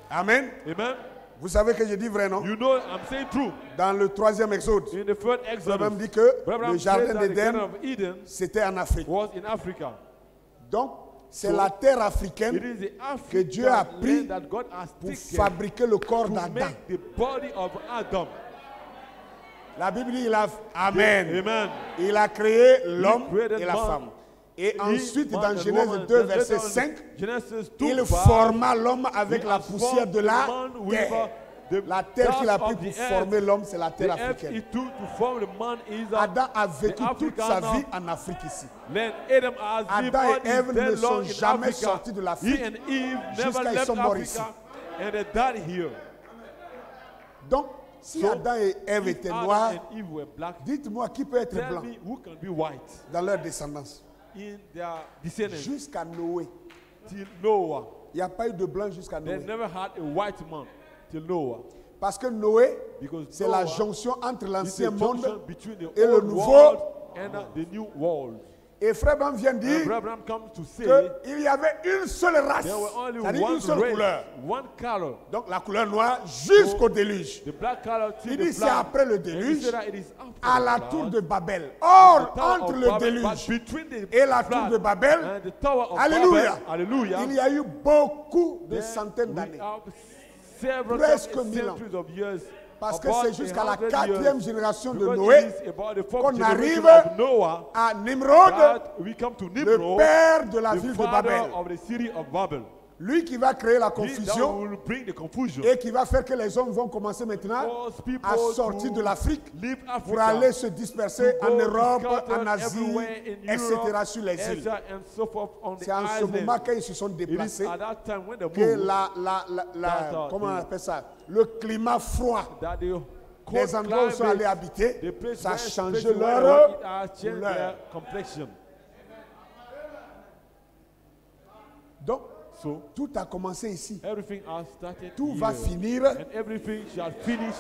Amen. Amen. Vous savez que je dis vrai, non? You know, I'm saying true. Dans le 3e Exode, In the third Branham Exodus, dit que Abraham le said jardin that the Garden d'Éden, of Eden c'était en Afrique. was in Africa. Donc, c'est So, la terre It africaine is the que Dieu a African pris land that God has pour taken fabriquer le corps to d'Adam. make the body of Adam. La Bible dit, Amen. Amen. Il a créé l'homme created et la man. femme. Et ensuite, man dans and Genèse woman. 2, Then verset later on, 5, Genesis 2, il 5, forma l'homme avec he la has poussière formed de la man with, terre. the La terre qu'il a dust pris of pour the former earth. l'homme, c'est la terre The earth africaine. he took to form the man is Adam a vécu the toute sa African vie en Afrique ici. Then Adam has lived Adam all et his Ève ne day sont long in jamais Africa. sortis de l'Afrique He and Eve never jusqu'à ils left sont morts ici. Africa, and they died here. Donc, si So, Adam et Ève If étaient Adam noirs, and Eve were black, dites-moi qui peut être tell blanc me who can be white dans leur descendance. in their descendants Jusqu'à Noé. till Noah. Il n'y a pas eu de blanc jusqu'à They Noé. never had a white man till Noah. Parce que Noé, Because c'est la Noah jonction entre is l'ancien the monde junction between the et le old nouveau. world and the new world. Et Frère Branham vient And dire Abraham comes to say qu'il y avait une seule race, there were only c'est-à-dire une one seule race, couleur. one color. Donc la couleur noire jusqu'au déluge. The black color till Il the dit c'est flood. après le And he déluge, said that it is after à the la flood, tour de Babel. Or, the tower entre of le Babel, déluge but between the et la flood tour de Babel, and the tower of Alléluia, Babel, hallelujah, il y a eu beaucoup de there centaines we d'années. have several Presque 1000 ans. centuries of years. Parce que about c'est jusqu'à la 100 4e years, génération de because Noé it is about the fourth qu'on generation arrive of Noah à Nimrod, that we come to le Nimrod, père de la the ville de father Babel. of the city of Babel. Lui qui va créer la He that confusion will bring the confusion. et qui va faire que les hommes vont commencer maintenant Cause people à sortir to de l'Afrique leave Africa, pour aller se disperser to en go to Europe, scattered en Asie, everywhere in etc. Europe, sur les îles. Asia, and so forth on the C'est en ce island. moment qu'ils se sont It is déplacés at that time when they que moved comment on appelle ça, le climat froid that the des cold endroits où ils sont allés climate, habiter, the place ça a where changé especially where leur it has changed couleur. their complexion. Donc, So tout a commencé ici. everything has started Tout here, va finir. and everything shall finish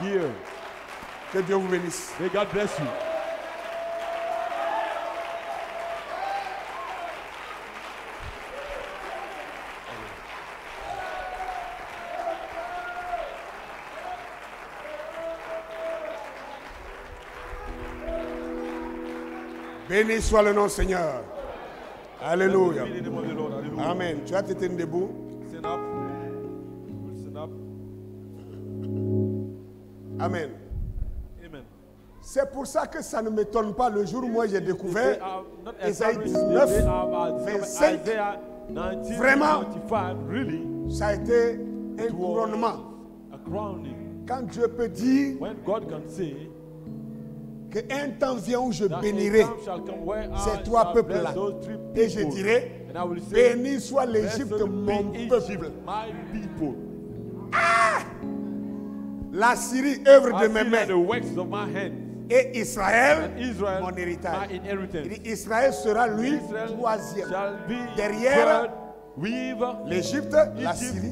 here. Que Dieu vous bénisse. May God bless you. Béni soit le nom Seigneur. Alléluia. Be the name of the Lord. Hallelujah. Amen. Tu vas te tenir debout. Stand up. Stand up. Amen. Amen. C'est pour ça que ça ne m'étonne pas le jour où moi j'ai They découvert are not Isaïe established. 19, They are 25. Isaiah 19, Vraiment. 25. Really, ça a été un it was couronnement. a crowning. Quand Dieu peut dire When God can say qu'un temps vient où je that bénirai a time shall come where I ces trois shall peuples-là. bless those three Et je people. dirai, And I will say, béni soit l'Égypte, blessed mon be peuple. Egypt, my people. La Syrie, œuvre I de see mes that mains. the works of my hands. Et Israël, And Israel, mon my héritage. inheritance. Il dit, Israël sera lui Israel troisième. shall be Derrière, third with l'Égypte, la Egypt. Syrie.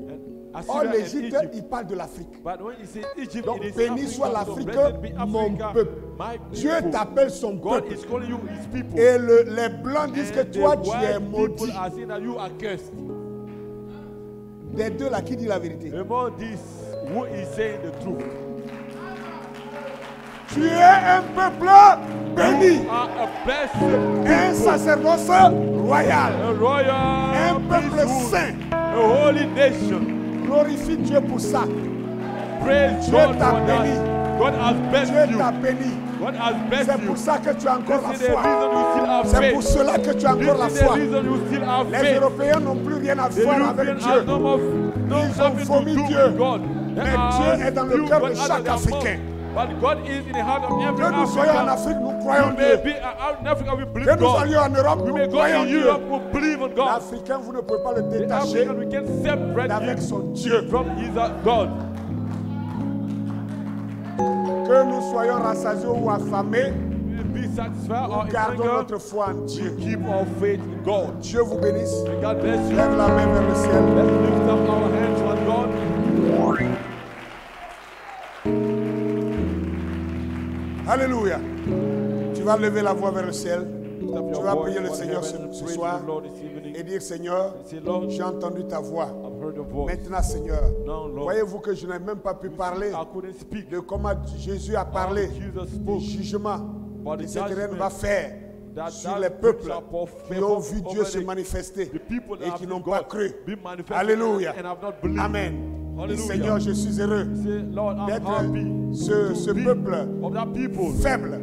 and Or Assyria and l'Égypte, Egypt. il parle de l'Afrique. But when you say Egypt, Donc, it is béni Africa, soit so l'Afrique, blessed be mon Africa, peuple. my Dieu people. t'appelle son God peuple. is calling you his people. Et les blancs disent que And toi, the tu white es people maudit. are saying that you are cursed. Des deux là, qui dit la vérité? Among this, who is saying the truth? Tu es un peuple béni. You are a blessed Un people, sacerdoce royal. a royal Un peuple priesthood, saint. a holy nation. Glorifie Dieu pour ça. Praise Dieu God t'a for béni. that. God has blessed Dieu you. t'a béni. God has blessed C'est you. pour ça que tu as encore la This is the foi. reason you still have C'est pour faith. cela que tu as encore la This is the foi. reason you still have Les faith. Européens n'ont plus rien à The voir European avec has Dieu. no Ils ont nothing to vomi do Dieu. with God. Mais They Dieu are est dans le few, cœur but de out chaque of their Africain. mouth. But God is in the heart of every Que nous soyons en African. Afrique, nous croyons We Dieu. may be out in Africa, we Que believe nous allions God. en Europe, We nous may go croyons to Dieu. Europe, we believe in God. L'Africain, vous ne pouvez pas le The détacher African, we can separate d'avec him son Dieu. from his God. Que nous soyons rassasiés ou affamés, We be satisfied or nous in gardons anger. notre foi en Dieu. Keep our faith in God. Dieu vous bénisse. May God bless you. Lève la main vers le ciel. Let's lift up our hands on God. Alléluia. Tu vas lever la voix vers le ciel Lift up Tu your vas voice prier le toward Seigneur heaven and ce praise soir the Lord this evening. et dire Seigneur, Say, Lord, j'ai entendu ta voix. I've heard your voice. Maintenant, Seigneur, Now, Lord, voyez-vous que je n'ai même pas pu parler I couldn't speak. de comment Jésus a parlé Jesus du spoke. jugement But que the cette reine judgment va faire that sur that les peuples shall qui ont vu perform Dieu over se manifester the people that et have qui n'ont seen pas God cru. be manifested Alléluia. and have not believed. Amen. Et Seigneur, je suis heureux d'être ce peuple faible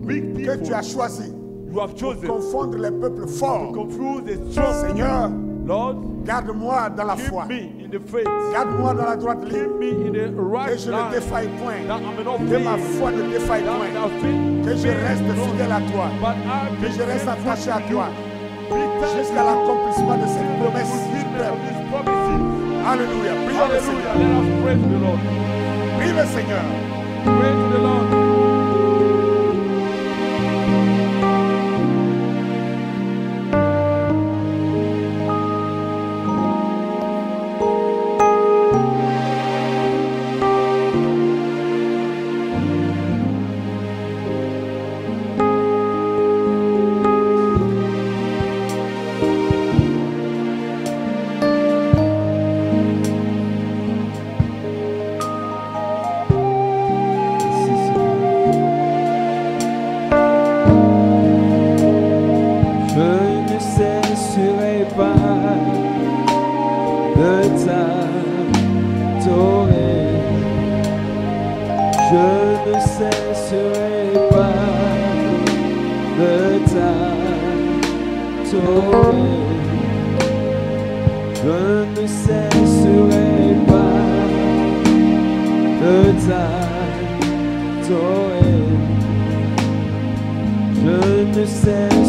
que tu as choisi pour confondre les peuples forts. Seigneur, garde-moi dans la foi. Garde-moi dans la droite ligne. Que je ne défaille point. Que ma foi ne défaille point. Que je reste fidèle à toi. Que je reste attaché à toi. Jusqu'à l'accomplissement de cette promesse suprême. Alléluia. Prions le Seigneur. Prie le Seigneur. Pray to the Lord. Je ne sais